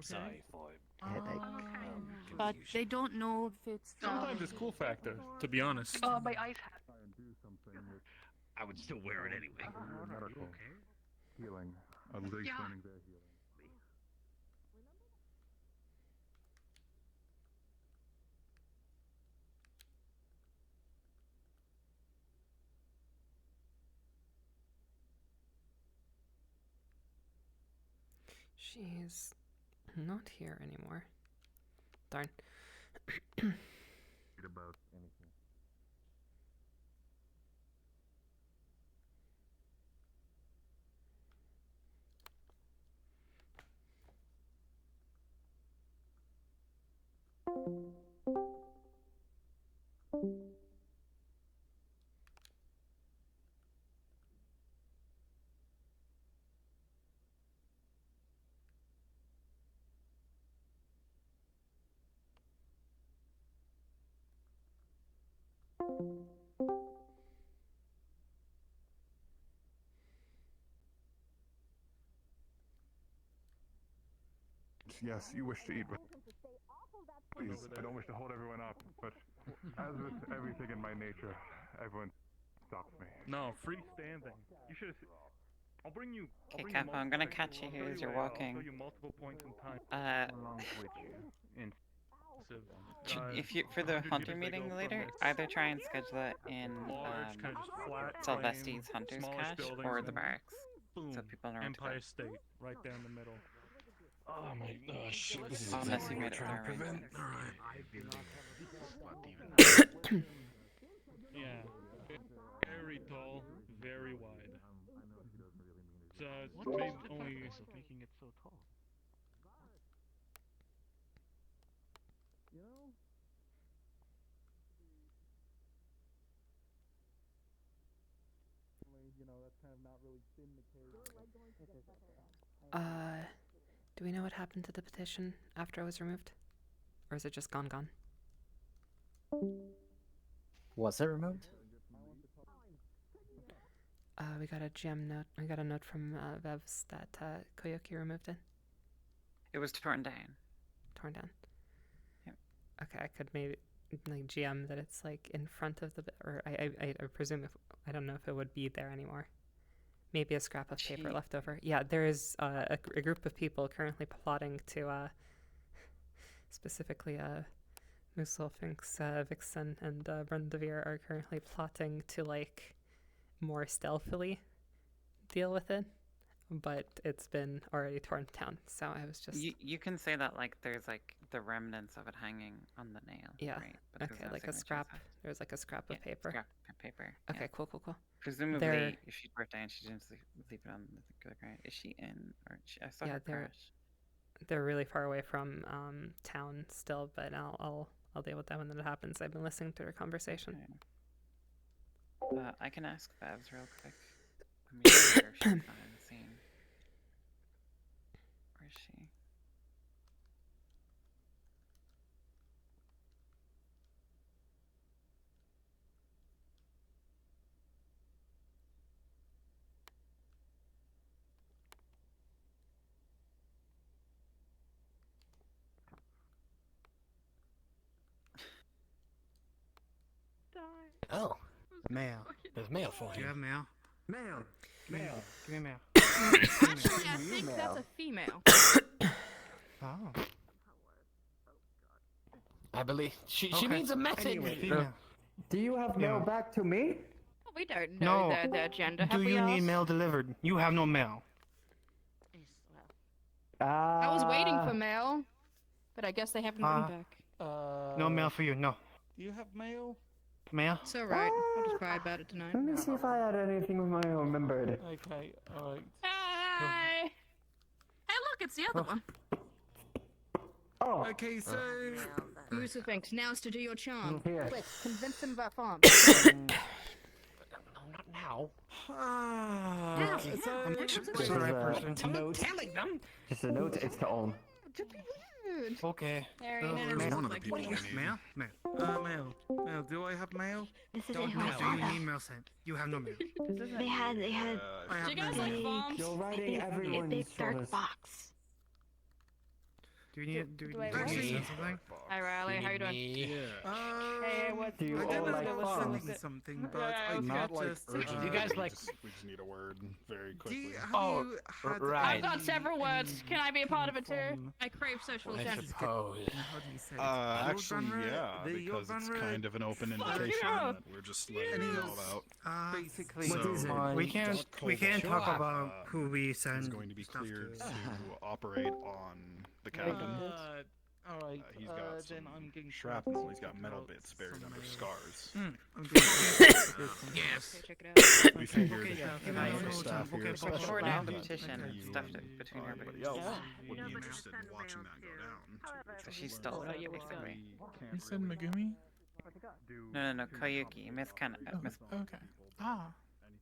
Sorry for But they don't know if it's. Sometimes it's cool factor, to be honest. Oh, my eyes hat. I would still wear it anyway. Medical healing. A Lig's learning their healing. She's not here anymore. Darn. About anything. Yes, you wish to eat with. Please, I don't wish to hold everyone up, but as with everything in my nature, everyone stops me. No, freestanding. You should have. I'll bring you. Okay, Kappa, I'm gonna catch you here as you're walking. I'll show you multiple points in time. Along with you. If you for the hunter meeting later, either try and schedule it in Sylveste's Hunter's Cache or the barracks, so people know where to go. Empire State, right down the middle. Oh my gosh, this is Unless exactly you what made we're it trying to there, prevent. Alright. Yeah. Very tall, very wide. So it's maybe only making it so tall. You know, that's kind of not really been the case. Do we know what happened to the petition after I was removed? Or is it just gone? Was it removed? We got a GM note. I got a note from Vevs that Koyoki removed it. It was torn down. Torn down. Yep. Okay, I could maybe like GM that it's like in front of the, or I presume if I don't know if it would be there anymore. Maybe a scrap of paper left over. Yeah, there is a group of people currently plotting to specifically Musolfinx, Vixen, and Brundavir are currently plotting to like more stealthily deal with it, but it's been already torn down. So I was just you can say that like there's like the remnants of it hanging on the nail. yeah, Right? But there's okay, no like a signatures scrap. left. There's like a scrap of paper. Scrap of paper. Okay, yeah. cool. Presumably, They're- if she broke down, she didn't leave it on the ground. Is she in? Or I saw Yeah, her they're crash. they're really far away from town still, but I'll deal with that when it happens. I've been listening to their conversation. I can ask Babs real quick. Let me see her if she's not in the scene. Where is she? Oh, mail. There's mail for Do you you. have mail? Mail. Mail. Give me mail. Actually, I think that's a female. Oh. I believe she Okay. means a message. Anyway, Female. do you have mail Yeah. back to me? We don't know No. the agenda. Have Do we you need asked? mail delivered? You have no mail. I was waiting for mail, but I guess they haven't written back. No mail for you. No Do you have mail? mail. It's alright. I'll just cry about it tonight. Let me see if I had anything of my own remembered. Okay, alright. Hi! Hey, look, it's the other one. Oh. Okay, so. Musa thinks now's to do your charm. Here. Quick, convince him of that farm. No, not now. Now, So. This is a note. Telling them. Just a note. It's to own. Rude. Okay. Very So, nice. mail. One of the people we need. Mail. Mail. Mail. Do I have mail? This is Don't it. mail. Do you need mail sent? You have no mail. They had. I Do have you guys mail. like bombs? You're writing a everyone's big dark shoulders. box. Do you need? Do Do you I need what? something? Hi, Riley. How you doing? Hey, what? Do you I all didn't like know I was bombs? sending something, but Yeah, I not could like just. You guys like? We just need a word very Do quickly. you- Have Oh, you had right. I've got several words. Can I be a part of it too? I crave social I attention. suppose. How do you say it? Actually, Your yeah, genre- your because it's genre- kind of an open Fuck invitation yeah. that we're just letting you know about. Basically, What is it? We can't talk about who we Is send. going to be stuff cleared to. to operate on The captain. Alright, He's got then some I'm going to shrapnel. He's got metal bits buried under scars. I'm going to Yes. Okay, check it out. We figured Okay, yeah, if okay, I no, staff okay, here, okay, especially Forward down the you petition and and stuffed it between everybody her. else Yeah. would be interested in watching that go down. So she stole it, basically. You said Megumi? No, Koyuki, Miss Miss. Okay. Ah,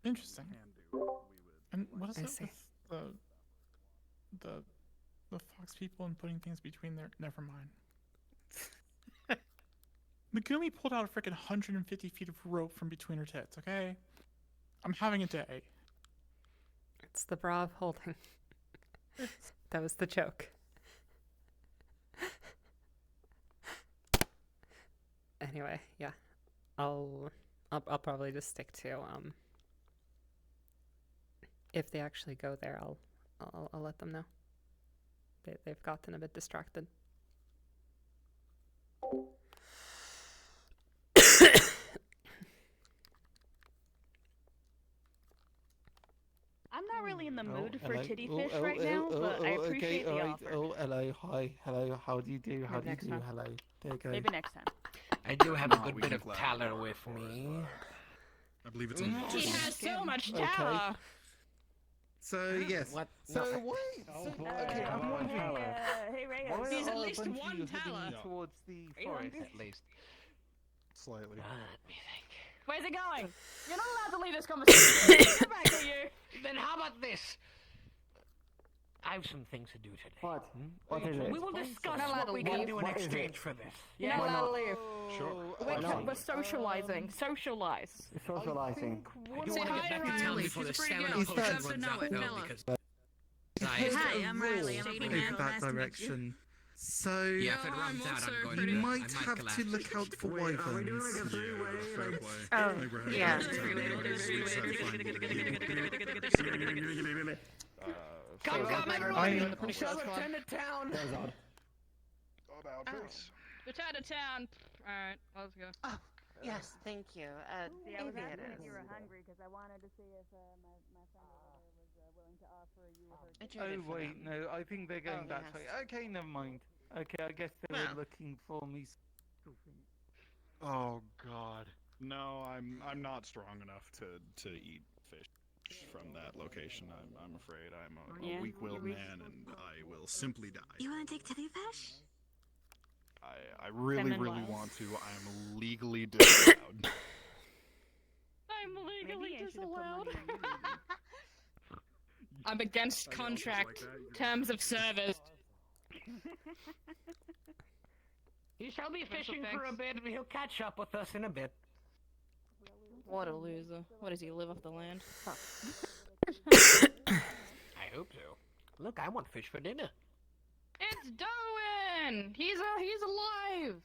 interesting. And what is I it see. with the fox people and putting things between their? Never mind. Megumi pulled out a freaking 150 feet of rope from between her tits. Okay, I'm having a day. It's the bra of holding. That was the joke. Anyway, yeah, I'll probably just stick to if they actually go there, I'll let them know. They've gotten a bit distracted. I'm not really in the mood for hello. titty Oh, fish oh, right oh, now, oh, but oh, I okay, appreciate the alright. offer. Oh, hello, hi, hello, how do you do? How do you Next do? time. Hello. There you go. Maybe next time. I do have a No, good we bit can of collaborate. tallow with me. I believe it's in He has so much Okay. talent. So, yes. What? So, No. wait. Oh, So, boy. okay, I'm wondering. Hey, Reyes. Why He's are at a least bunch of one you heading talent. towards the Are you forest? hungry? At least. Slightly. Let me think. Where's it going? You're not allowed to leave this conversation. Get back to you. Then how about this? I have some things to do today. What? What is We it? will discuss What what we can do in What is exchange it? for this. You're You're not not allowed allowed to leave. Sure. Why not? We're socializing. Socialize. Socializing. I do Say want to hi get to back in town Riley. before the She's a pretty stamina girl. potion She's runs know out, it. though, Tell her. because Hi, I'm Riley. I'm a pretty Move girl. that Nice to meet you. direction. So, Yeah, if it I'm runs out, also I'm going pretty- to. you might I might have collapse. to look out for Wait, are we doing wyverns. like a three-way? Fair Like, play. Oh, I think we're having yeah. a good time. Come, So- everyone! Shove it to town! there's odd. About face. We're out of town. Alright, let's go. Oh, yes, thank you. See, I was maybe it asking if is. you were hungry because I wanted to see if my friend over there was willing to offer you her. Oh, wait, no, I think they're going Oh, that yes. way. Okay, never mind. Okay, I guess they Well. were looking for me. Oh God. No, I'm not strong enough to eat fish from that location. I'm afraid I'm a Yeah. weak-willed man, and I will simply die. You want to take titty fish? I really, Feminine really wiles. want to. I'm legally disallowed. I'm legally disallowed. I'm against contract terms of service. He shall be fishing for a bit, but he'll catch up with us in a bit. What a loser. What does he live off the land? I hope so. Look, I want fish for dinner. It's Darwin! He's alive!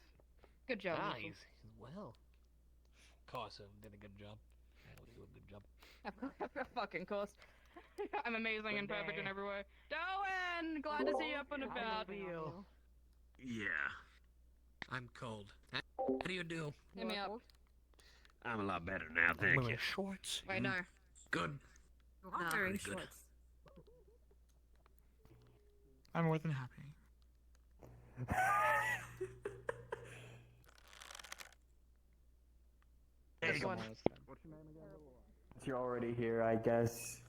Good job. Ah, Nichols. he's well. Carson did a good job. That was a good job. Of fucking course. I'm amazing and perfect in every way. Darwin! Glad to see you up and about. Yeah. I'm cold. How do you do? Hit me up. I'm a lot better now, thank you. Shorts. Right now. Good. Not very good. I'm more than happy. Hey, you're already here, I guess.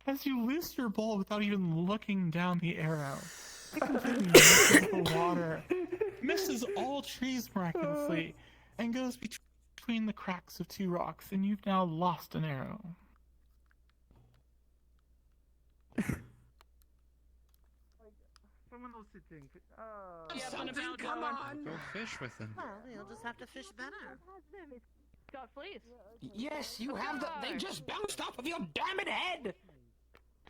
As you loose your bowl without even looking down the arrow, it completely misses the water, misses all trees miraculously, and goes between the cracks of two rocks, and you've now lost an arrow. Someone else sitting. Something, come on! Go fish with him. Well, you'll just have to fish that out. Got fleas. Yes, you have the. They just bounced off of your damn it head!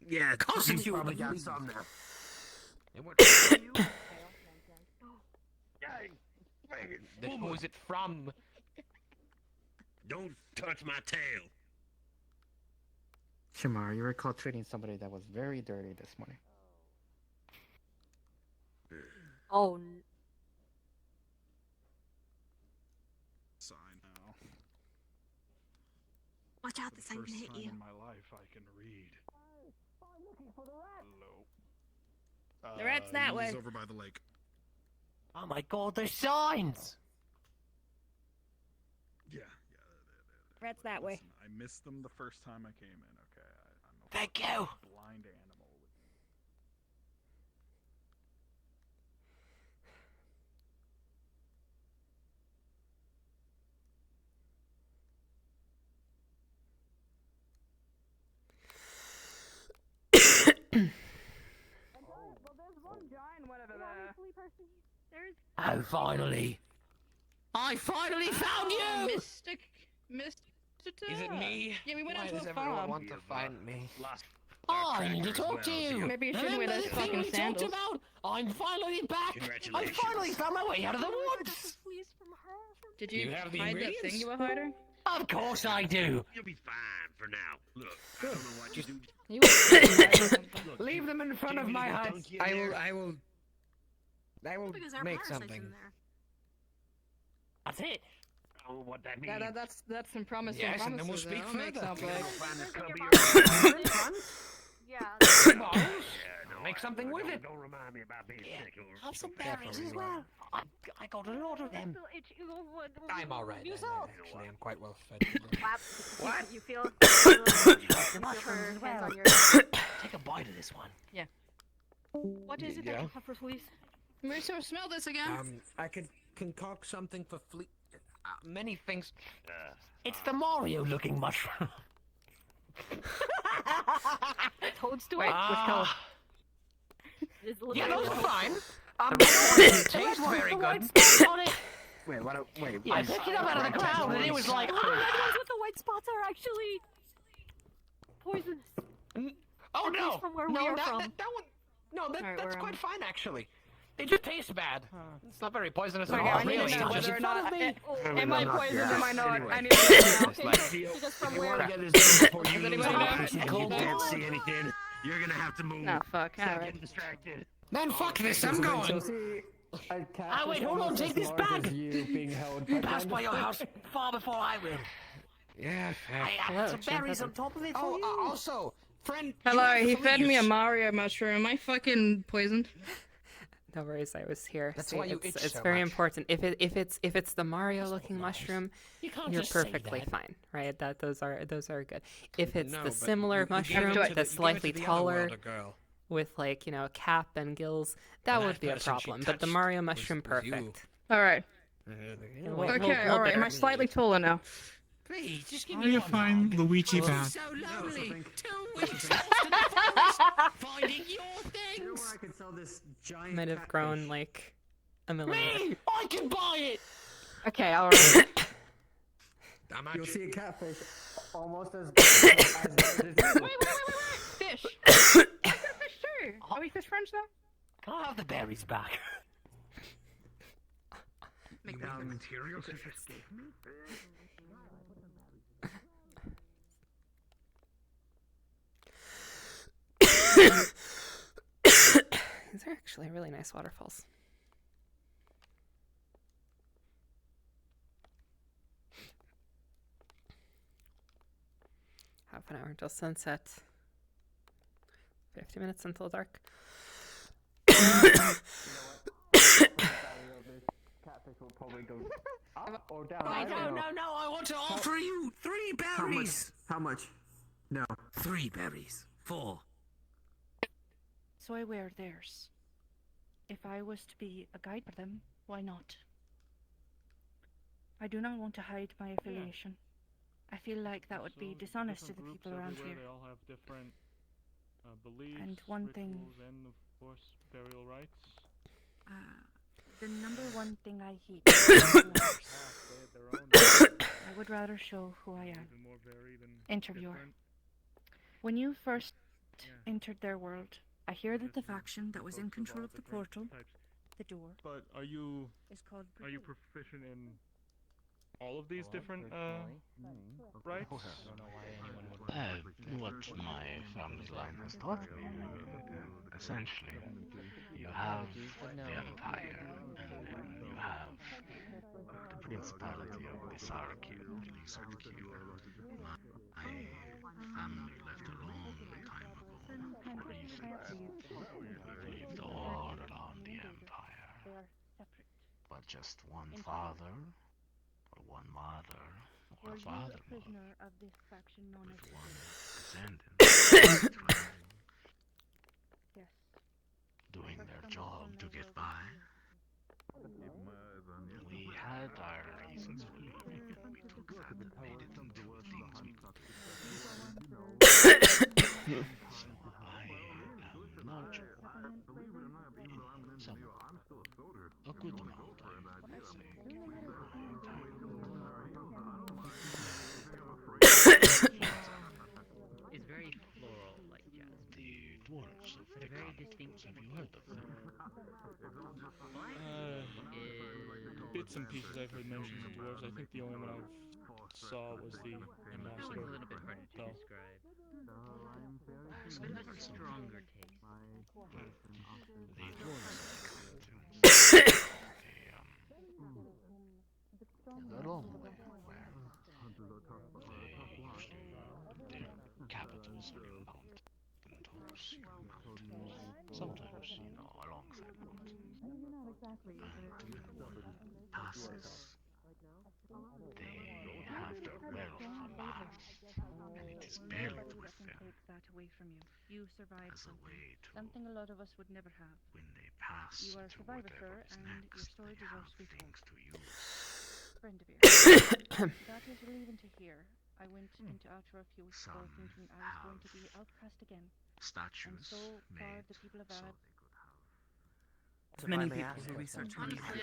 Yeah, Causing you you probably the got fleas. some now. They weren't. Then Who was it from? Don't touch my tail. Shamar, you recall treating somebody that was very dirty this morning. Oh. Sign now. Watch out, For this the ain't first gonna hit time you. in my life, I can read. Hello. The rat's that way. He's over by the lake. Oh my god, there's signs! Yeah. Rat's that way. Listen, I missed them the first time I came in. Okay, I'm a Thank you. blind animal. Oh, finally! I finally found you! Mr. Is it me? Yeah, we went Why out to does a everyone farm. want to find me? Oh, I need to talk to you! Maybe you shouldn't wear Remember those the thing fucking we talked sandals. about? I'm finally back! I Congratulations. finally found my way out of the woods! Did Do you you have the hide that ingredients? thing you were hiding? Of course I do! You'll be fine for now. Look, I don't know what you do. Leave them in front of my hut. I will Because our make parasite's something. in there. That's it. I don't know what that means. That's some promise. Yes, some and then we'll promises speak there. I'll make further. something. Yeah. Make something with it. Don't remind me about being sick. Have some berries as well. I got a lot of them. I'm alright. Actually, I'm quite well fed. What? You feel? The mushrooms as well. Take a bite of this one. Yeah. What is it that Yeah. you have for fleas? May I smell this again? I could concoct something for many things. It's the Mario-looking mushroom. Toadstool? Yeah, those are fine. They taste very good. Wait, what? Wait. I picked it up out of the ground and it was like, The ones with the white spots are actually poisonous. oh At no, least from where we no, are that from. one, no, Alright, that's where quite am fine actually. They just taste bad. It's not very poisonous at Okay, all, I need to really. know It's just whether or in not front of me. am I not poisoned? yet. Am I not? Anyway. I need to know. Because from you where? want to get this done before you Does lose anybody your know? eyes and you can't see anything. You're gonna have to move. No, fuck. Stop Alright. getting distracted. Then fuck this, I'm going. Ah, wait, hold on, take this bag. You passed by your house far before I will. Yeah, I had some berries on top of it for you. Also, friend. Hello, he fed me a Mario mushroom. Am I fucking poisoned? No worries, I was here. That's See, why you it's itch it's so very much. important. If it's the Mario looking mushroom, You can't you're just say perfectly that. fine, right? Those are good. If it's No, the but similar you give it mushroom to the- that's you give it slightly to the other taller world, a girl. with like, a cap and gills, that And would that be a person she problem. But the touched Mario mushroom, was you. perfect. Alright. We'll- Okay, we'll alright. Am I better. slightly taller now? Please, just give How me do you one find hug. Luigi Oh, back? so lonely. 2 weeks lost in the forest, finding your You know things. where I could sell this giant Might have catfish? grown like a millimeter. Me, I can buy it. Okay, alright. You'll see a catfish almost as big as Fish. Fish too. Are we fish friends now? Can I have the berries back? Make You want the materials you just gave me? These are actually really nice waterfalls. Half an hour until sunset. 50 minutes until dark. catfish will probably go up or down. I don't know. No, I want to offer you 3 How much? berries. How much? No. 3 berries. 4. So I wear theirs. If I was to be a guide for them, why not? I do not want to hide my affiliation. I feel like that would be dishonest to the people around here. They all have different beliefs, And one thing- rituals, and of course burial rites. The number one thing I hate is liars. I would rather show who I am. Even more varied and Interviewer. different. When you first entered their world, I hear that the faction that was in control of the portal, the door, But are you is called proficient in all of these different rites? What my family line has taught me, essentially, you have the Empire, and then you have the Principality of Lizarki. My family left a long time ago for reasons. We believed all just one father, or one mother, or Were a you father, a prisoner of this faction known as one the descendant Yes. doing First their someone job from to the get world by. is We had our reasons for leaving, and we took that and made it into things we could do. So I am not sure. Some, a good amount, I would say. It's very floral, like jazz. The dwarves of They're the very Congo, distinct. have you heard of them? Bits and pieces I've heard mentions of dwarves. I think the only one I saw was the That one's a ambassador. little bit harder to So, describe. But it has a stronger taste. The dwarves of the mountains. The long way where their capitals are in mountain tops, mountains. Sometimes, alongside mountains. Passes. They have their wealth from Mars, and it is buried with them Takes that away from you. You survived as a something. way to, Something a lot of us would never have. when they pass You are a to survivor, whatever sir, is and your next, story they have deserves to be told. things to use. Friend of yours. That is relieving to hear. I went into Outro a few weeks ago Some thinking I was going to be outcast again. And Statues so far, made the people of so Arad. Many people who research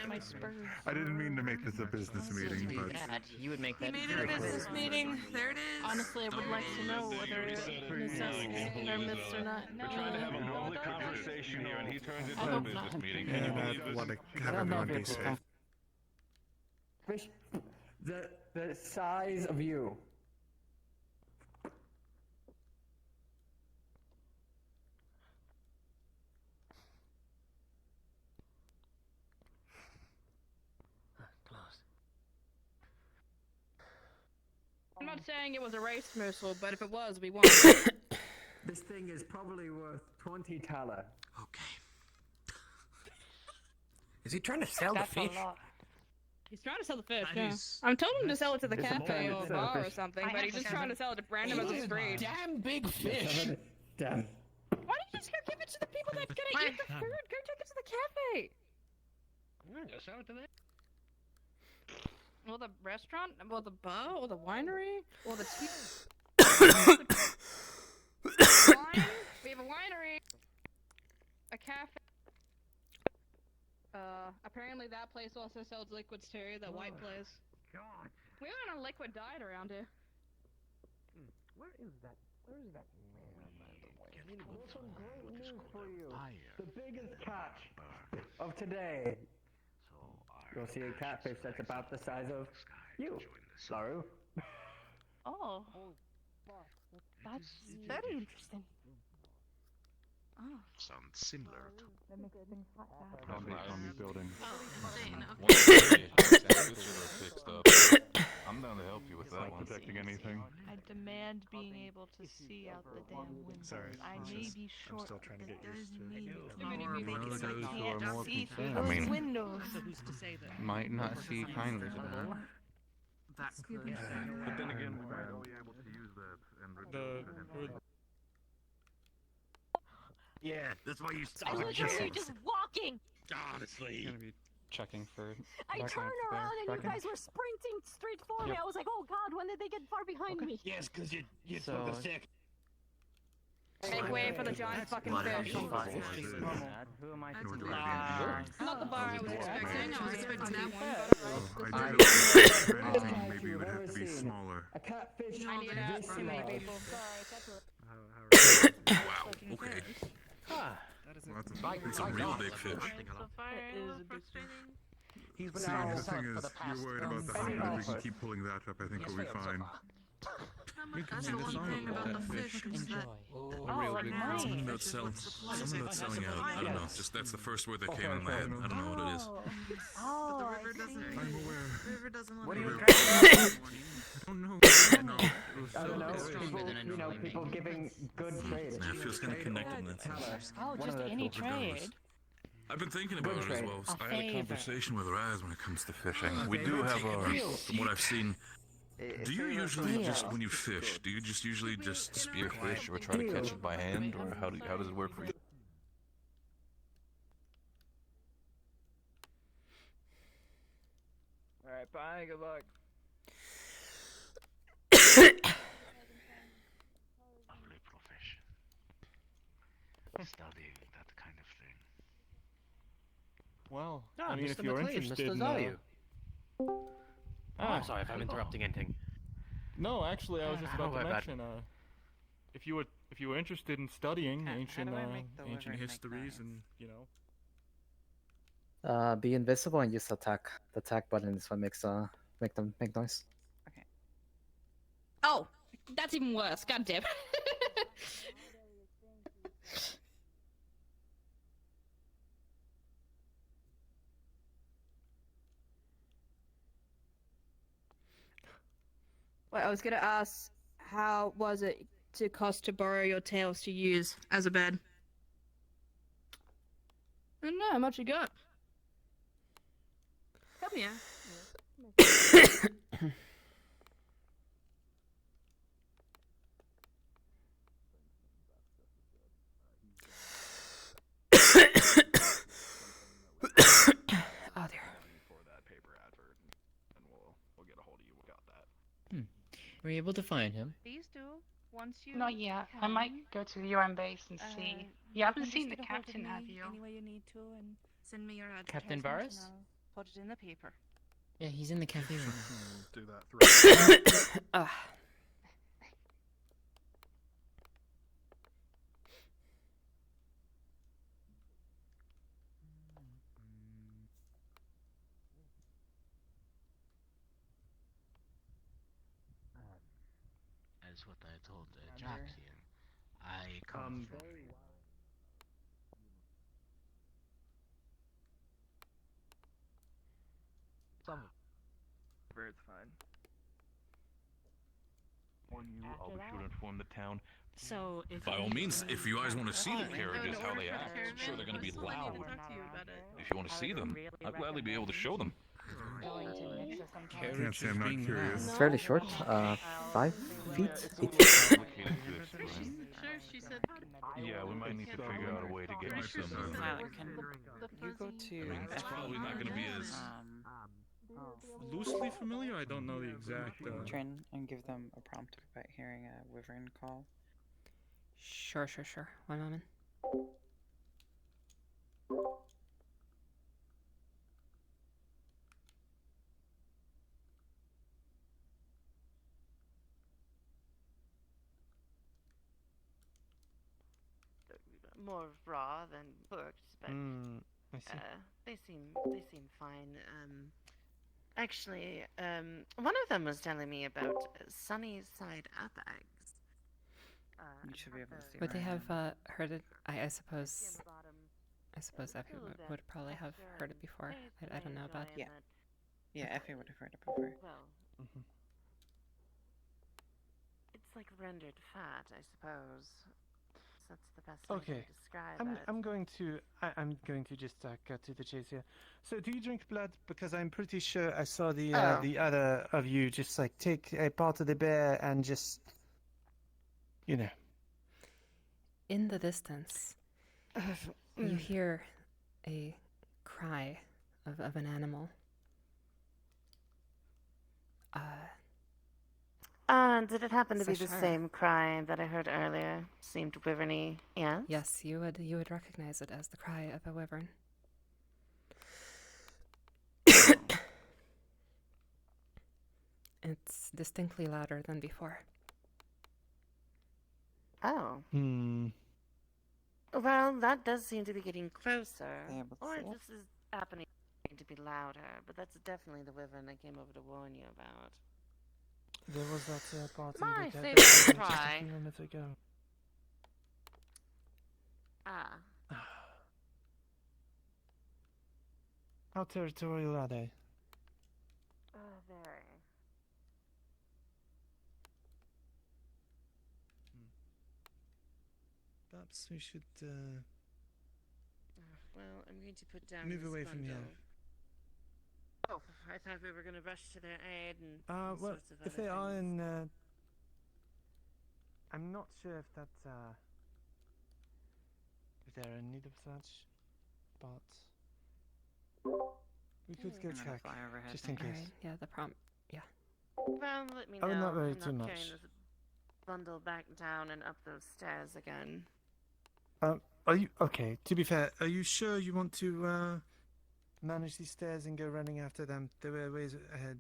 My spurs. I didn't mean to make this a business meeting, but You would make He that made it a very business clear. meeting. There it is. Honestly, I would like to know whether it's necessity or myths or not. We're trying to have a public conversation here, and he turns into I a hope business not. meeting. Yeah, Can you but believe what this? have everyone be safe. Fish, the size of you. I'm not saying it was a race morsel, but if it was, we won. This thing is probably worth 20 thaler. Is he trying to sell the That's a fish? lot. He's trying to sell the fish, That yeah. is- I'm told him to sell it to the It's a cafe damn or sell bar or fish. something, I but he's have just to trying to sell it to random as a breed. Damn big fish. Damn. Why don't you just go give it to the people that's gonna eat the food? Go take it to the cafe. Go sell it to them. Or the restaurant, or the bar, or the winery, or the tea. Wine? We have a winery. A cafe. Apparently that place also sells liquids too, that white place. God. We're on a liquid diet around here. Where is that? Where is that man, by the way? There's some great news for you. The biggest catch of today. You'll see a catfish that's about the size of you, Laru. Oh. That's very interesting. Oh. Sounds similar to That makes things like that. foundation building. I'm down to help you with that one. Protecting anything. I demand being able to see out the damn windows. Sorry, I it's may just- be I'm short, still trying to but get used there's to many it. power You know because I those who are can't more see through concerned. those I mean- windows. Who's to say that? Might not see kind visible. That could be. But then again, we might all be able to use that and Yeah, that's why you I suck. literally just walking. Honestly. Gonna be checking for. I background turned there. around and you Background. guys were sprinting straight for me. Yep. I was like, oh god, when did they get far behind me? Yes, because you So- took a sick. Make way for the giant fucking fish. Who am I to Not the bar I was expecting. I was expecting that one, but I alright. do. If anything, maybe it would have to be smaller. A catfish I need to ask this too many large. people. Sorry, that's Wow, okay. That's a real big fish. He's been See, out the thing is, for the past you're worried about the height, but if we can keep pulling that up, I think we'll be fine. That's the one thing about the fish is that something about selling out. I don't know. Just that's the first word that came in my head. I don't know what it is. Oh, But the river doesn't. I'm aware. The river doesn't let What are me. you I don't know. I don't know, people, people giving good trade. Nah, it feels kind of connected in that sense. Oh, One just of the any two. trade. I've been thinking about it as well. I had a conversation with Raz when it comes to fishing. Oh, We they do would have take a our, deal. from what I've seen. Do you usually deal. just, when you fish, do you just usually just Spearfish or try to catch it by hand, or how does it work for you? Alright, bye, good luck. Lovely profession. Studying that kind of thing. Well, Ah, I mean, Mr. if you're McLean, interested Mr. in... Zayu. Ah, I'm sorry if I'm interrupting anything. No, actually, I was just about my to bad. mention, if you were interested in studying How ancient do I make the ancient wyvern make histories noise? and, you know... Be invisible and use attack. The attack button is what makes make them make noise. Oh, that's even worse. God damn. Well, I was gonna ask, how was it to cost to borrow your tails to use as a bed? I don't know how much you got. Come here. Oh dear. For that paper advert, and we'll get a hold of you. We got that. Were you able to find him? Please do. Once you Not yet. I can, might go to the UN base and see. You haven't can seen just the get a hold of captain, have me you? Any way you need to, and send me your Captain advertisement, Varus? and I'll put it in the paper. Yeah, he's in the cafe room. Do that through. Ah. As what I told Jack here, I come from... Some bird's fine. Warn you, I'll be sure to inform the town. So, if By all means, if you guys want to see the carriages, how they act, I'm sure they're going to be loud. If you want to see them, I'll gladly be able to show them. Can't say I'm not curious. It's fairly short. 5 feet, 8 feet. Sure, she said. Yeah, we might need to figure out a way to get you some. Violet, can you go to? I mean, it's probably not going to be as... Loosely familiar? I don't know the exact. Trin and give them a prompt about hearing a wyvern call. Sure. One moment. More raw than cooked, but I see. they seem fine. Actually, one of them was telling me about sunny side up eggs. You should be able to see. Would they where I have am. heard it? I suppose. I suppose Effie would probably have heard it before. I don't know about. Yeah. Yeah, Effie would have heard it before. Well, it's like rendered fat, I suppose. That's the best way Okay. to describe I'm it. I'm going to just cut to the chase here. So, do you drink blood? Because I'm pretty sure I saw the other of you just like take a part of the bear and just, you know. In the distance, you hear a cry of an animal. Did it happen to be the Sashara. same cry that I heard earlier? Seemed wyverny, yes? Yes, you would recognize it as the cry of a wyvern. It's distinctly louder than before. Oh. Hmm. Well, that does seem to be getting closer. Be able to Or see it? this is happening to be louder, but that's definitely the wyvern I came over to warn you about. There was that party My that favorite just a cry. few minutes ago. Ah. How territorial are they? Very. Perhaps we should Well, I'm going to put down Move this away from bundle. here. Oh, I thought we were going to rush to their aid and all Well, sorts of if other they are things. in, I'm not sure if that, if they're in need of such, but we could go I'm gonna check, fly overhead just in now. case. Alright, yeah, the prompt. Yeah. Well, let me I know. would not worry I'm too not much. carrying this bundle back down and up those stairs again. Are you, okay, to be fair, are you sure you want to, manage these stairs and go running after them? There were ways ahead.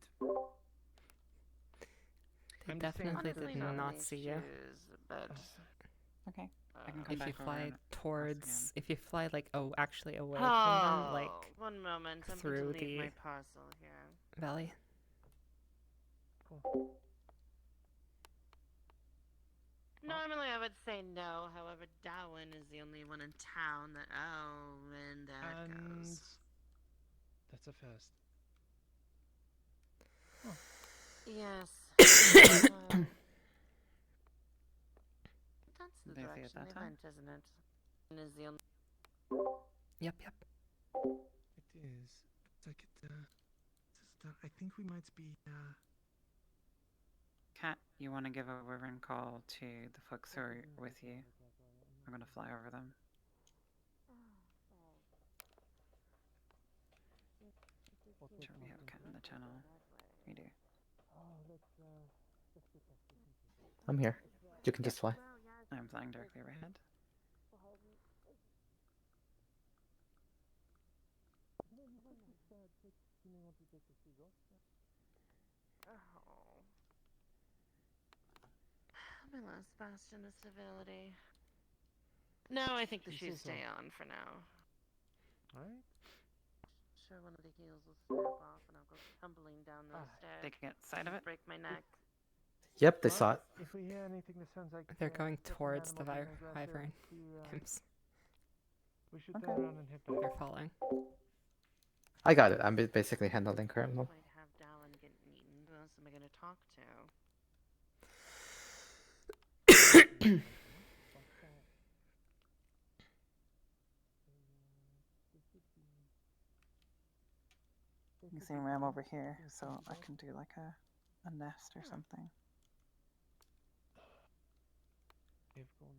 They I'm just saying definitely Honestly, did not not many see you. shoes, but Okay. I can come If back you over fly and towards, if you fly like actually away from them, like one moment. I'm going through to leave the my parcel here. valley. Normally I would say no, however, Darwin is the only one in town that. Oh, and there it goes. That's a first. Yes. That's the They see direction it that they time? went, isn't it? And is the only. Yep. It is. It's like I think we might be. Kat, you want to give a wyvern call to the folks who are with you? I'm gonna fly over them. Sure, we have Kat in the channel. We do. I'm here. You can just fly. I'm flying directly overhead. Oh. My last bastion of civility. No, I think the shoes stay on for now. Alright. Sure, one of the heels will snap off and I'll go tumbling down those stairs. They can get sight of it? Break my neck. Yep, they saw it. If we hear anything that sounds like They're going different towards the animals being aggressive, wyvern. we, Imps. we should turn around and hit them. They're following. I got it. I'm basically handling current. Might have Dallin get eaten. Who else am I going to talk to? You see Ram over here, so I can do like a nest or something. They've gone.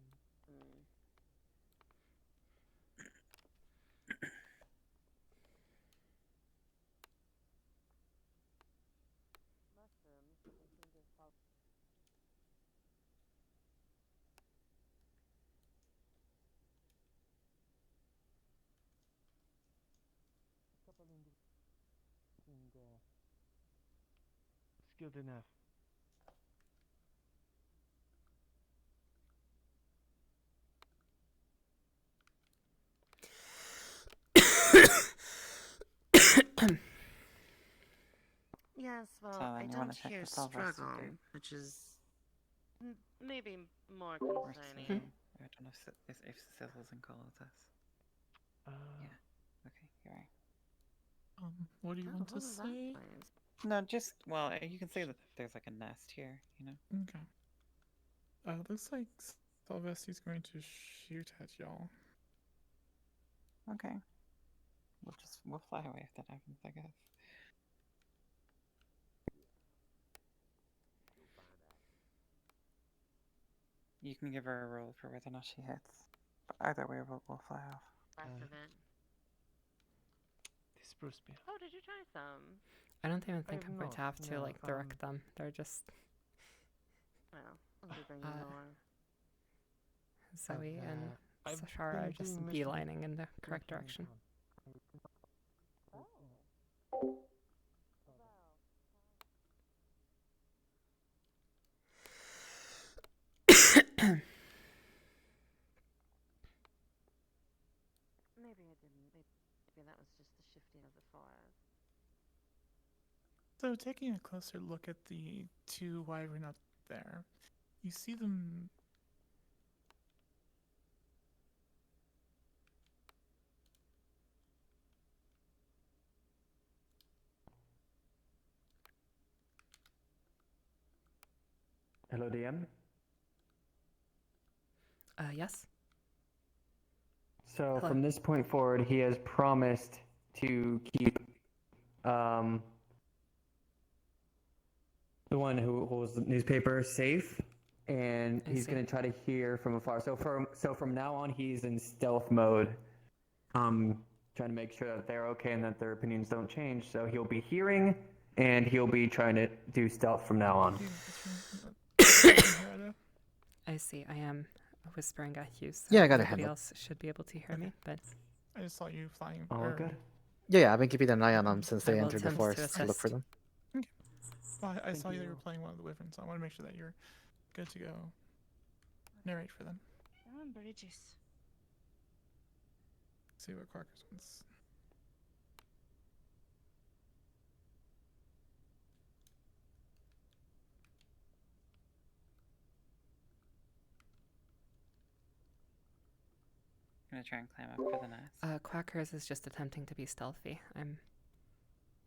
Skilled enough. Yes, well, So, I you don't wanna check hear the Salvas to struggle, do? which is maybe more Or concerning. Sybil. I don't know if Sybil's in call with us. Yeah. Okay, you're right. What do you want to what was that say? place? No, just well, you can see that there's like a nest here, you know. Okay. Looks like Sylvester's going to shoot at y'all. Okay. We'll fly away if that happens, I guess. You can give her a roll for whether or not she hits. But either way, we'll fly off. Rest of it. This Bruce beer. Oh, did you try some? I don't even think have I'm going to not, have to no, like direct them. They're just Well, I'll be bringing more. Zoe and I've Sashara are been just doing mission beelining in the correct direction. Maybe I didn't. Maybe that was just the shifting of the forest. So, taking a closer look at the two wyvern up there, you see them. Hello, DM. Yes. So Hello. from this point forward, he has promised to keep the one who holds the newspaper safe, and I he's see. going to try to hear from afar. So from now on, he's in stealth mode, trying to make sure that they're okay and that their opinions don't change. So he'll be hearing, and he'll be trying to do stealth from now on. I see. I am whispering at you, so Yeah, I got it everybody handled. else should be able to hear me, but I just saw you flying. All or- good. Yeah, I've been keeping an eye on them since I they will entered the attempt to forest to look for assist. them. Well, I saw you were playing one of the wyverns, so I want to make sure that you're good to go. Narrate for them. Down bridges. See what Quackers wants. Gonna try and climb up for the nest. Quackers is just attempting to be stealthy. I'm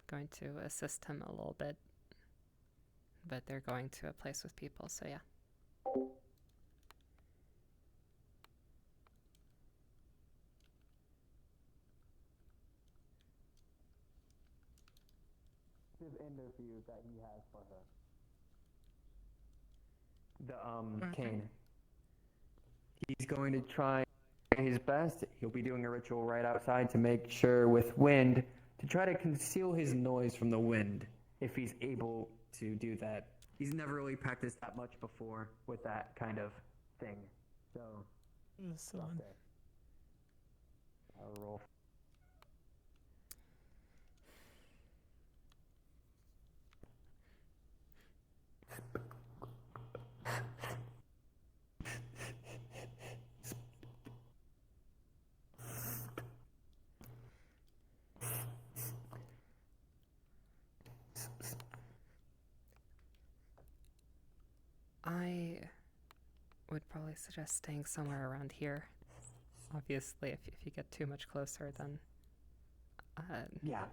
going to assist him a little bit, but they're going to a place with people, so yeah. His interview that he has for her. The cane. He's going to try his best. He'll be doing a ritual right outside to make sure with wind to try to conceal his noise from the wind if he's able to do that. He's never really practiced that much before with that kind of thing. So I'll roll. I would probably suggest staying somewhere around here. Obviously, if you get too much closer, then Yeah.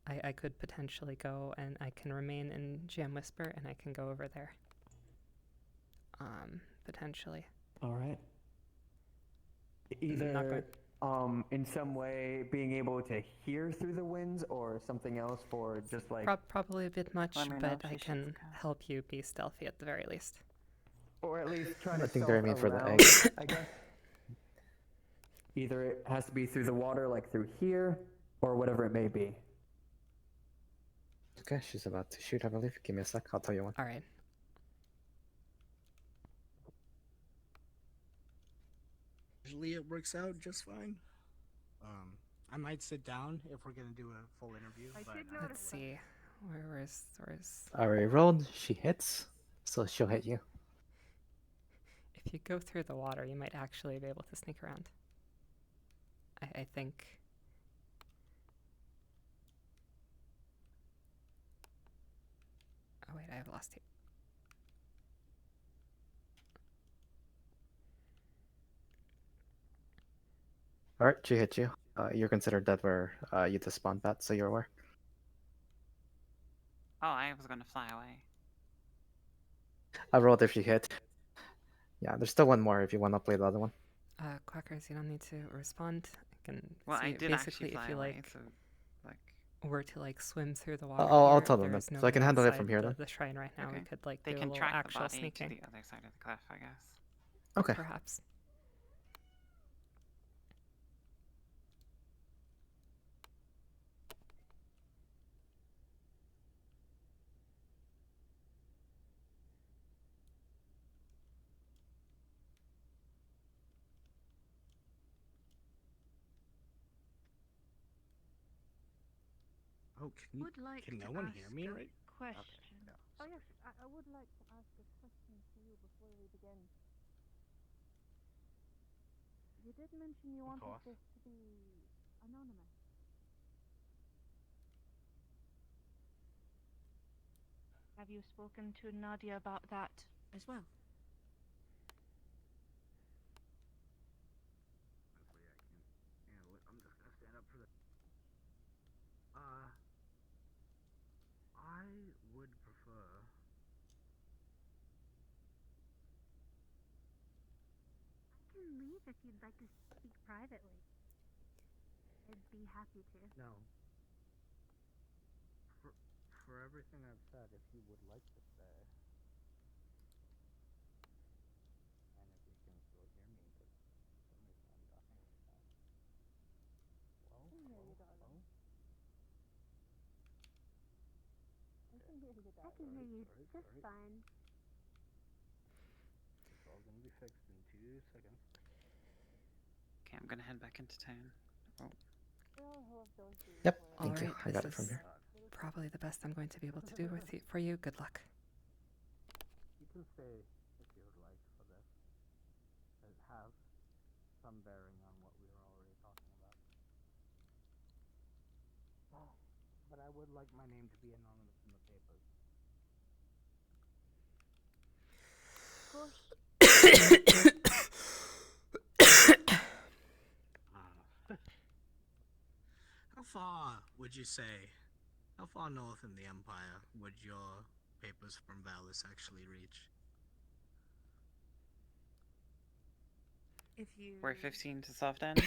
I could potentially go and I can remain in Jam Whisper and I can go over there. Potentially. All right. Not Either good. in some way being able to hear through the winds or something else for just like Probably a bit much, Let me know but if I she can shoots help you be stealthy at the very least. or at least trying I to think they're stealth aiming for the around, egg. I guess. Either it has to be through the water like through here or whatever it may be. Okay, she's about to shoot, I believe. Give me a sec, I'll tell you when. Alright. Usually it works out just fine. I might sit down if we're gonna do a full interview. But Let's see. Where's I already rolled, she hits, so she'll hit you. if you go through the water, you might actually be able to sneak around. I think. Oh wait, I've lost you. Alright, she hit you. You're considered dead where you despawned that, so you're aware. Oh, I was gonna fly away. I rolled if she hit. Yeah, there's still one more if you want to play the other one. Quackers, you don't need to respond. I can Well, see I did basically actually fly if you away, like so like were to like swim through the water. I'll here, tell them there's then, no so I can one handle it inside from here the, then. the shrine right now. We Okay. could like they do a can little track the actual body sneaking. to the other side of the cliff, I guess. Okay. Perhaps. oh, Would like can to no one ask hear me a right? question. Oh yes, I would like to ask a question to you before we begin. You did mention you wanted course. this to be anonymous. Have you spoken to Nadia about that as well? I'm just gonna stand up for the. I would prefer. I can leave if you'd like to speak privately. I'd be happy to. No. For everything I've said, if you would like to stay, and if you can still hear me, because for some reason I'm talking like that. Well, I can hear you, darling. I can hear you, darling. I can hear you just fine. It's all gonna be fixed in 2 seconds. Okay, I'm gonna head back into town. Oh. Yep, thank you. Alright, I got this it from is here. probably the best I'm going to be able to do for you. Good luck. You can stay if you would like for this. It has some bearing on what we were already talking about. But I would like my name to be anonymous in the papers. Of course. How far would you say, how far north in the Empire would your papers from Valis actually reach? If you We're 15 to soft end.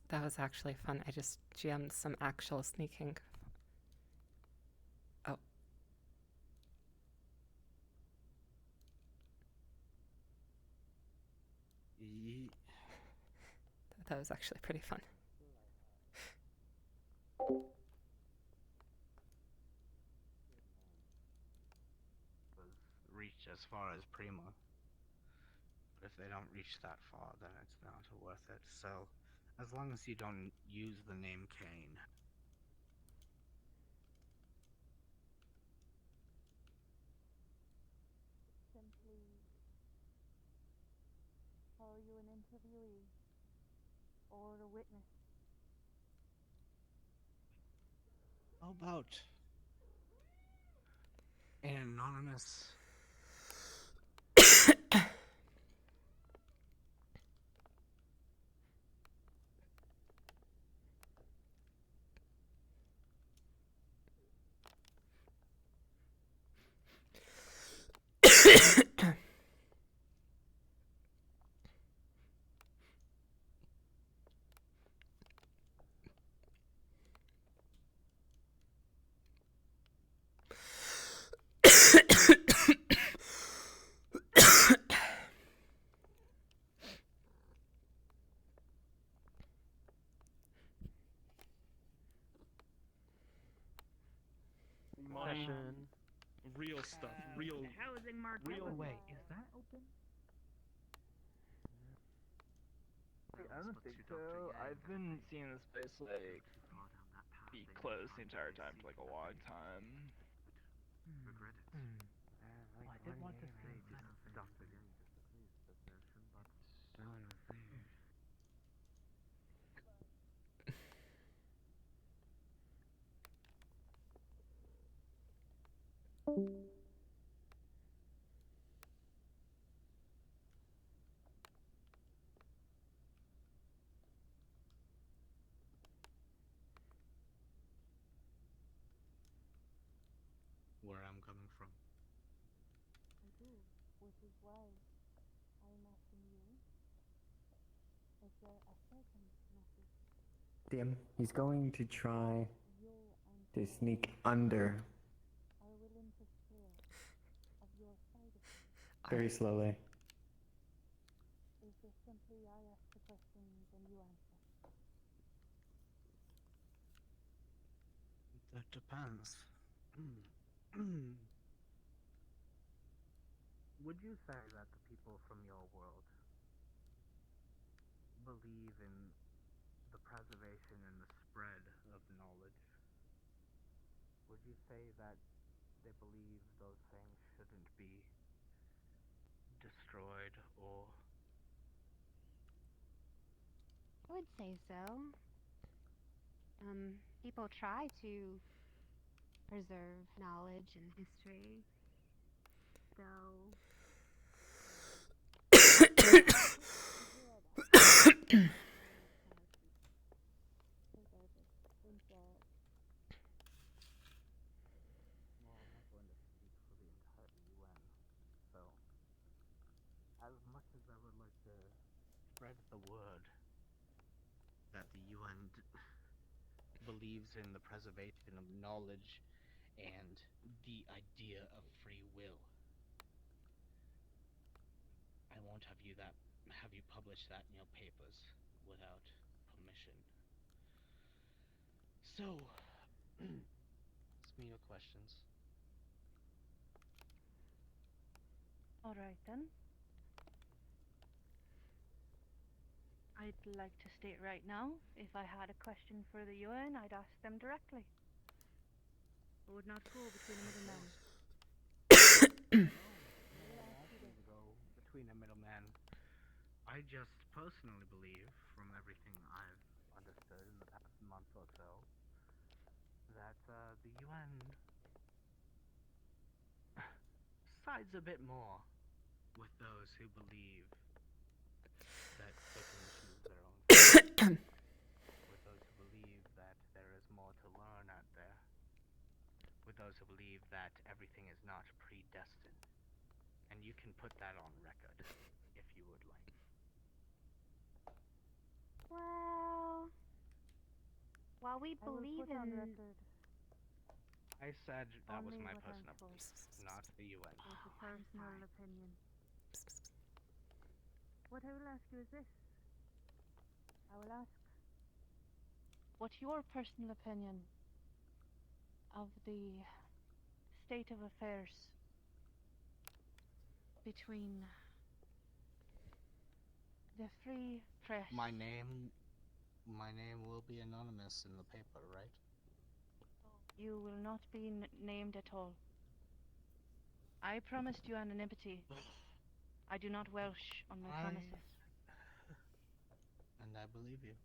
That was actually fun. I just GM'd some actual sneaking. Oh. That was actually pretty fun. Reach as far as Prima. But if they don't reach that far, then it's not worth it. So, as long as you don't use the name Kane. simply are you an interviewee or a witness? How about an anonymous Money, real stuff, real. Housing market. Real. Wait, is that open? I don't think so. I've been seeing this place like be closed the entire time for like a long time. Regret it. Well, I did want to see stuff again, just to please the person, but no one was there. where I'm coming from. I do, which is why I'm asking you. Is there a second message? Dim, he's going to try to sneak under Are willing to share of your side of things? very slowly. Is this simply I ask the questions and you answer? That depends. Would you say that the people from your world believe in the preservation and the spread of knowledge? Would you say that they believe those things shouldn't be destroyed or... I would say so. People try to preserve knowledge and history. So... Well, I'm not going to speak for the entire UN, so as much as I would like to spread the word that the UN believes in the preservation of knowledge and the idea of free will, I won't have you publish that in your papers without permission. So, ask me your questions. Alright then. I'd like to state right now, if I had a question for the UN, I'd ask them directly. I would not go between the middlemen. Go between a middleman. I just personally believe, from everything I've understood in the past month or so, that the UN sides a bit more with those who believe that they can choose their own future, with those who believe that there is more to learn out there, with those who believe that everything is not predestined. And you can put that on record, if you would like. Well, we believe in. I said that was Only my what I'm personal told. belief, not the UN. It's a personal opinion. What I will ask you is this. I will ask, What's your personal opinion of the state of affairs between the free press? My name will be anonymous in the paper, right? You will not be named at all. I promised you anonymity. I do not welsh on my premises. And I believe you.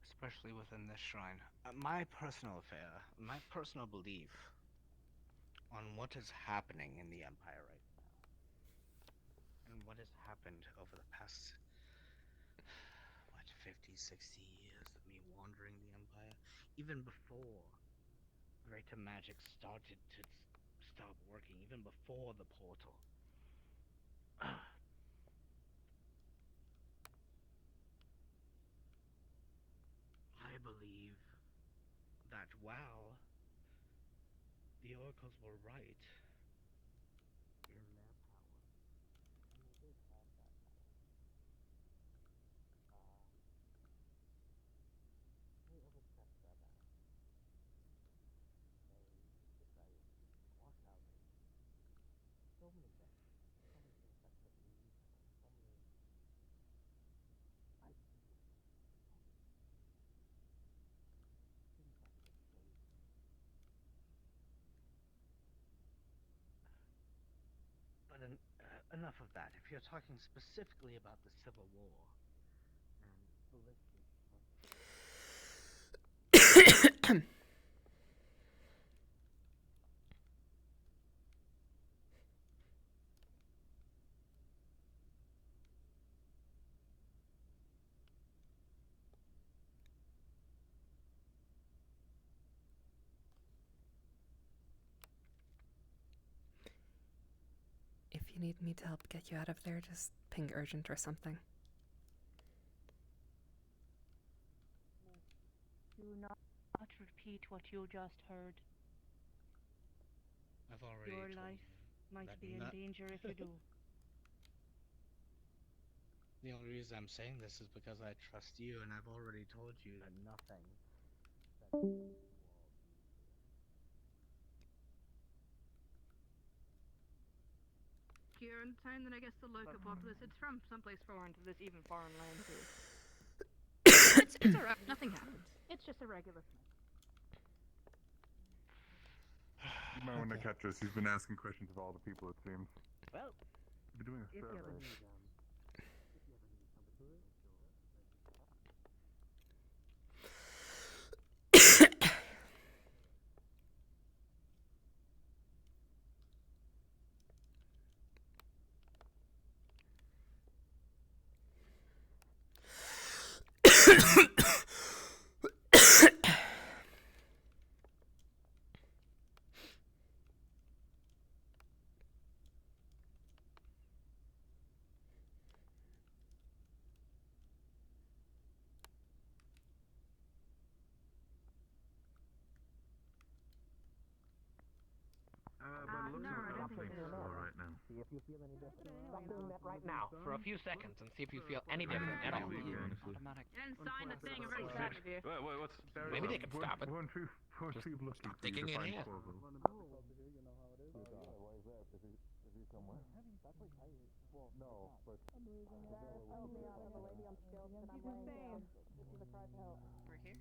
Especially within this shrine. My personal affair, my personal belief on what is happening in the Empire right now, and what has happened over the past, 50, 60 years of me wandering the Empire, even before greater magic started to stop working, even before the portal. I believe that while the oracles were right in their power, and they did have that power, they overstepped their bounds. They decided to squash out so many things that could lead to so many ideas. But enough of that. If you're talking specifically about the Civil War and ballistic. If you need me to help get you out of there, just ping urgent or something. Do not repeat what you just heard. I've already Your told life you might that be in danger if you do. The only reason I'm saying this is because I trust you, and I've already told you that nothing. Kieran, time then I guess the local populace. It's from someplace foreign to this even foreign land too. It's alright. Nothing happened. It's just a regular thing. You might want to catch us. He's been asking questions of all the people, it seems. Well, He's been doing this if you ever forever. need if you feel any different. Stop doing that right now for a few seconds and see if you feel any different at all. Automatic. And sign the thing, I'm very sad of you. What's Maybe they can stop it. Won't you look Stop digging in here. We're here?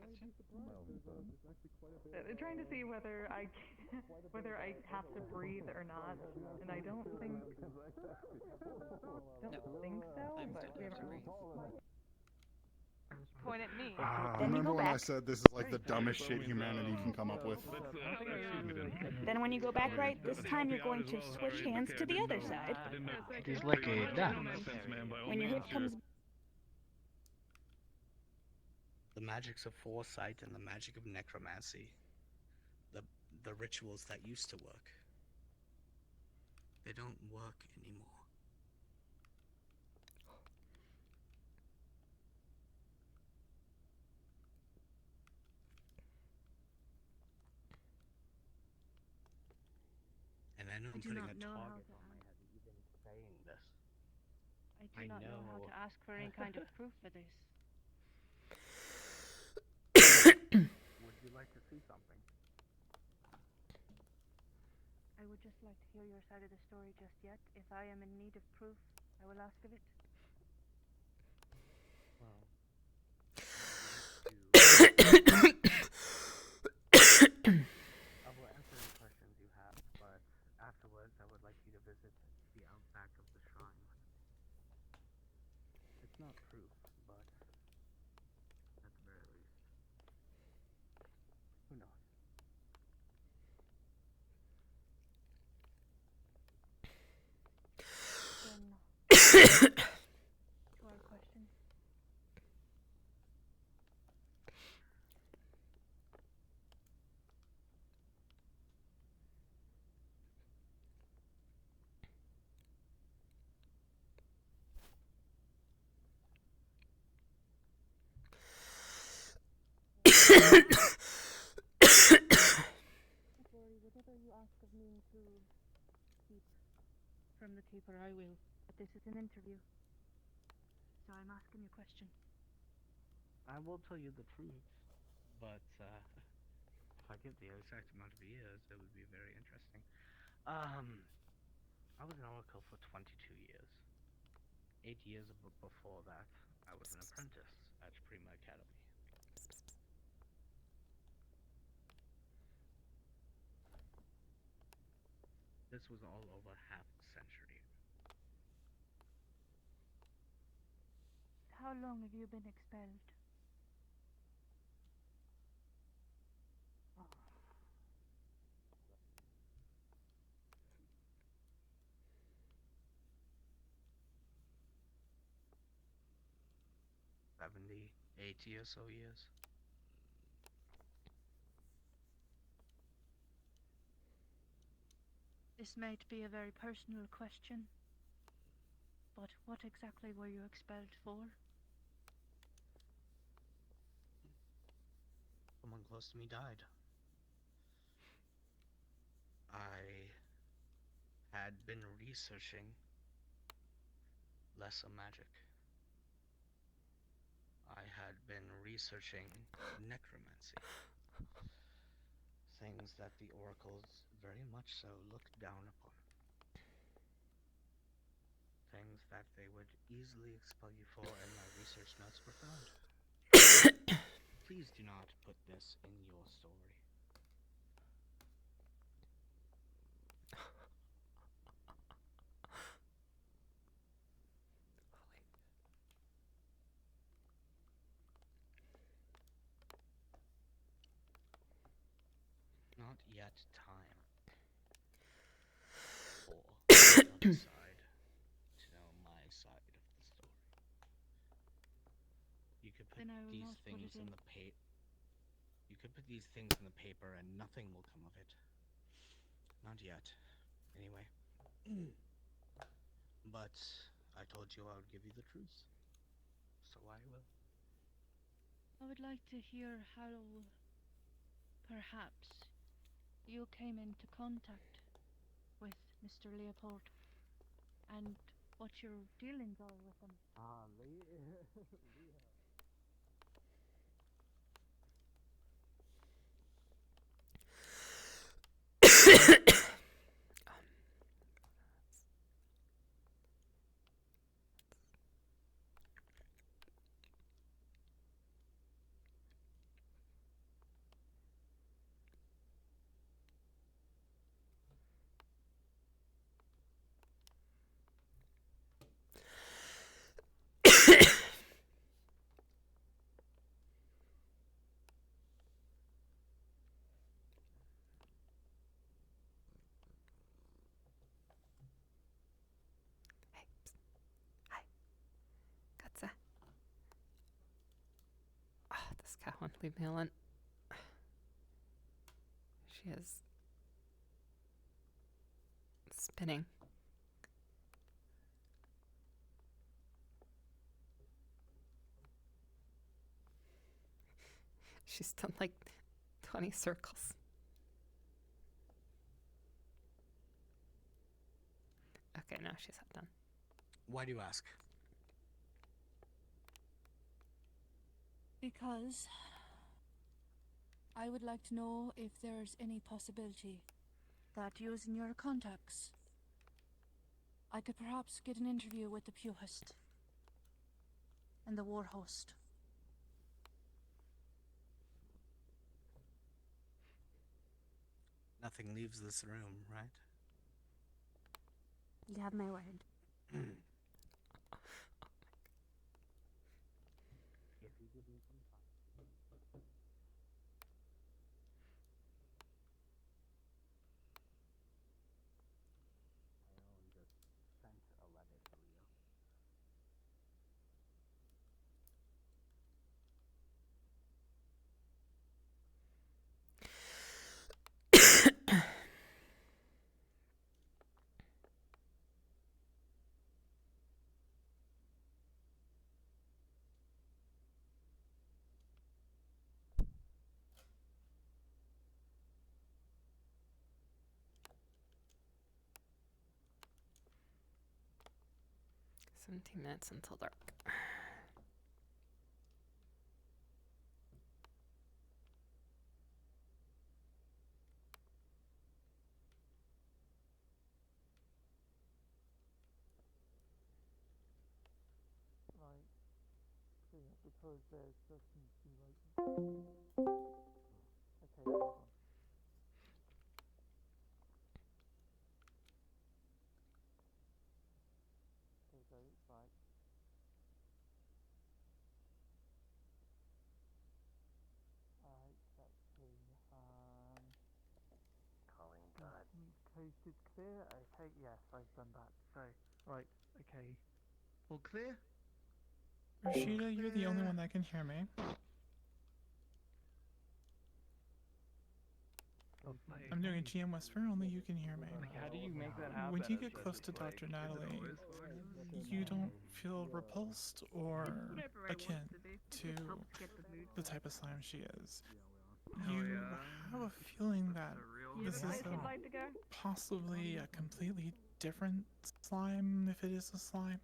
What's the question? Trying to see whether I whether I have to breathe or not, and I don't think so. But we haven't. Point at me. Remember when I said this is like the dumbest shit humanity can come up with? Then when you go back right, this time you're going to switch hands to the other side. It is like a dance. When your hip comes. The magics of foresight and the magic of necromancy, the rituals that used to work, they don't work anymore. And I know I'm putting a target on my head even saying this. I do not know how to ask for any kind of proof for this. Would you like to see something? I would just like to hear your side of the story just yet. If I am in need of proof, I will ask of it. Well, I will answer any questions you have, but afterwards I would like you to visit the outback of the shrine. It's not proof, but at the very least, who knows? Then, to our question. Whatever you ask of me to keep from the keeper, I will. But this is an interview, so I'm asking you a question. I will tell you the truth, but if I give the exact amount of years, it would be very interesting. I was an oracle for 22 years. 8 years before that, I was an apprentice at Prima Academy. This was all over half a century. How long have you been expelled? Oh. 70, 80 or so years. This might be a very personal question, but what exactly were you expelled for? Someone close to me died. I had been researching lesser magic. I had been researching necromancy. Things that the oracles very much so looked down upon. Things that they would easily expel you for, and my research notes were found. Please do not put this in your story. Not yet time for the other side to know my side of the story. You could put these things in the paper. You could put these things in the paper and nothing will come of it. Not yet. Anyway. But I told you I would give you the truth. So I will. I would like to hear how perhaps you came into contact with Mr. Leopold, and what your dealings are with them. Katza. Oh, this cat won't leave me alone. She is spinning. She's done like 20 circles. Okay, now she's done. Why do you ask? Because I would like to know if there's any possibility that using your contacts, I could perhaps get an interview with the Puhist and the War Host. Nothing leaves this room, right? You have my word. Minutes until dark. Right. So yeah, because there's just like. Okay, hold on. Okay, so right. Alright, let's see. Calling God. Coast is clear. Okay, yes, I've done that. So, right, okay. All clear? Rashida, you're the only one that can hear me. I'm doing a GM whisper, only you can hear me. Like, how do you make that happen? When you get It's close just to like, Dr. is it Natalie, always you don't feel repulsed or Whatever I akin want to be. to It helps get the mood the type of slime she is. You have a feeling that this is Invite the guy? possibly a completely different slime, if it is a slime.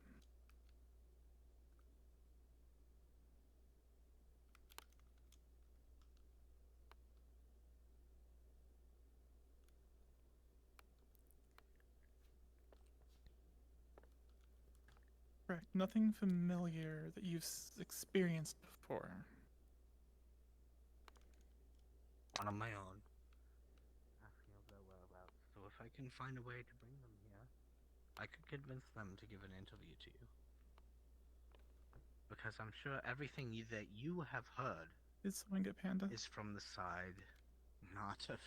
Right, nothing familiar that you've experienced before. On my own. I feel their whereabouts, so if I can find a way to bring them here, I could convince them to give an interview to you. Because I'm sure everything that you have heard Did someone get Panda? is from the side not of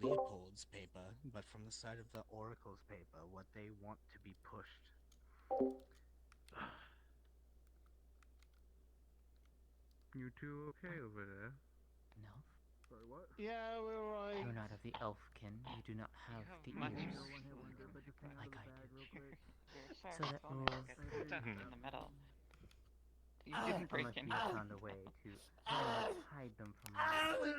Leopold's paper, but from the side of the Oracle's paper, what they want to be pushed. You two okay over there? No. Sorry, what? Yeah, we're right. You're not of the elfkin. You do not have the much. ears like I do. So that Phone rules. gets stuck in the middle. You Unless didn't break you in. found a way to hide them from me.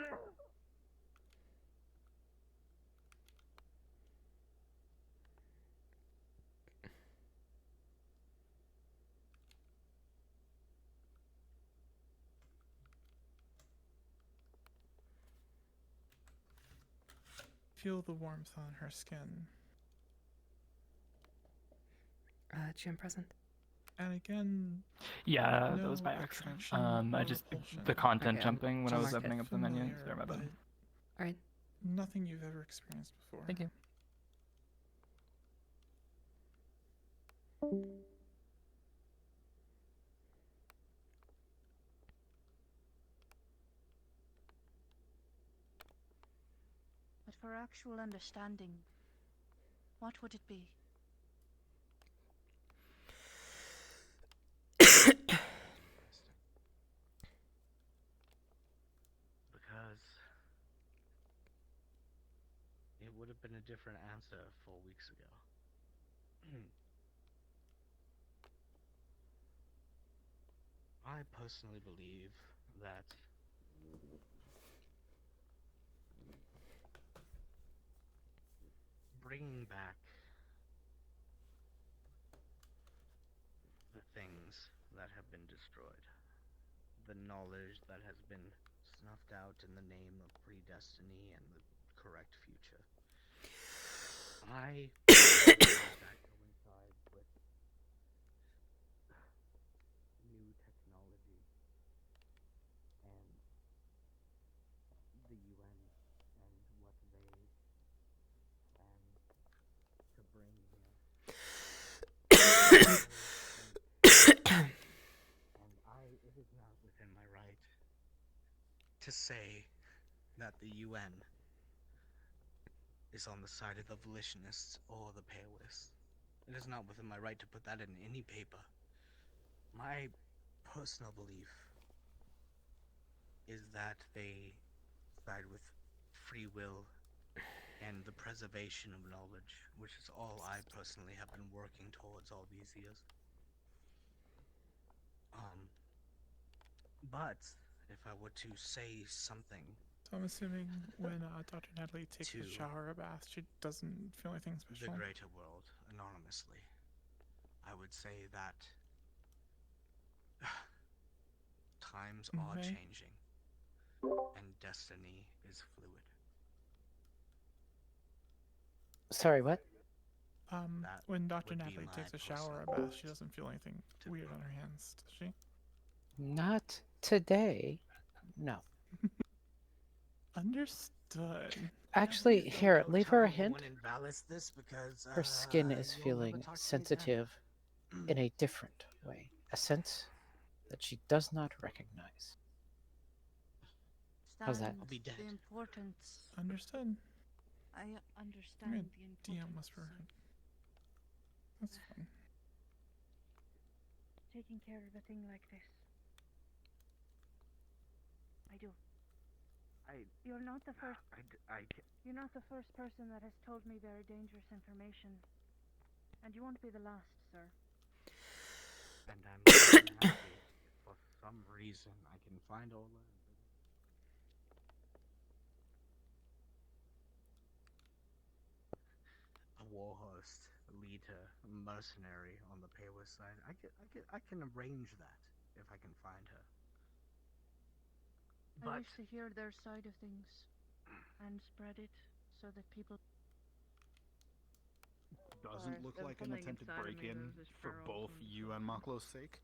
feel the warmth on her skin. GM present. And again, Yeah, that no was by accident. attraction I or just repulsion. the content Okay, jumping when I I'll was mark it. opening up the menu. Familiar, Sorry, my bad. but Alright. nothing you've ever experienced before. Thank you. But for actual understanding, what would it be? Because it would have been a different answer 4 weeks ago. I personally believe that bringing back the things that have been destroyed, the knowledge that has been snuffed out in the name of predestiny and the correct future, I believe that coincides with new technology and the UN and what they plan to bring here. And it is not within my right to say that the UN is on the side of the abolitionists or the paylists. It is not within my right to put that in any paper. My personal belief is that they side with free will and the preservation of knowledge, which is all I personally have been working towards all these years. But if I were to say something, So I'm assuming when Dr. Natalie takes a To shower or a bath, she doesn't feel anything the special. greater world, anonymously, I would say that times are Okay. changing and destiny is fluid. Sorry, what? That When Dr. would be Natalie my takes a shower or a bath, she doesn't feel anything weird on her hands, does she? Not today. No. Understood. Actually, here, leave her a I hint. won't invalidate this because Her skin is you'll never feeling talk to me again. sensitive in a different way. A sense that she does not recognize. How's that? Understand I'll be dead. the importance. Understood. I I'm understand gonna the importance. DM whisper her. That's fine. Taking care of a thing like this. I do. You're not the first. You're not the first person that has told me very dangerous information, and you won't be the last, sir. And I'm more than happy if for some reason I can find Ola and a war host, a leader, a mercenary on the Paywest side. I can arrange that if I can find her. I But wish to hear their side of things and spread it so that people. Doesn't look like an attempted break-in for both you and Maklo's sake.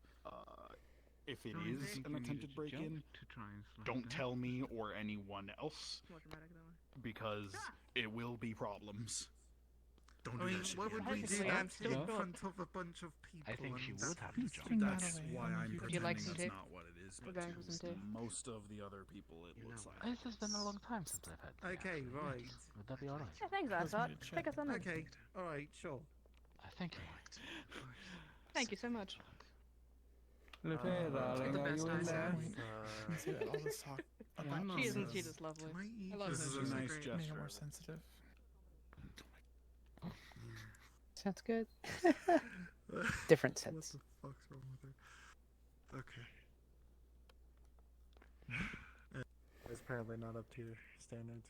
If it is an attempted break-in, don't tell me or anyone else, because it will be problems. Don't do that shit. What would we do? I'm still in front of a bunch of people. I think she and would have that's- to jump. That's why I'm Would pretending you like that's some tape? not what it is. Would But you like to some tape? most of the other people, it looks like. This has been a long time since I've had tea, Okay, actually. right. Would that be alright? Yeah, thanks, Assad. Take us on then. Okay, all right, sure. I think you Thank you so much. Look here, darling. the Are best you in eyes there? You see that all this talk about She isn't. Jesus She just lovely. Can I eat I love this? her. Is a She's so nice great. Make gesture. her more sensitive. Sounds good. Different sense. What the fuck's wrong with her? Okay. It's apparently not up to your standards.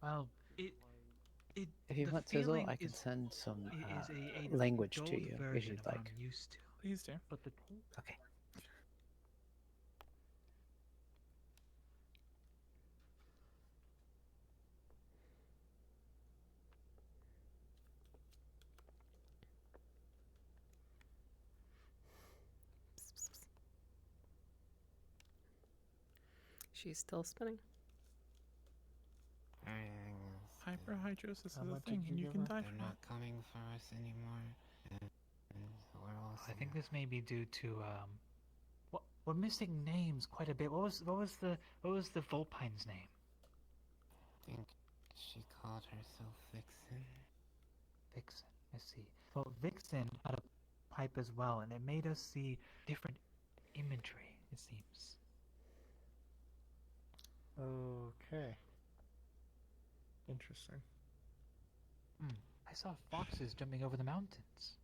Well, If you want Sizzle, I can send some language to you if you'd like. Used to. Please do. But the Okay. She's still spinning. Hyperhidrosis is How a much thing, did and you give can us? die They're from not it. coming for us anymore. I think this may be due to we're missing names quite a bit. What was the Vulpine's name? I think she called herself Vixen. Vixen. I see. Well, Vixen had a pipe as well, and it made us see different imagery. It seems. Okay. Interesting. I saw foxes jumping over the mountains.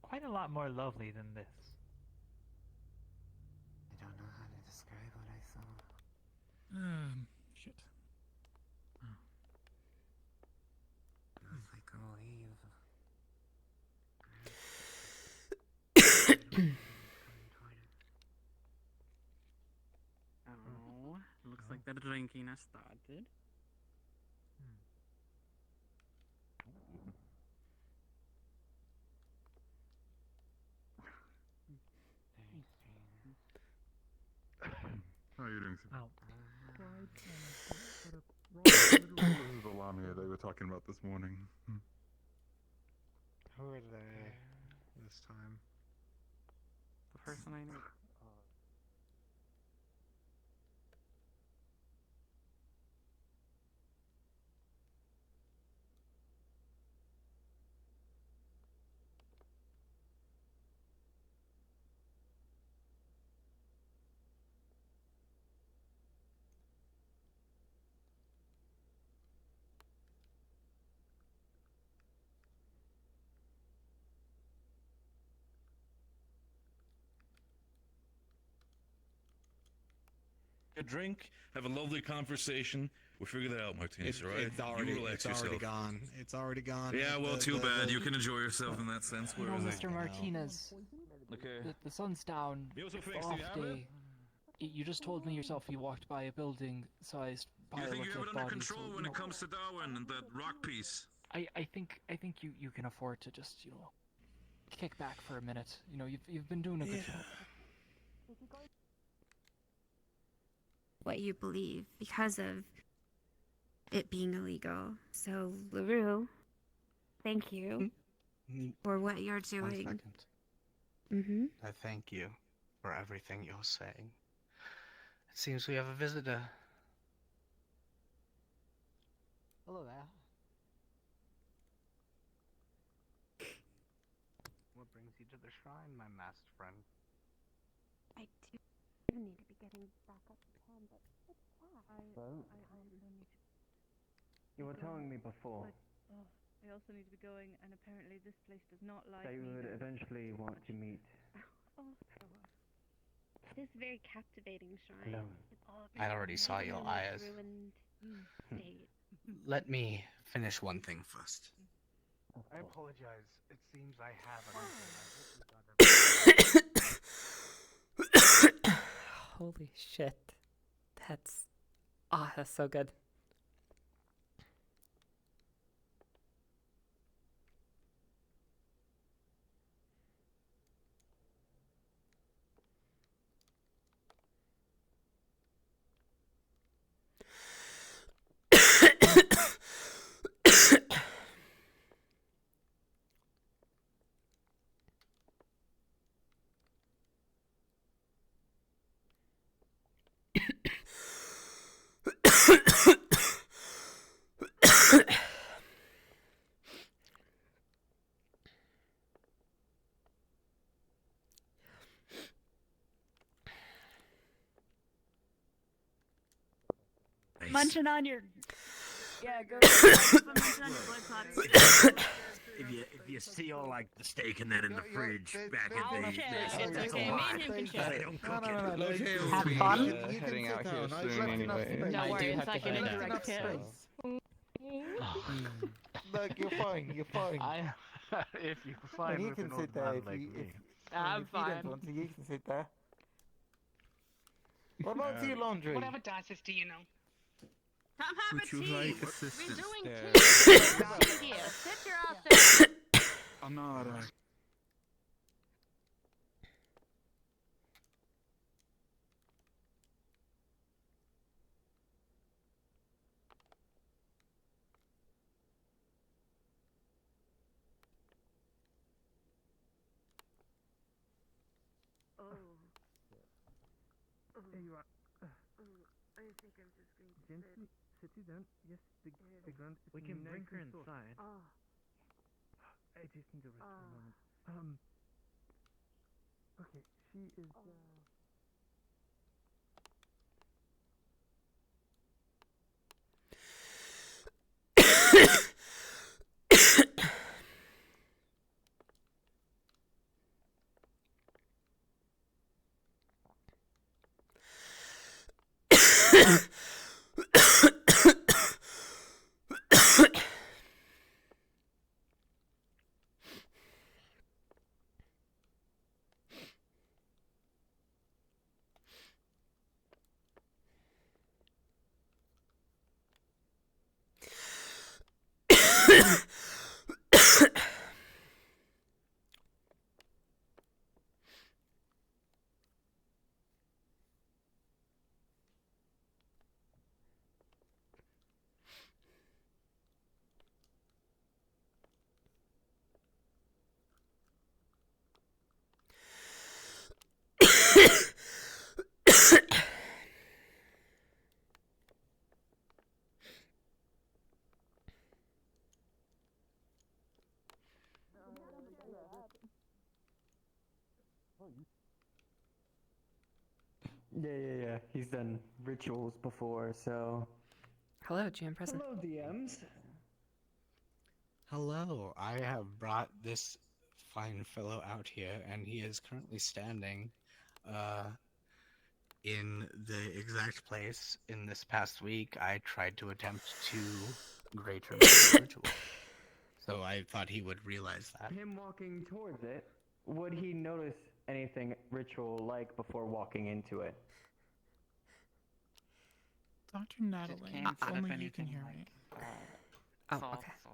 Quite a lot more lovely than this. I don't know how to describe what I saw. Shit. It was like a wave. Oh, looks like the drinking has started. How are you doing, sir? Oh. This is the Lamia they were talking about this morning. Who are they this time? The person I know. A drink, have a lovely conversation. We'll figure that out, Martinez, all right? It's already, You relax it's already yourself. gone. It's already gone. Yeah, well, too bad. You can enjoy yourself in that sense. Where is it? Mr. Martinez, Okay. the sun's down. Yoso It's Fix, off do you have it? day. You just told me yourself you walked by a building-sized You pile think of you have dead it under bodies. control So, when it comes to Darwin and that rock piece? I think you can afford to just kick back for a minute. You've been doing a good job. What you believe because of it being illegal. So, LaRue, thank you for what you're 1 doing. second. Mm-hmm. I thank you for everything you're saying. It seems we have a visitor. Hello there. What brings you to the shrine, my masked friend? I do need to be getting back up to town, but it's fine. Well, need to you were telling me before I also need to be going, and apparently this place does not like that you me would very eventually want to meet. Oh, it is a very captivating shrine. No. It's all I already saw your in eyes. its ruined state. Let me finish one thing first. I apologize. It seems I have an Holy shit. That's so good. Munching on your. Yeah, go. Munching on your blood clots. If you steal like the steak and that in the fridge back I'll in the check. that's It's a okay. Me lot. and him can They check. don't cook No, it. look, Have we'll be, fun. heading out here soon anyway. No worries, I can direct him. Look, you're fine. You're fine. if you're fine And you with can an sit old there man if like you. me. I'm if you fine. don't want to, you can sit there. What about your laundry? Whatever dices do you know? Come have Would a you tea. like We're assistance doing there? tea. Sit here. Sit your ass down. I'm not, Gently sit you down. Yes, the ground. We can bring her inside. I just need to rest for a moment. Okay, she is. Yeah. He's done rituals before, so. Hello, GM present. Hello, DMs. Hello, I have brought this fine fellow out here, and he is currently standing in the exact place in this past week I tried to attempt to greater ritual. So I thought he would realize that. Him walking towards it, would he notice anything ritual-like before walking into it? Dr. Natalie, if only you can hear me.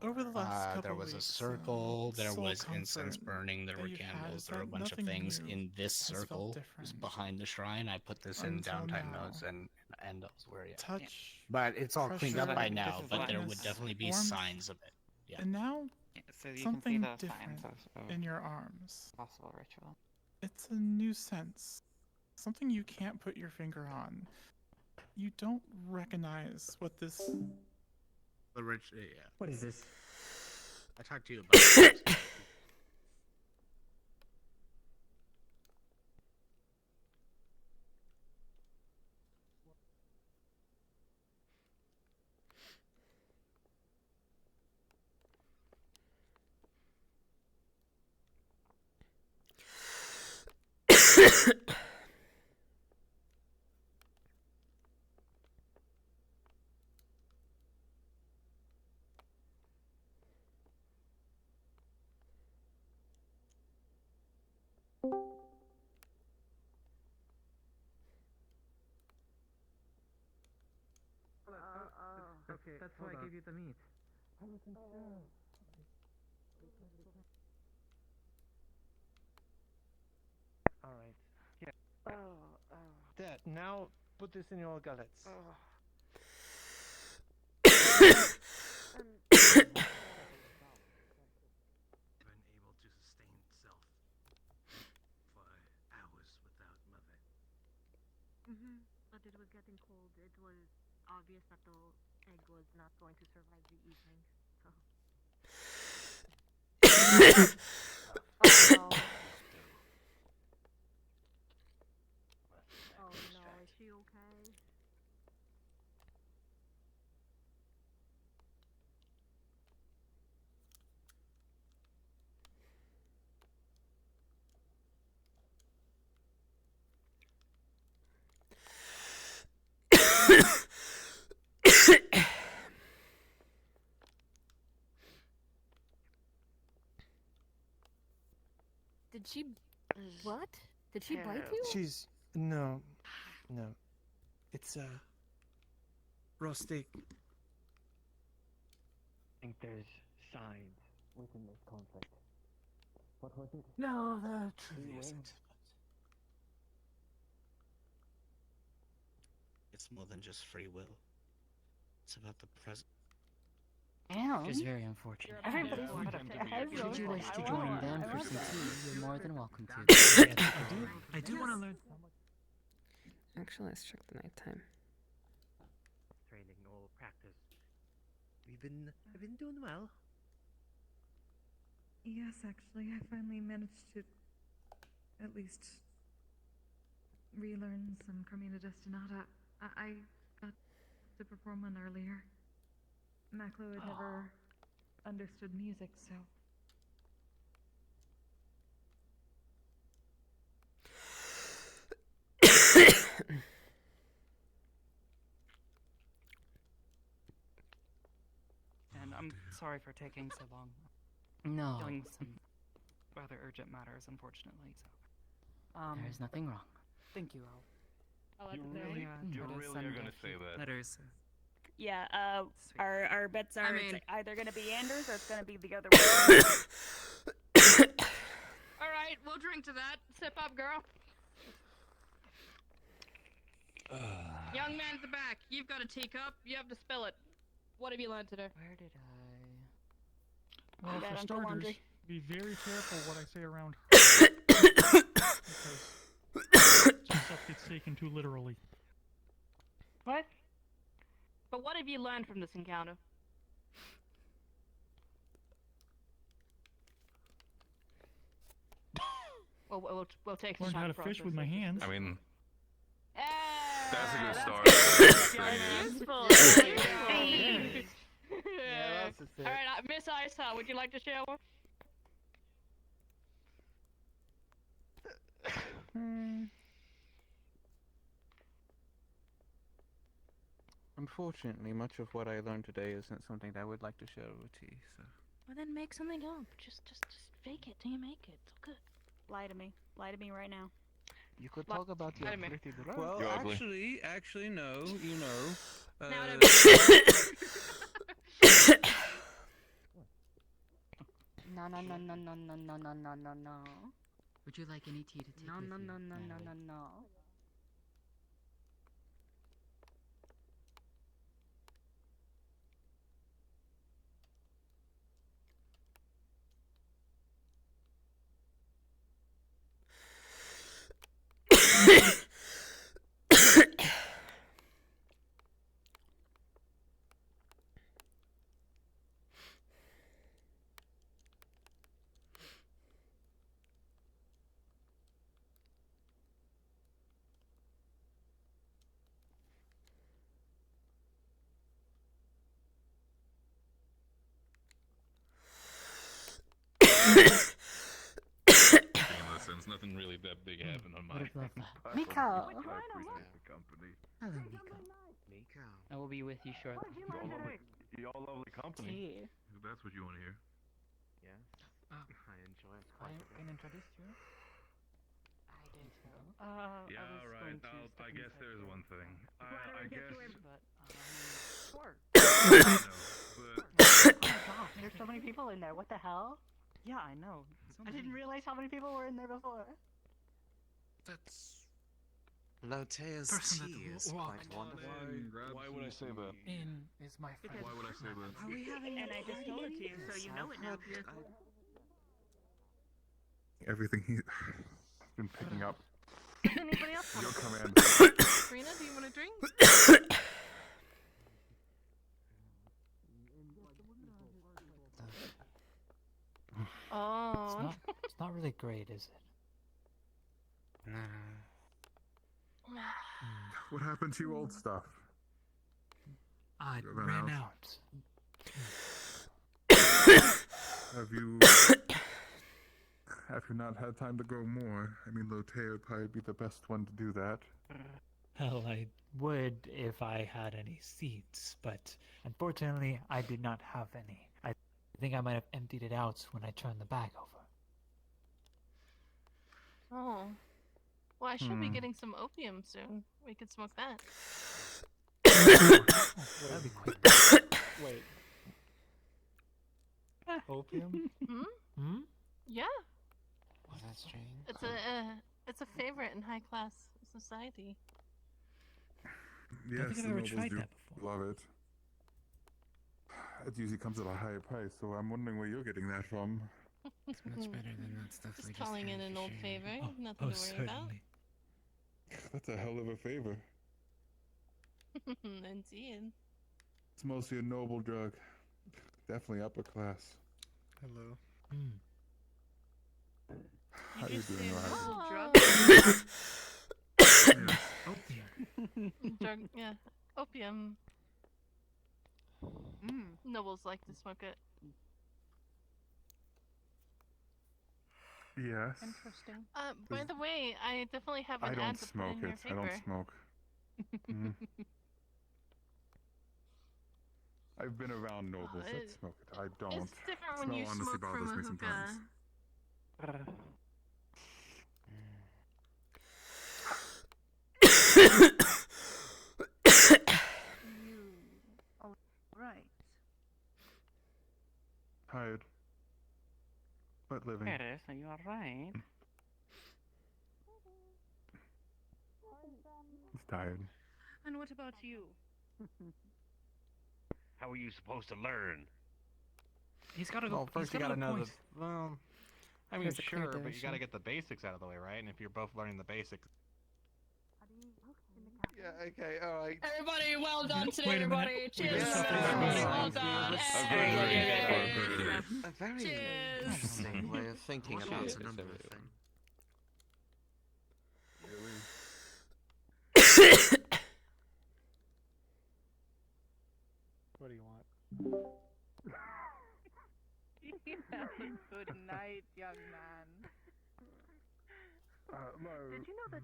Over the last couple there was weeks, a circle, there soul was incense comfort burning, there that were you've had candles, is there were a that bunch of nothing things new in this has felt circle. It was different behind the shrine. I put this in until downtime now. notes and elsewhere. Yeah. Touch, But it's all cleaned up pressure, by now. But there would wetness, definitely be warmth, signs of it. Yeah. And now, So you can see something those different signs of in your arms. possible ritual. It's a new sense. Something you can't put your finger on. You don't recognize what this... The rich, yeah. What is this? I talked to you about it. Okay, that's why I gave you the meat. Alright. Yeah. There, now put this in your gullets. Been able to sustain self for hours without mother. But it was getting cold. It was obvious that the egg was not going to survive the evening, so. Oh no, is she okay? Did she... What? Did she bite you? She's... No. It's, raw steak. I think there's signs within this conflict. What was it? No, that truly isn't. It's more than just free will. It's about the present. It is very unfortunate. Everybody's Should you wish to join them for some tea, you're more than welcome to. I do want to learn. Actually, let's check the nighttime. cactus. I've been doing well. Yes, actually, I finally managed to at least relearn some Carmina Destinata. I got to perform one earlier. Maclo had never understood music, so. And I'm sorry for taking so long. No. Dealing with some rather urgent matters, unfortunately. So, There's nothing wrong. Thank you, Al. You really are gonna say that? Letters. Yeah, our bets are I it's mean- either gonna be Anders or it's gonna be the other way. Alright, we'll drink to that. Sip up, girl. Young man at the back, you've got a teacup. You have to spill it. What have you learned today? Where did I? Well, got for Uncle starters, Laundry. be very careful what I say around her. Because some stuff gets taken too literally. What? But what have you learned from this encounter? We'll take some Learned time how to to fish process with my this. hands. I mean, That's a good start. Useful. Yeah, that's it. Alright, Miss Isa, would you like to share one? Unfortunately, much of what I learned today isn't something that I would like to share with you, so. Well, then make something up. Just fake it till you make it. It's all good. Lie to me. Lie to me right now. You could What? talk about your Wait a minute. pretty dress. You're Well, ugly. actually, no, you know. Now uh, No, no, no, no, no, no, no, no, no, no, no. Would you like any tea to take No, with no, you, no, no, no, Natalie? no, no. Listen, nothing really that big happened on my. Miko! I appreciate the company. Hello, Miko. Miko. I will be with you shortly. Y'all lovely company. Tea. If that's what you want to hear. Yes. Oh. I enjoy it I quite a bit. can introduce you. I did so. Yeah, alright. I guess there's one thing. I guess. Sure. No, but God, there's so many people in there. What the hell? Yeah, I know. I didn't realize how many people were in there before. That's. Lotea's Person tea that is walked quite wonderful. why would I say that? In is my friend. Why would I say that? Are we having and I just told it to you, so you know it now. Everything he's been picking up. Anybody else want Your to command. Karina, do you want a drink? Oh. It's not really great, is it? What happened to your old stuff? I You ran ran out. out. Have you not had time to grow more? I mean, Lotea would probably be the best one to do that. Hell, I would if I had any seeds, but unfortunately, I did not have any. I think I might have emptied it out when I turned the bag over. Oh. Well, I should be Hmm. getting some opium soon. We could smoke that. That'd be quick. Wait. Opium? Hmm? Hmm? Yeah. Was that strange? It's a favorite in high class society. Yes, think I've the ever nobles tried do that love it. It usually comes at a higher price, so I'm wondering where you're getting that from. It's much better than that stuff we Just just calling in had an for old sharing. favor. Nothing to worry about. That's a hell of a favor. Indeed. It's mostly a noble drug. Definitely upper class. Hello. How you doing, Ryan? Drug, yeah. Opium. Nobles like to smoke it. Yes. Interesting. By the way, I definitely have an I ad don't to put smoke in your it. I paper. don't smoke. Mhm. I've been around nobles that it- smoke it. I don't. It's different when Smell you honestly smoke bothers from a me sometimes. hookah. Right. Tired. But living. Paris, are you alright? It's tired. And what about you? How are you supposed to learn? He's got to go. Well, first you he's gotta go know points. the. Well, I mean, There's a clear sure, but you division. gotta get the basics out of the way, right? And if you're both learning the basics. Yeah. Okay. All right. Everybody, well done today, Wait a minute. everybody. Cheers. Yeah. Everybody, well done. A very Cheers. interesting way of thinking about a number of things. What do you want? Good night, young man. Did you know that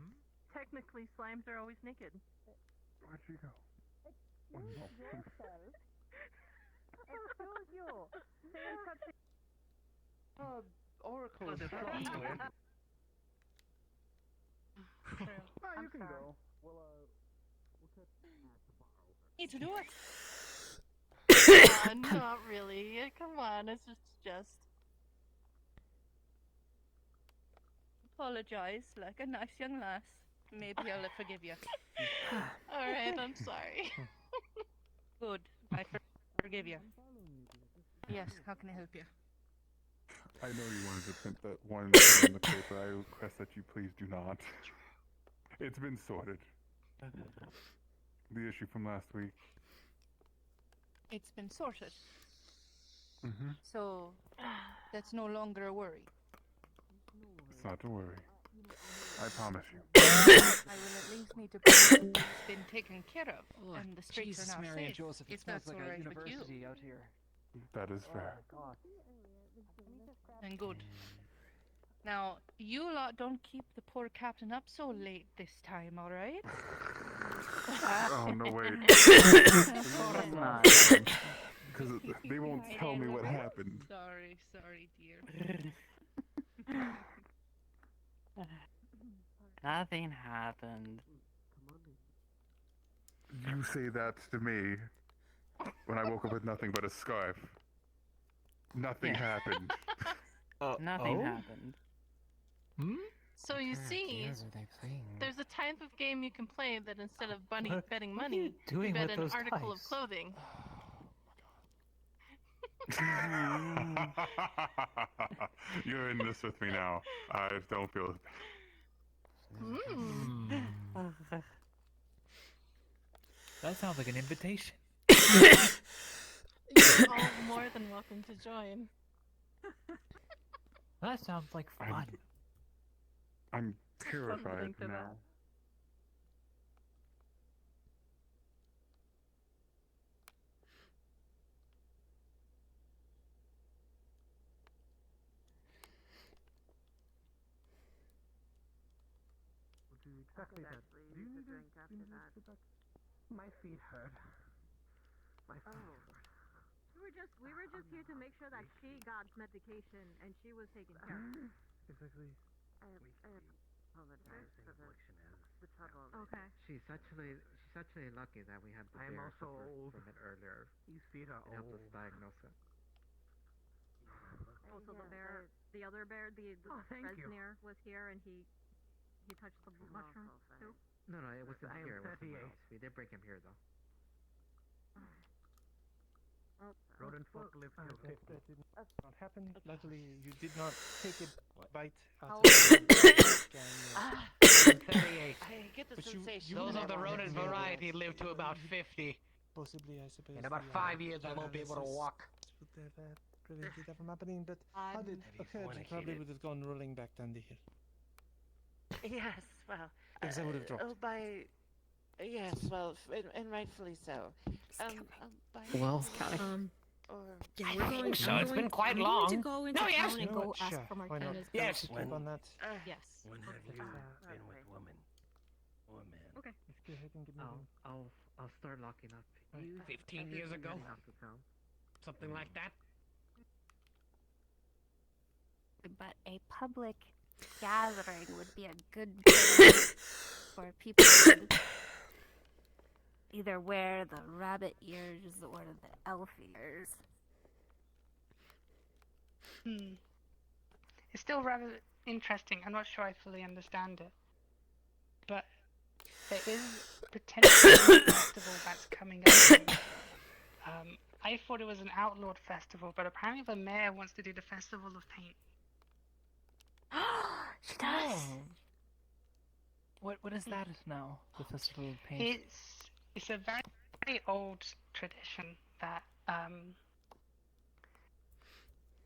technically slimes are always naked? Where'd she go? Excuse you. Say such Oracle Oh, is the flying. I'm You can sorry. go. We'll catch Need to do it. Not really. Come on, it's just. Apologize like a nice young lass. Maybe I'll forgive you. All right, I'm sorry. Good. I forgive you. Yes, how can I help you? I know you wanted to print that one thing in the paper. I request that you please do not. It's been sorted. The issue from last week. It's been sorted. Mm-hmm. So that's no longer a worry. It's not to worry. I promise you. I will at least need to prove it's been taken care of, Ugh, and the streets Jesus, are now Mary and safe. Joseph, it if smells that's like a alright with you. university out here. That is fair. And good. Now, you lot don't keep the poor captain up so late this time, alright? Oh, no, wait. Because they won't tell me what happened. Sorry, dear. Nothing happened. You say that to me when I woke up with nothing but a scarf. Nothing happened. Nothing happened. So you see, there's a type of game you can play that instead of betting money, doing you bet with an those article of dice? clothing. You're in this with me now. I don't feel. That sounds like an invitation. You're all more than welcome to join. That sounds like fun. I'm terrified think now. about. Exactly that. Do you need a drink after that? My feet hurt. My feet hurt. We were just here to make sure that she got medication and she was taken care of. Exactly. I apologize for the trouble. Okay. She's actually lucky that we had the I'm bear also suffer old. from it earlier. These feet are It helped us old. diagnose it. Also, the bear, the other bear, the thank you. Resnir was here and he touched the mushroom too. No, it wasn't I am here. It was somewhere 38. else. We did bring him here though. Rodent forklift okay, that did not happen. Luckily, you did not take a bite out of the 38. I get the But you- sensation. you Those were of the not rodent there. variety live to about 50. possibly, I suppose. In about the, 5 years, I won't be able to paralysis walk. would have prevented that from happening, but had it Have you occurred, you probably fornicated? would have gone rolling back down the hill. Yes, well. Because I would have dropped. Oh, by. Yes, well, and rightfully so. By. Well, Or. Yeah, I think so. It's been quite long. To go into No, yes. town and go ask for Martinez. Yes. When, on that. Yes. When have you been with woman or man? Okay. Let's go ahead and get moving. I'll start locking up. 15 years ago. Something like that. But a public gathering would be a good place for people to either wear the rabbit ears or the elf ears. It's still rather interesting. I'm not sure I fully understand it. But there is potentially a festival that's coming up soon. I thought it was an outlawed festival, but apparently the mayor wants to do the Festival of Paint. She does. What is that now? The Festival of Paint. It's a very, very old tradition that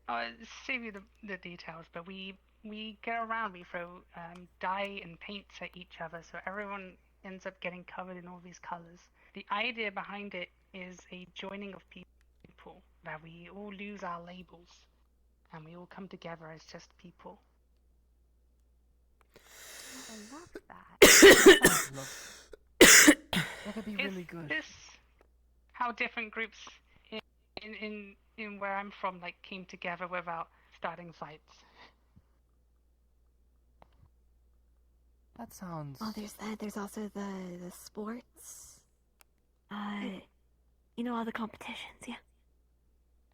I'll save you the details, but we get around, we throw dye and paints at each other, so everyone ends up getting covered in all these colors. The idea behind it is a joining of people, that we all lose our labels and we all come together as just people. I love that. That could be really good. This how different groups in where I'm from like came together without starting fights. That sounds. Oh, there's that. There's also the sports. You know, all the competitions, yeah.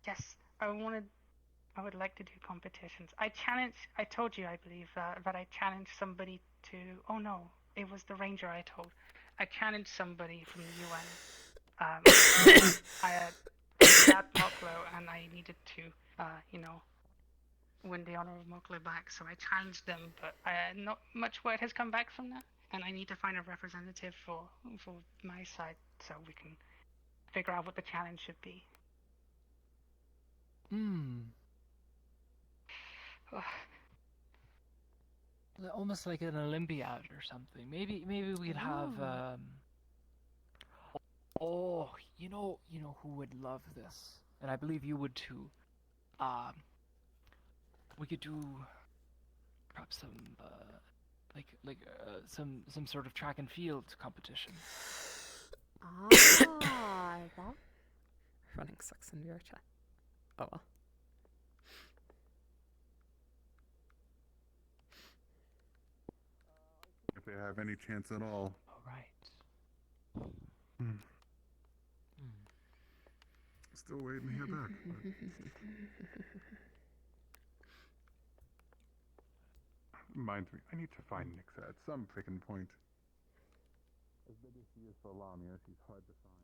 Yes, I would like to do competitions. I told you, I believe, that I challenged somebody to. Oh no, it was the ranger I told. I challenged somebody from the UN. I had that Moklo, and I needed to, win the honor of Moklo back. So I challenged them, but not much word has come back from that. And I need to find a representative for my side, so we can figure out what the challenge should be. Almost like an Olympiad or something. Maybe we'd have. Oh, you know who would love this, and I believe you would too. We could do perhaps some sort of track and field competition. That running sucks in your chat. Oh well. If they have any chance at all. All right. Still waiting to hear back. Reminds me, I need to find Nixa at some freaking point. As big as she is for Lamia, she's hard to find.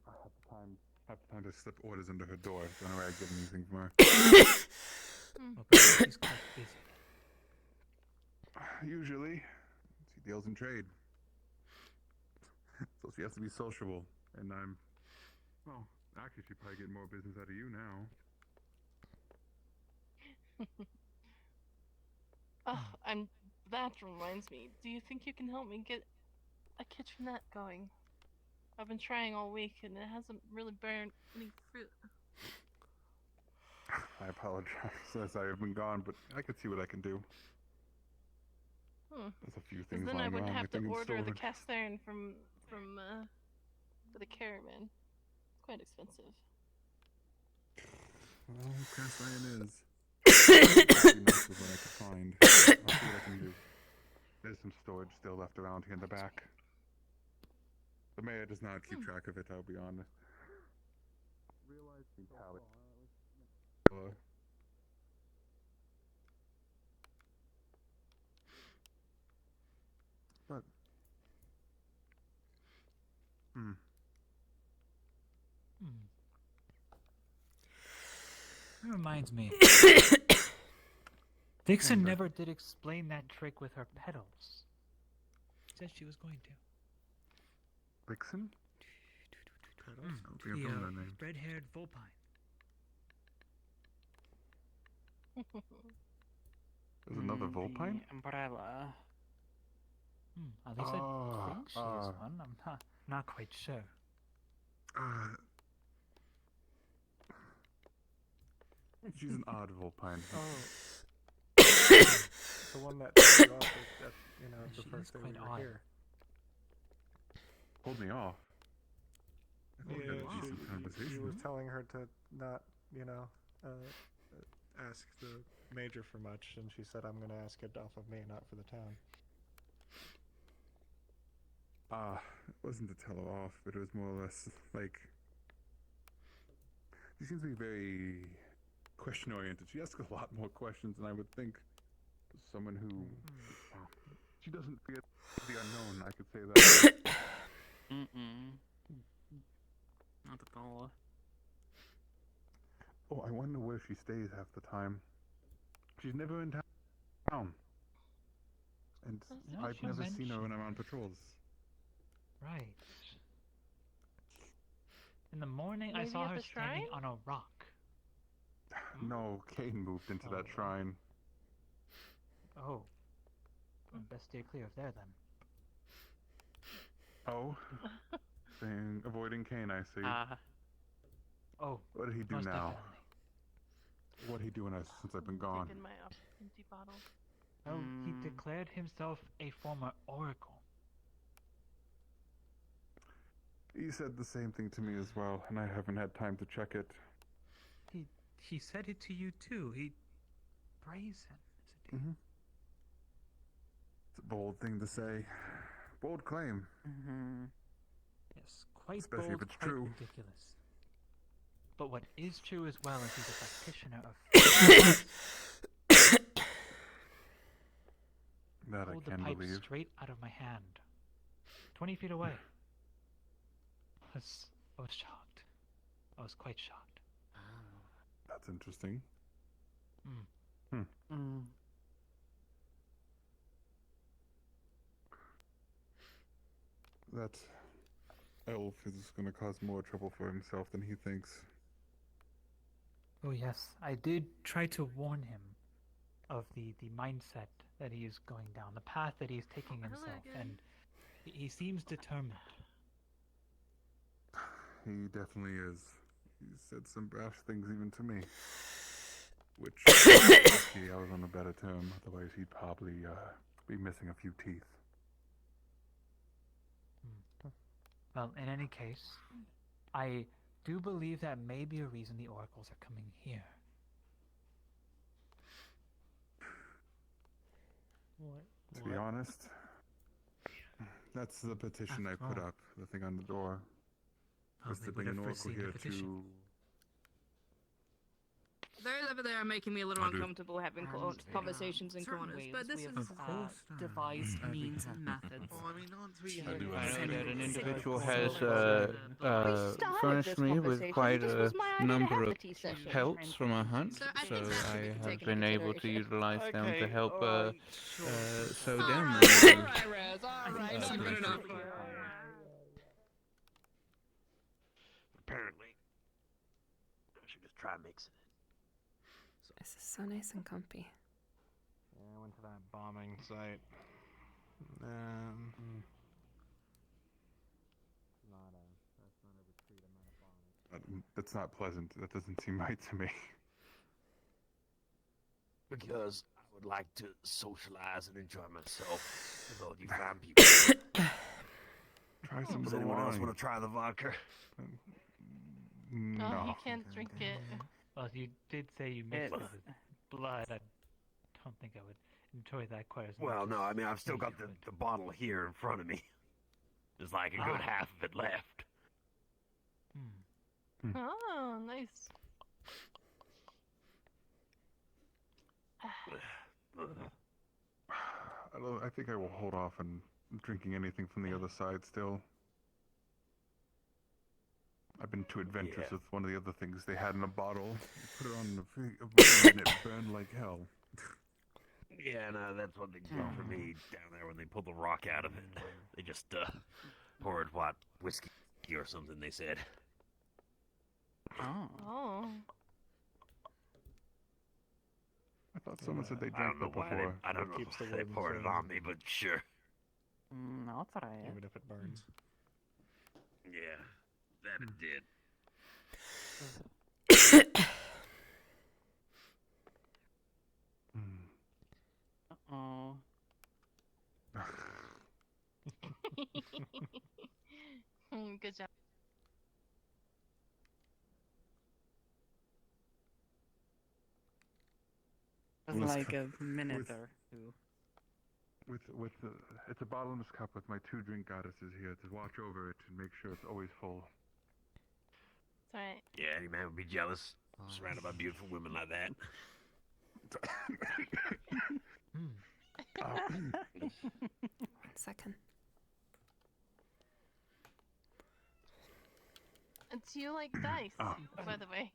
I have the time to slip orders under her door. Don't know where I get anything from her. She's quite busy. Usually, she deals in trade. So she has to be sociable, and well, actually she'd probably get more business out of you now. That reminds me. Do you think you can help me get a kitchenette going? I've been trying all week and it hasn't really borne any fruit. I apologize as I've been gone, but I could see what I can do. There's a few things then I lying would around. have to think it's order the stolen. cast iron from the caravan. It's quite expensive. Well, cast iron is. That'd be nice with what I could find. I'll see what I can do. There's some storage still left around here in the back. The mayor does not keep track of it, I'll be honest. Realizing pallet. But That reminds me. Vixen never did explain that trick with her petals. said she was going to. Vixen? Mm, I don't think I've known that name. red-haired Vulpine. There's another Vulpine? The umbrella. At least I think she is one. I'm not quite sure. She's an odd Vulpine. The one that took you off at, the She first is day quite we were odd. here. Pulled me off. I thought we had a Yeah, decent you conversation. were telling her to not, ask the major for much, and she said, "I'm gonna ask it off of me, not for the town." It wasn't to tell her off, but it was more or less like she seems to be very question oriented. She asks a lot more questions than I would think. Someone who she doesn't fear the unknown. I could say that. Not the Paula. Oh, I wonder where she stays half the time. She's never in town, and Yeah, I've she never seen her when mentioned. I'm on patrols. Right. In the morning, I Maybe saw at her the standing shrine? on a rock. No, Kane moved into that shrine. Oh. Well, best steer clear of there then. Oh, avoiding Kane, I see. Oh. What did he do most now? definitely. What did he do since I've been gone? Taking my empty bottle. Oh, he declared himself a former oracle. He said the same thing to me as well, and I haven't had time to check it. He said it to you too. He brazen. Mm-hmm. It's a bold thing to say. Bold claim. Yes, quite Especially bold, if it's quite true. ridiculous. But what is true as well is he's a practitioner of That I pulled the can pipe believe. straight out of my hand. 20 feet away. I was shocked. I was quite shocked. That's interesting. That elf is going to cause more trouble for himself than he thinks. Oh yes, I did try to warn him of the mindset that he is going down, the path that he's taking himself, and he seems determined. He definitely is. He said some brash things even to me. Which, lucky I was on a better term, otherwise he'd probably be missing a few teeth. Well, in any case, I do believe that may be a reason the oracles are coming here. To be honest, that's the petition I put up, the thing on the door. Was they to would bring an have oracle received here the petition. to... Those over there are making me a little I do. uncomfortable having conversations in certain corners, ways but this we is have devised means and methods. Well, I mean, aren't we? I know that an individual has, furnished me with quite a number of pelts from a hunt, So I so think that should be I have taken been into able to utilize them to Okay, help alright, sow down Alright, those. alright, Rez, alright, not good enough. Apparently, I should just try mixing it. This is so nice and comfy. Yeah, I went to that bombing site. That's not pleasant. That doesn't seem right to me. Because I would like to socialize and enjoy myself with all you fine people. Try some of Does the anyone else wine. want to try the vodka? No. Oh, he can't drink it. Well, you did say you mixed it with blood. I don't think I would enjoy that quite as much. Well, no, as I mean, I've still you got would. the bottle here in front of me. There's like a good half of it left. Oh, nice. I think I will hold off on drinking anything from the other side still. I've been too adventurous with one of the other things they had in a bottle. Put it on the and it burned like hell. Yeah, no, that's what they did for me down there when they pulled the rock out of it. They just poured what whiskey or something. They said. Oh. I thought someone said they I drank don't know that why before. I don't know Keeps the why they wound poured it from- on me, but sure. No, it's alright. Even if it burns. Yeah, that it did. Oh. Good job. It was like a minute or two. With it's a bottomless cup with my 2 drink goddesses here to watch over it and make sure it's always full. That's right. Yeah, any man would be jealous, surrounded by beautiful women like that. One second. And do you like dice, by the way?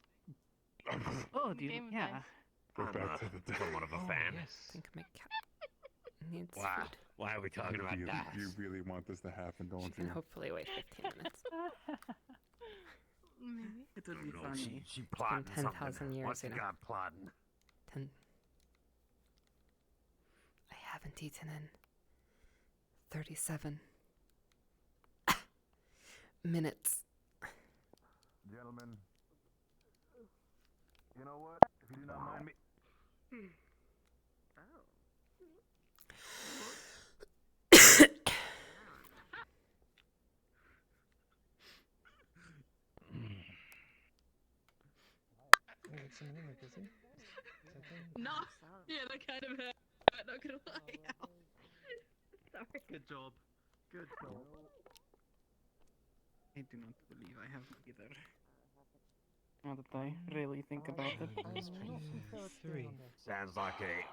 Oh, do you? Game of Yeah. dice. Go back to the somewhat of a fan. I think my cat needs Why? food. Why are we talking about that? You really want this to happen, don't She can you? hopefully wait 15 minutes. Maybe. It would be No, funny. she plotting 10,000 something. years, What's you the know. god plotting? 10. I haven't eaten in 37 minutes. Gentlemen, you know what? If you do not mind me. No. Yeah, that kind of hurt. I'm not gonna lie. Sorry. Good job. Good job. I do not believe I have either. Now that I really think about it. Sounds like a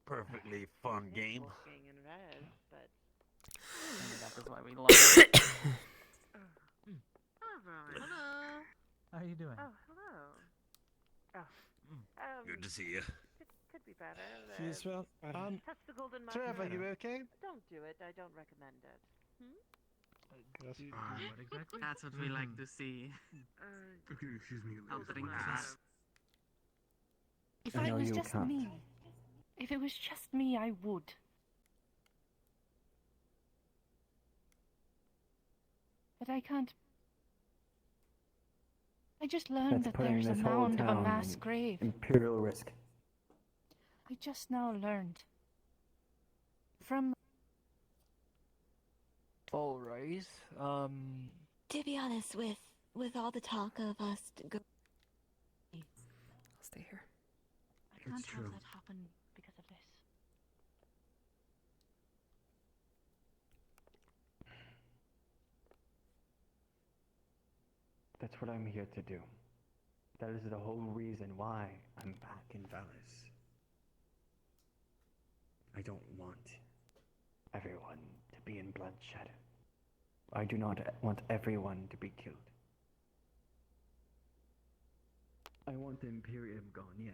perfectly fun game. Maybe that is why we love it. Hello. How are you doing? Oh, hello. Oh. Good to see you. Could be better. You as well. Touch the golden Trevor, mushroom. you okay? Don't do it. I don't recommend it. That's What exactly? That's what we like to see. Okay, excuse me. Helping us. If I it know was you just can't. me, if it was just me, I would. But I can't. I just learned That's that putting there's a this whole mound of a town mass in grave. imperial risk. I just now learned. From Alright. To be honest, with all the talk of us go. I'll stay here. I can't It's have true. that happen because of this. That's what I'm here to do. That is the whole reason why I'm back in Valis. I don't want everyone to be in bloodshed. I do not want everyone to be killed. I want the Imperium gone, yes.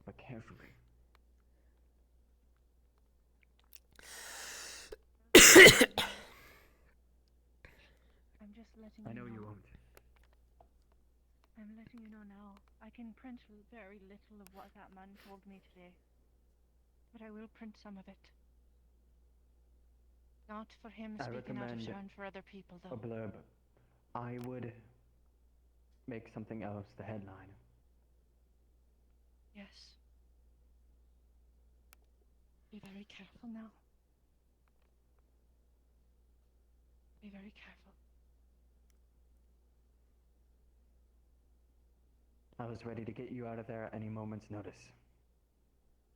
But carefully. I'm just letting I you know know. you won't. I'm letting you know now. I can print very little of what that man told me today. But I will print some of it. Not for him I speaking out of recommend turn for other people, a though. blurb. I would make something else the headline. Yes. Be very careful now. Be very careful. I was ready to get you out of there at any moment's notice.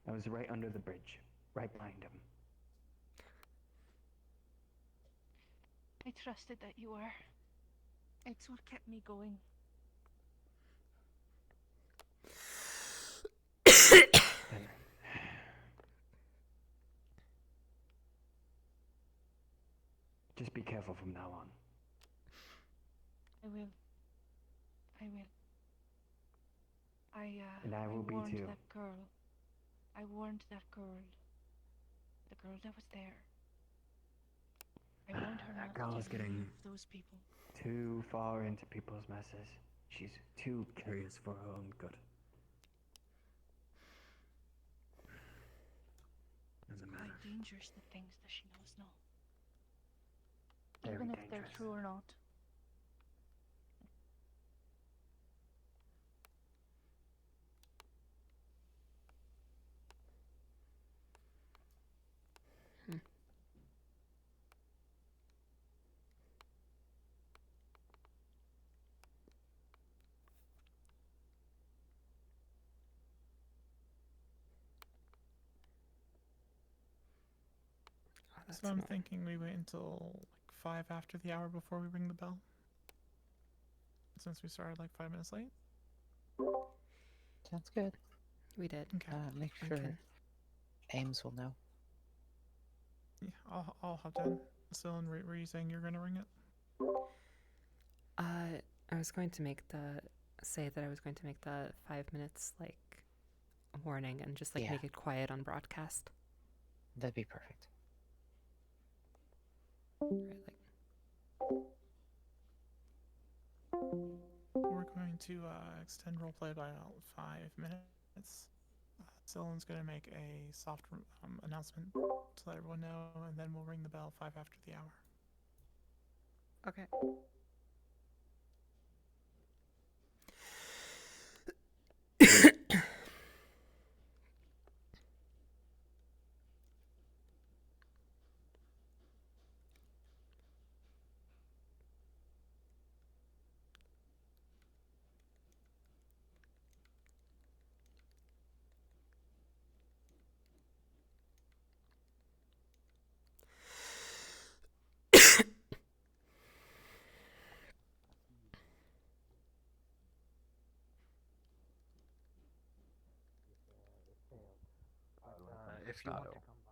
I was right under the bridge, right behind him. I trusted that you were. It's what kept me going. Then just be careful from now on. I will. I will. And I will be warned too. that girl. I warned that girl. The girl that was there. I warned her That not girl to is getting leave those people. too far into people's messes. She's too curious for her own good. Doesn't matter. Quite dangerous, the things that she knows now. Very Even if they're dangerous. true or not. So I'm thinking we wait until like 5 after the hour before we ring the bell. Since we started like 5 minutes late. Sounds good. We did. Okay. Make sure that Ames will know. Yeah, I'll hop down. So, were you saying you're gonna ring it? I was going to say that I was going to make the 5 minutes like warning and just like Yeah. make it quiet on broadcast. That'd be perfect. Right, We're going to extend roleplay by about 5 minutes. Dylan's gonna make a soft announcement to let everyone know, and then we'll ring the bell 5 after the hour. Okay. If you want to come by.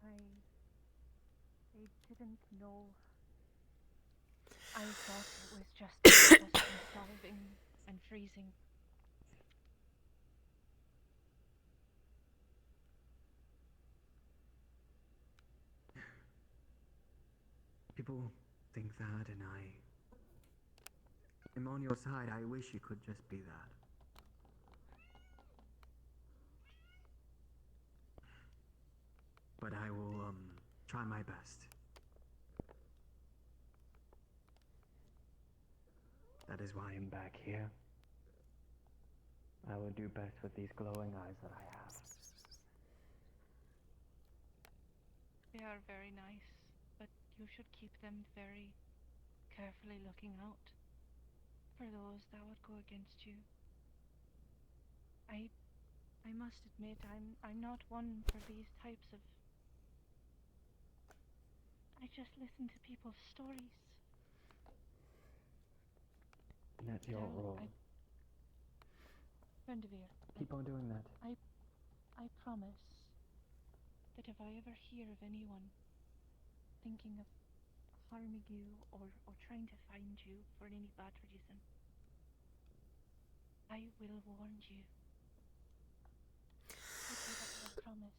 I didn't know. I thought it was just dissolving and freezing. People think that, and I am on your side. I wish you could just be that. But I will, try my best. That is why I'm back here. I will do best with these glowing eyes that I have. They are very nice, but you should keep them very carefully looking out for those that would go against you. I must admit, I'm not one for these types of. I just listen to people's stories. And that's your role. Vendevere, Keep on doing that. I promise that if I ever hear of anyone thinking of harming you or trying to find you for any bad reason, I will warn you. Okay, that's my promise.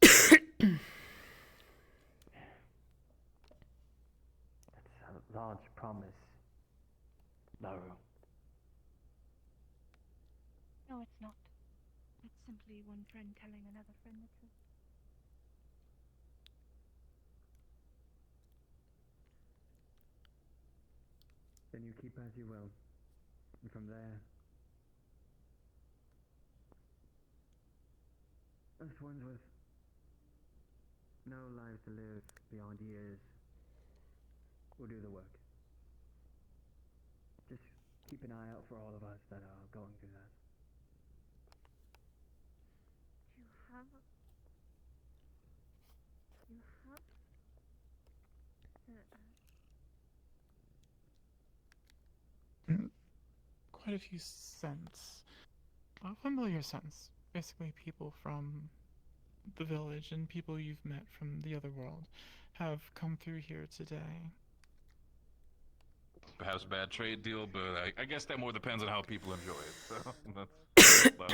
That's a large promise, Laru. No, it's not. It's simply one friend telling another friend the truth. Then you keep as you will. And from there, us ones with no lives to live beyond years will do the work. Just keep an eye out for all of us that are going through that. You quite a few scents. Familiar scents. Basically, people from the village and people you've met from the other world have come through here today. Perhaps a bad trade deal, but I guess that more depends on how people enjoy it. So that's Well,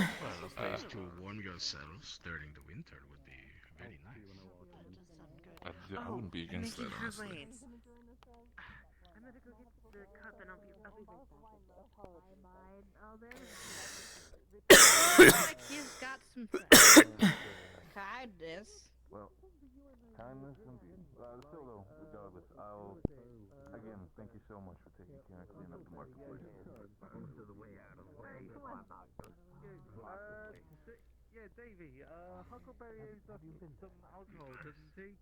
a place to warm yourselves during the winter would be very nice. I wouldn't be against that, honestly. I'm gonna go get the cup and I'll be back. Like he's got some kindness. Well, kindness and beauty. Still though, regardless, I'll again thank you so much for taking care of cleaning up the marketplace. Most of the way out of the way. I'm not good. Yeah, Davey. Huckleberry owes us some alcohol, doesn't he?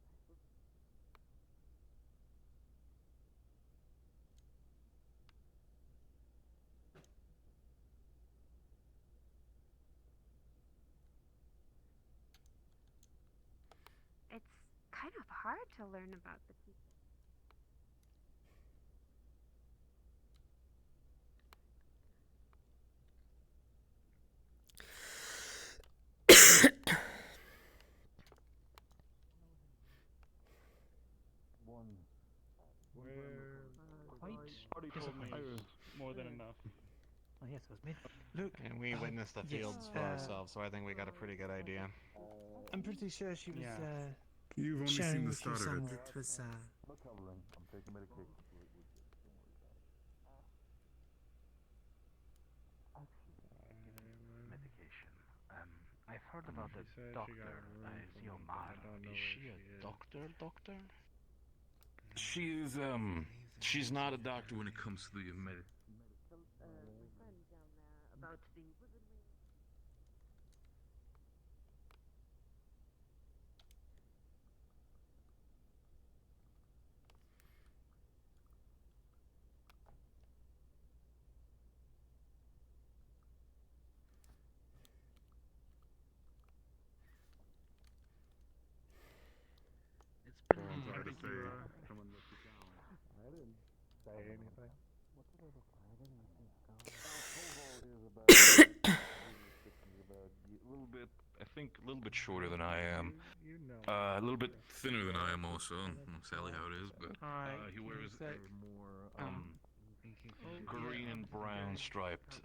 It's kind of hard to learn about the people. Quite disappointed. More than enough. Oh yes, it was me. Look, And we witnessed the fields for ourselves, so I think we got a pretty good idea. I'm pretty sure she was You've only sharing seen the with you start of some it. that was No covering. I'm taking medication. Medication. I've heard about the She said she doctor, got a room for me, but I Ziomara. don't know Is where she a is. doctor? She is she's not a doctor when it comes to the med. My friend down there about the It's been Well, I'm sorry to pretty say, good. someone let you down. I didn't say anything. A little bit, I think, a little bit shorter than I am. You know. A little bit thinner than I am, also. Sadly, how it is, but Alright, he wears that- a more green and brown striped,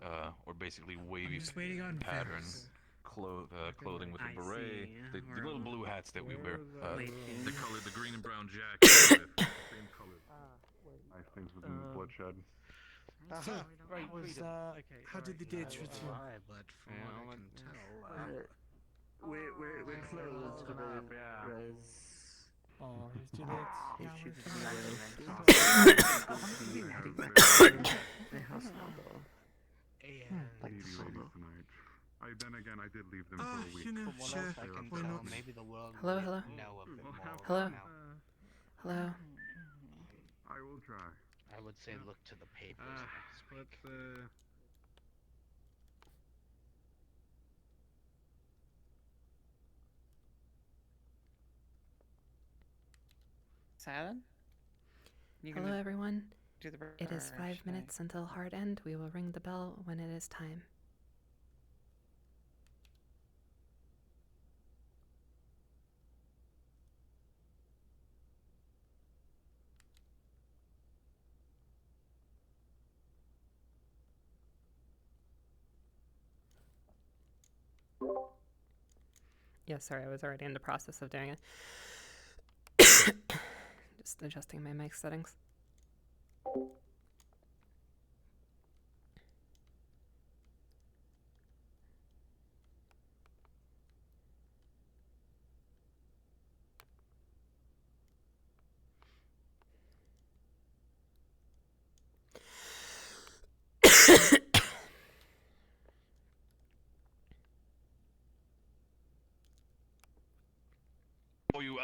or basically wavy just waiting on pattern Vance. clothing with a I beret. see, The where- little blue hats that we wear. Wait. The color, the green and brown jacket. Same color. Nice things within the bloodshed. So, Right, was how did the dates return? But from what I can tell, We're closed for the Oh, he's too late. If Yeah, you we're could coming. be heading back the house now, though. Like the Ladies solo. tonight. Then again, I did leave them Ah, for a week. you know, from what sure, else I can why tell, not? maybe the world Hello, will hello. know a bit more Hello? now. Hello? I will try. I would say look to the papers next week. Silent? You Hello, gonna everyone. do the It is or 5 should I? minutes until hard end. We will ring the bell when it is time. Yeah, sorry, I was already in the process of doing it. Just adjusting my mic settings.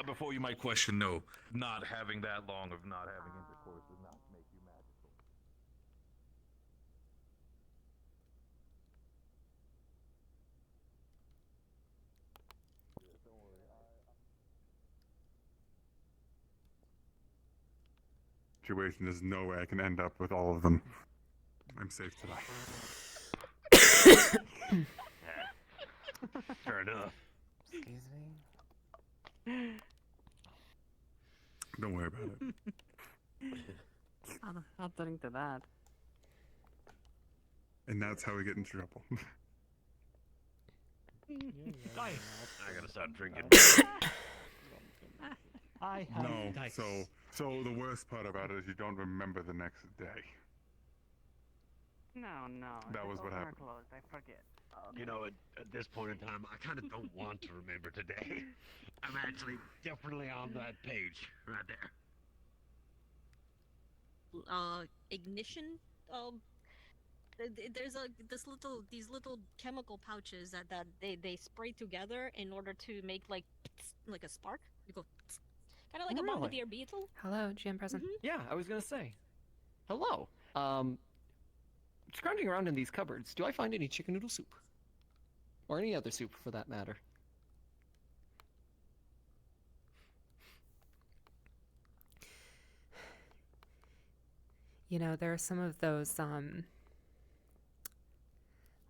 Before you might question, no, not having that long of not having intercourse does not make you magical. Situation, there's no way I can end up with all of them. I'm safe today. Fair enough. Excuse me? Don't worry about it. I'll drink to that. And that's how we get into trouble. I gotta stop drinking. I have No, dice. so the worst part about it is you don't remember the next day. No. That the was what doors are happened. Closed. I forget. You know, at this point in time, I kind of don't want to remember today. I'm actually definitely on that page right there. Ignition. There's these little chemical pouches that they spray together in order to make like a spark. You go kind of like a Really? bombardier beetle. Hello, GM present. Yeah, I was gonna say. Hello. Scrounging around in these cupboards, do I find any chicken noodle soup? Or any other soup, for that matter? You know, there are some of those,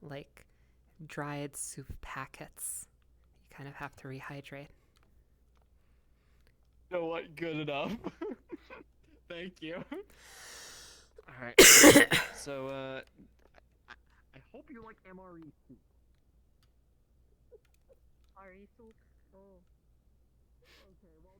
like, dried soup packets. You kind of have to rehydrate. You know what? Good enough. Thank you. Alright. So, I hope you like MRE soup. Ari soup. Oh. Okay, well.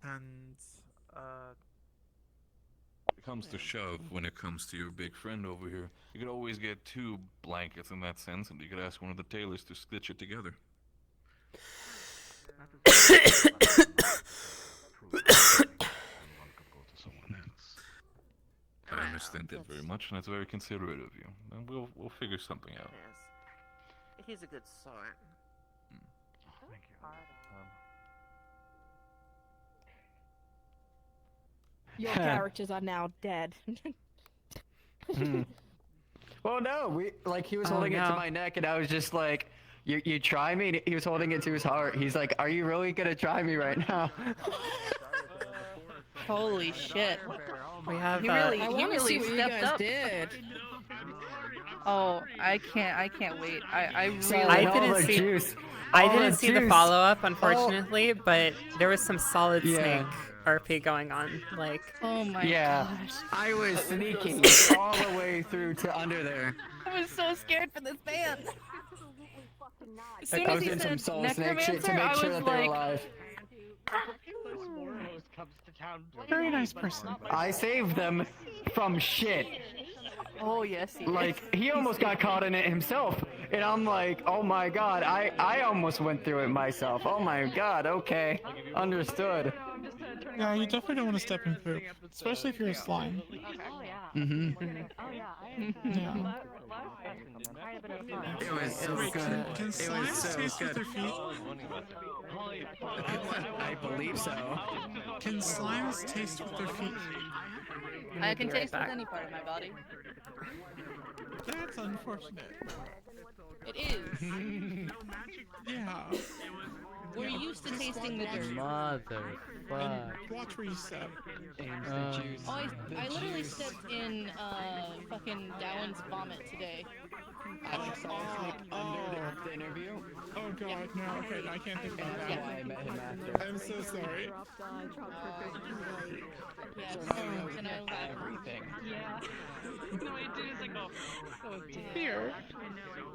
And It comes to shove, when it comes to your big friend over here, you could always get 2 blankets in that sense, and you could ask one of the tailors to stitch it together. I understand that very much, and that's very considerate of you. And we'll figure something out. Yes. He's a good sort. Thank you. Your characters are now dead. Well, no, he was Oh, holding it to no. my neck, and I was just like, you try me? And he was holding it to his heart. He's like, are you really gonna try me right now? Holy shit. We have, He I really wanna see what you stepped guys up. Did. Oh, I can't wait. I really I didn't see. I didn't see the follow up, unfortunately, but there was some solid Yeah. snake RP going on. Like, oh my Yeah, gosh. I was sneaking all the way through to under there. I was so scared for this band. As soon I as was he in some said soul snake shit to necromancer, make I sure was that they were like, alive. Very nice person. I saved them from shit. oh yes, he Like, he almost got caught in it himself. And I'm like, oh my god, I almost went through it myself. Oh my god, okay. Understood. Yeah, you definitely don't want to step in poop, especially if you're a slime. Mm-hmm. Yeah. It was so Wait, good. can It was slimes so taste with good. their feet? I believe so. Can slimes taste with their feet? I can be right taste back. with any part of my body. That's unfortunate. It is. Yeah. We're used to tasting the dirt. Motherfuck. Watch where you step. Oh, I literally stepped in fucking Dowan's vomit today. Alex, I was like under the interview. Oh god, no, okay, I can't think about That's why I met him after. I'm so sorry. Everything. Yeah. No, I did. It's like, oh dear. Here.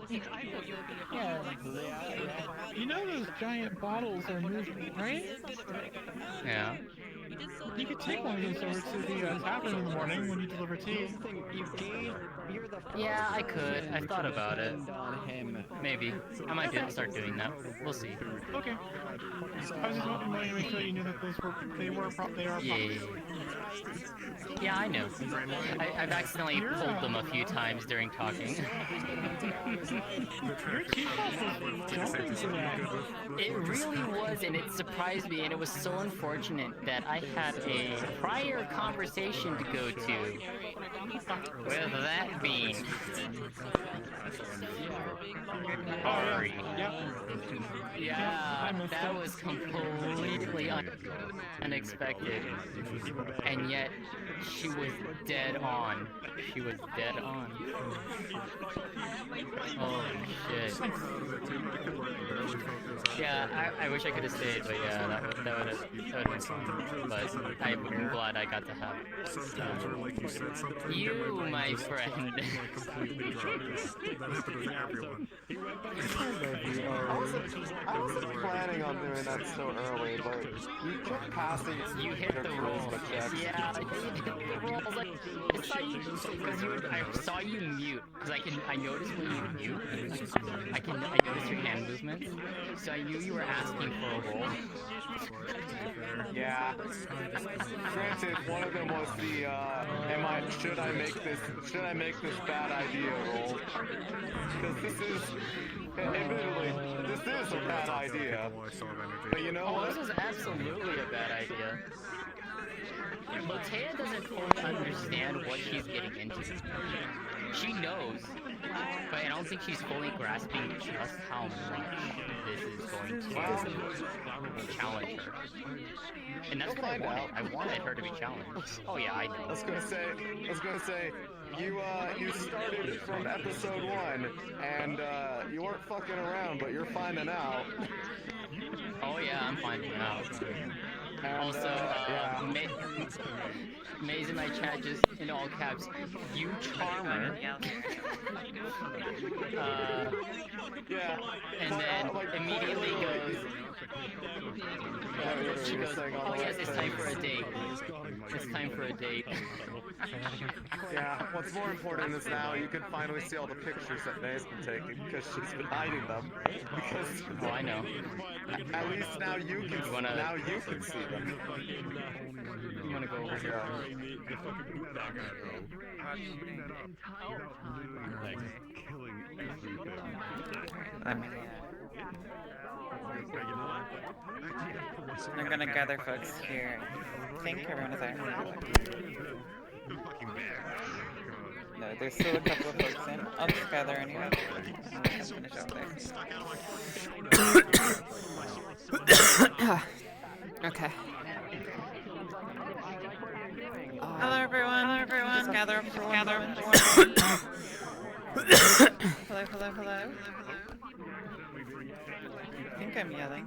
I thought you were gonna Yeah. You know those giant bottles are moving, right? Yeah. You could take one of those over to the tavern in the morning when you deliver tea. Yeah, I could. I've thought about it. Maybe. I might start doing that. We'll see. Okay. I was just wanting to make sure you knew that those were they are. Yeah. Yeah, I know. I've accidentally pulled them a few times during talking. Your tea cup was jumping for that. It really was, and it surprised me, and it was so unfortunate that I had a prior conversation to go to with that being. Sorry. Yeah, that was completely unexpected, and yet she was dead on. She was dead on. Holy shit. Yeah, I wish I could have stayed, but yeah, that would have been fun. But I'm glad I got to have it. You, my friend. I wasn't planning on doing that so early, but you kept passing. You hit the rules. Yeah, I hit the rules. Like, I saw you mute because I noticed when you mute. I noticed your hand movements, so I knew you were asking for a roll. Yeah. Granted, one of them was the should I make this bad idea roll? Because this is, admittedly, this is a bad idea. But you know what? This is absolutely a bad idea. Lotea doesn't fully understand what she's getting into. She knows, but I don't think she's fully grasping just how much this is going to challenge her. And that's what I wanted. I wanted her to be challenged. Oh yeah, I know. I was gonna say, you started from episode 1, and you weren't fucking around, but you're finding out. Oh yeah, I'm finding out. And, also, Maze in my chat just in all caps, you charmer. And then immediately goes. She goes, oh yes, it's time for a date. It's time for a date. Yeah, what's more important is now you can finally see all the pictures that May's been taking because she's been hiding them. Because oh, I know. At least now you can see them. You wanna go over here? I'm gonna gather folks here. I think everyone is there. No, there's still a couple of folks in. I'll just gather anyway. Finish up there. Okay. Hello everyone. Hello everyone. Gather up for one. Gather up for one. Hello. I think I'm yelling.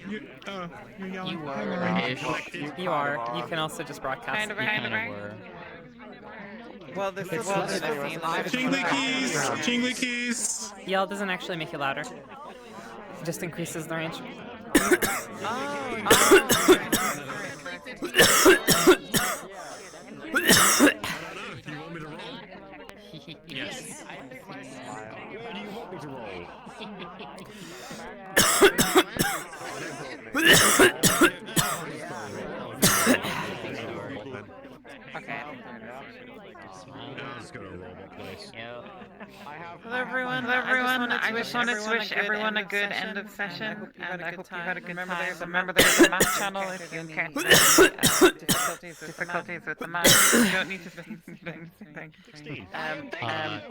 You're yelling. You are. You are. You can also just broadcast. Kind of were. Well, this is the scene. Jingly keys. Yell doesn't actually make you louder. It just increases the range. Yes. Where do you want me to roll? Okay. I'm just gonna roll my place. Hello everyone. I just wanted to wish everyone a good end of session, and I hope you had a good time. Remember there's a math channel if you encounter difficulties with the math. You don't need to say anything.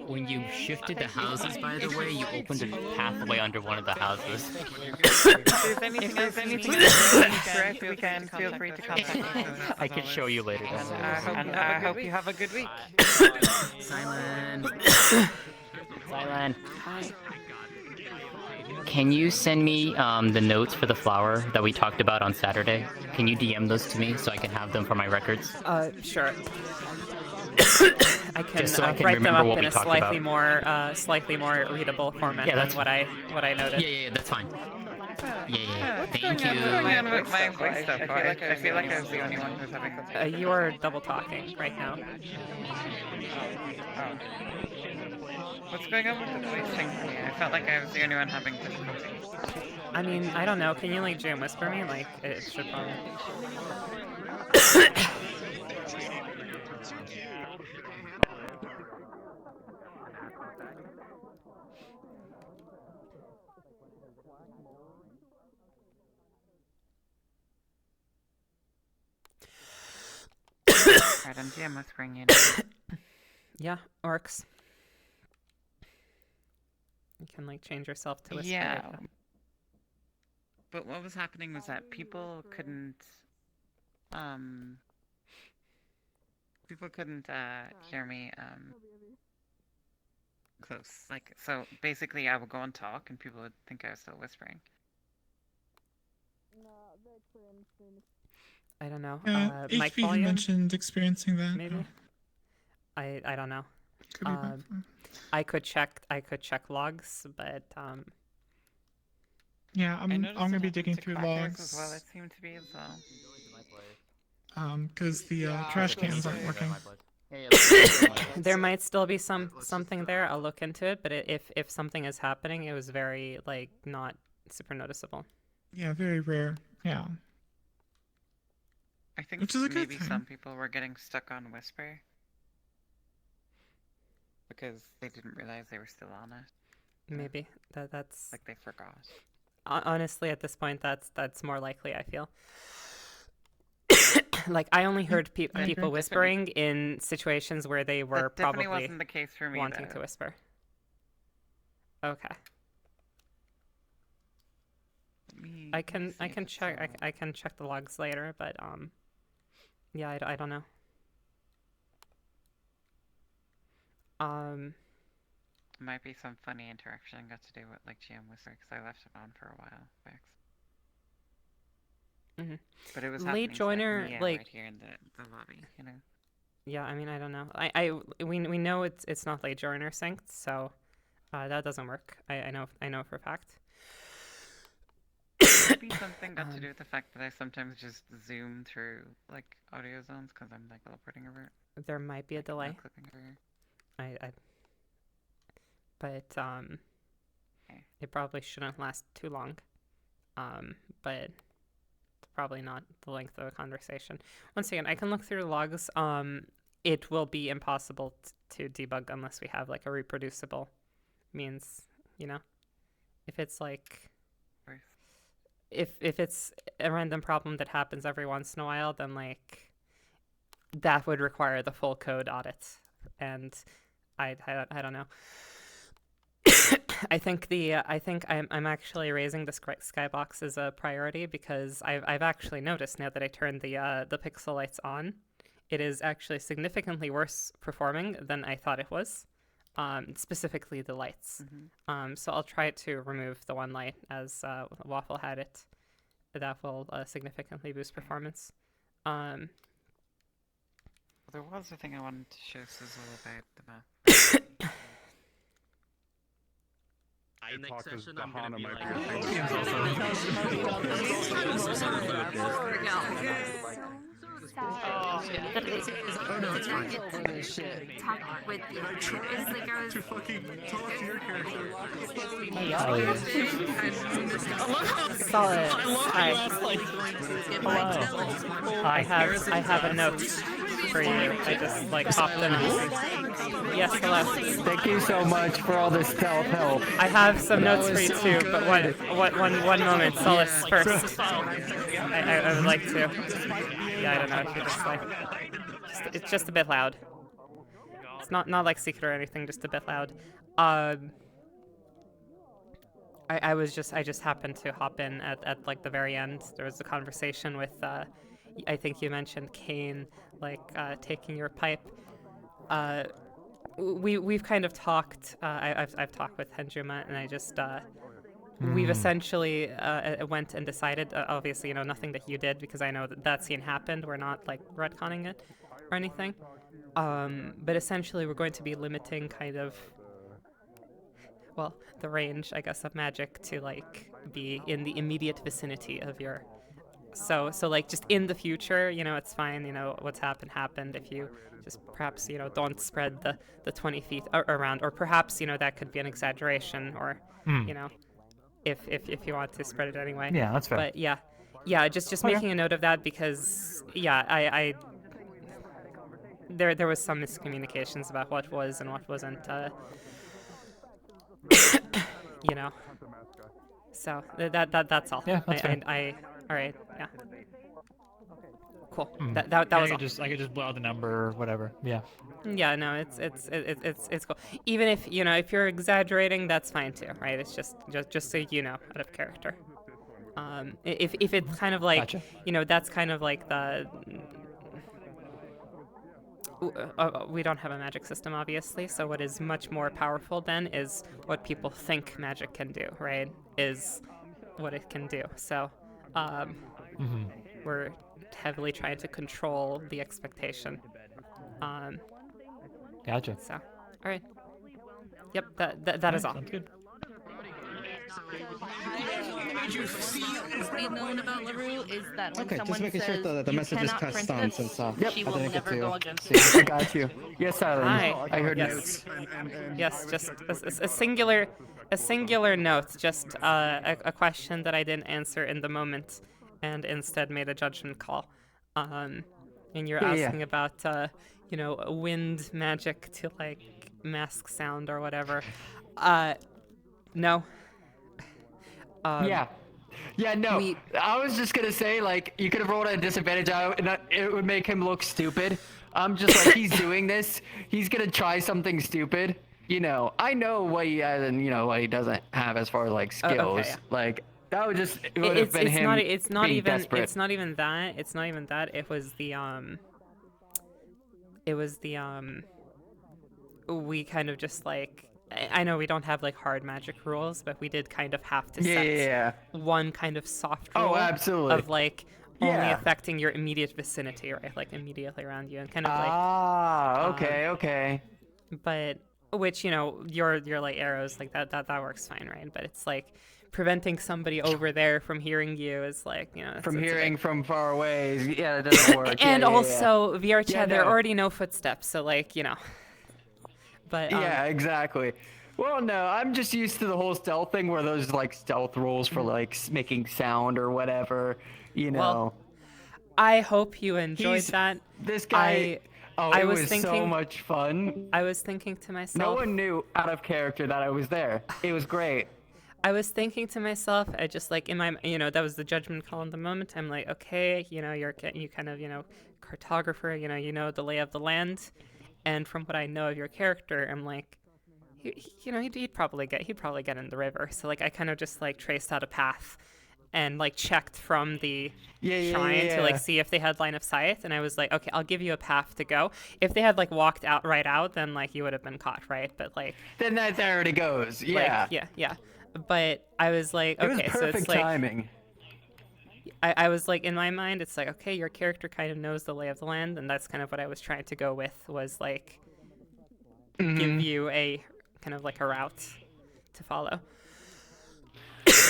When you shifted the houses, by the way, you opened a pathway under one of the houses. If there's anything correct, we can feel free to contact me. I can show you later. And I hope you have a good week. Silent. Silent. can you send me the notes for the flower that we talked about on Saturday? Can you DM those to me so I can have them for my records? Sure. I can, Just so I can write them remember up what in we a talked slightly more readable format Yeah, than that's- what I noted. Yeah, that's fine. Yeah. What's Thank going you. on with my voice stuff? I feel like I was the only one who's having this. You are double talking right now. What's going on with the voice thing for me? I felt like I was the only one having difficulties. I mean, I don't know. Can you like jam whisper me? Like it should probably. Right, I'm GM whispering you. Yeah, orcs. You can like change yourself to whisper. Yeah. But what was happening was that people couldn't hear me close. Like, so basically I would go and talk and people would think I was still whispering. I don't know. Yeah, Mic HB volume? mentioned experiencing that. Maybe. I don't know. Could be bad. I could check logs, but Yeah, I I'm noticed gonna it be happened digging to through Crackers logs. as well. It seemed to be as well. Because the trash cans aren't working. there might still be something there. I'll look into it, but if something is happening, it was very like not super noticeable. Yeah, very rare. Yeah. I think Which is a good maybe thing. some people were getting stuck on whisper because they didn't realize they were still on it. Maybe that's like they forgot. Honestly, at this point, that's more likely. I feel. Like I only heard people whispering in situations where they were That definitely probably wasn't the case for me, wanting though. to whisper. Okay. I can check I can check the logs later, but yeah, I don't know. Might be some funny interaction got to do with like GM whisper because I left it on for a while. But it was Late happening to, joiner, Mia like right here in the lobby, you know. Yeah, I mean, I don't know. We know it's not late joiner synced, so that doesn't work. I know for a fact. Maybe something got to do with the fact that I sometimes just zoom through like audio zones because I'm like teleporting over it. There might be a delay. Clipping over. But it probably shouldn't last too long. But probably not the length of a conversation. Once again, I can look through logs. It will be impossible to debug unless we have like a reproducible means, you know. If it's like if it's a random problem that happens every once in a while, then like that would require the full code audit, and I don't know. I think I'm actually raising the skybox as a priority because I've actually noticed now that I turned the pixel lights on, it is actually significantly worse performing than I thought it was. Specifically the lights. So I'll try to remove the one light as Waffle had it. That will significantly boost performance. There was a thing I wanted to show Sizzle about the map. Next session, I'm gonna be might like- be a thing. Oh no, it's fine. Talk with you. It's like I was to fucking talk to your character. Solid. Hi. Hello. I have a note for you. I just like popped in. Yes, hello. Thank you so much for all this self-help. I have some That notes for was you so too, but one moment, Solace first. I would like to. Yeah, I don't know if you just like. It's just a bit loud. It's not like secret or anything, just a bit loud. I just happened to hop in at like the very end. There was a conversation with I think you mentioned Kane, like taking your pipe. We've kind of talked. I've talked with Henjuma, and I just we've essentially went and decided, obviously, nothing that you did, because I know that scene happened. We're not like retconning it or anything. But essentially, we're going to be limiting kind of, well, the range, I guess, of magic to like be in the immediate vicinity of your. So like just in the future, it's fine. What's happened. If you just perhaps don't spread the 20 feet around, or perhaps that could be an exaggeration, or if you want to spread it anyway. Yeah, that's fair. But yeah, just Okay. making a note of that, because I there was some miscommunications about what was and what wasn't so that's all. Yeah, that's fair. All right, yeah. Cool. Mhm. That Yeah, was I all. could just blow out the number or whatever. Yeah. Yeah, no, it's cool. Even if if you're exaggerating, that's fine too, right? It's just so out of character. If it's kind of like Gotcha. that's kind of like the. We don't have a magic system, obviously, so what is much more powerful then is what people think magic can do, right? Is what it can do. So, we're heavily trying to control the expectation. Gotcha. So, all right. Yep, that is all. Sounds good. Is we known about LaRue is that when Okay, just someone making sure says that the you message is cannot passed print on this, since she I will didn't get never to go against see. you. I got you. Yes, Alan. Hi. I heard Yes. you. Yes, just a singular note, just a question that I didn't answer in the moment, and instead made a judgment call. And you're Yeah, yeah. asking about wind magic to like mask sound or whatever. No. Yeah, no. I was just gonna say, like, you could have rolled a disadvantage out, and it would make him look stupid. I'm just like, he's doing this. He's gonna try something stupid. I know what he has and what he doesn't have as far as like skills. Okay. Like that would just it would have been him. It's not being even. desperate. It's not even that. It's not even that. It was the We kind of just like. I know we don't have like hard magic rules, but we did kind of have to set Yeah. one kind of soft Oh, rule absolutely. of like only Yeah. affecting your immediate vicinity, right? Like immediately around you, and kind of like. Okay. But which your like arrows like that works fine, right? But it's like preventing somebody over there from hearing you is like From it's a hearing bit- from far away, yeah, that doesn't work. and Yeah, yeah, also yeah. VRChat, Yeah, there are no. already no footsteps, so like But Yeah, exactly. Well, no, I'm just used to the whole stealth thing where there's like stealth rules for like making sound or whatever, Well, I hope you enjoyed He's- that. This guy. I it was was thinking, so much fun. I was thinking to myself. No one knew out of character that I was there. It was great. I was thinking to myself, I just like in my, that was the judgment call in the moment. I'm like, okay, you kind of, cartographer, you know the lay of the land, and from what I know of your character, I'm like, he'd probably get in the river. So like I kind of just like traced out a path, and like checked from the shrine to like see if they had line of sight, and I was like, okay, I'll give you a path to go. If they had like walked out right out, then like you would have been caught, right? But like Then that already goes. Yeah. like, yeah. But I was like, It was okay, so perfect it's like timing. I was like in my mind, it's like, okay, your character kind of knows the lay of the land, and that's kind of what I was trying to go with, was like give you a kind of like a route to follow.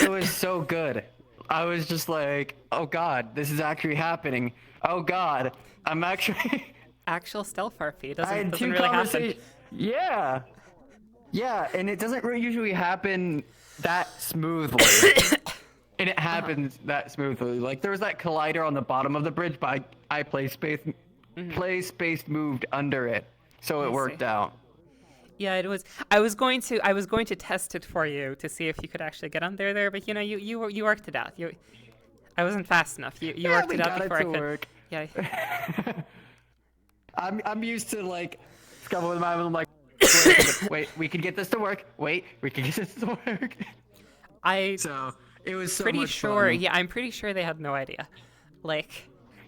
It was so good. I was just like, oh god, this is actually happening. Oh god, I'm actually actual stealth RP. It I had doesn't two really happen. conversations. Yeah, and it doesn't really usually happen that smoothly. And it happens that smoothly. Like there was that collider on the bottom of the bridge, but I play space moved under it, so it worked out. Yeah, it was. I was going to test it for you to see if you could actually get under there, but you worked it out. I wasn't fast enough. You worked it out before I could. Work. Yeah. I'm used to like scuffle with my I'm like wait, we can get this to work. Wait, we can get this to work. So it was so pretty much sure. fun. Yeah, I'm pretty sure they had no idea. Like.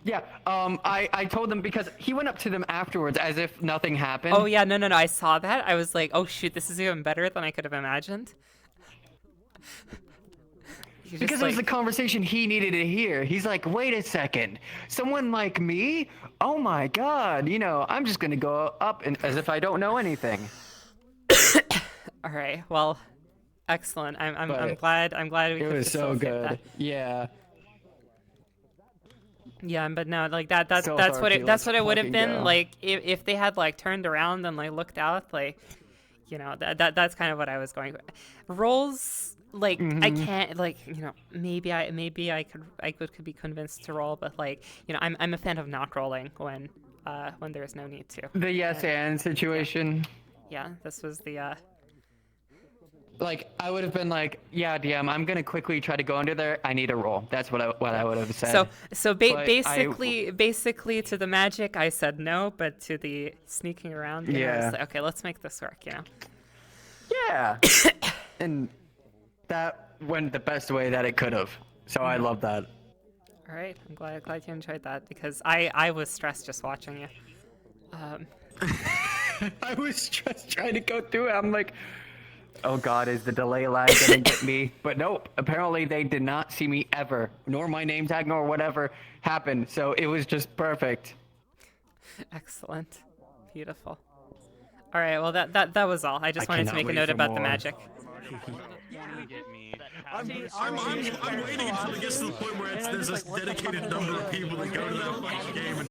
Yeah, I told them because he went up to them afterwards as if nothing happened. Oh yeah, no, I saw that. I was like, oh shoot, this is even better than I could have imagined. just, Because it was the like- conversation he needed to hear. He's like, wait a second, someone like me? Oh my god, you know, I'm just gonna go up and as if I don't know anything. All right. Well, excellent. I'm But glad we It could was so facilitate good. that. Yeah. Yeah, but no, like that's So what Darky, it let's would have fucking been go. like if they had like turned around and like looked out, like, you know, that's kind of what I was going for. Rolls, like, I Mhm. can't, like, you know, maybe I could be convinced to roll, but like, you know, I'm a fan of not rolling when there's no need to. The yes and situation. Yeah, this was the Like, I would have been like, yeah, DM, I'm gonna quickly try to go under there. I need a roll. That's what I would have said. So But basically to the magic I said no, but to the sneaking around, you know, I was Yeah. like, okay, let's make this work, you know. Yeah. And that went the best way that it could have. So I love that. All right, I'm glad you enjoyed that because I was stressed just watching you. I was just trying to go through it. I'm like, oh god, is the delay lag gonna get me? But nope, apparently they did not see me ever, nor my name tag, nor whatever happened. So it was just perfect. Excellent, beautiful. All right, well that was all. I just wanted to cannot make a wait note for about the more. magic. I'm waiting until it gets to the point where there's this dedicated number of people that go to that fucking game and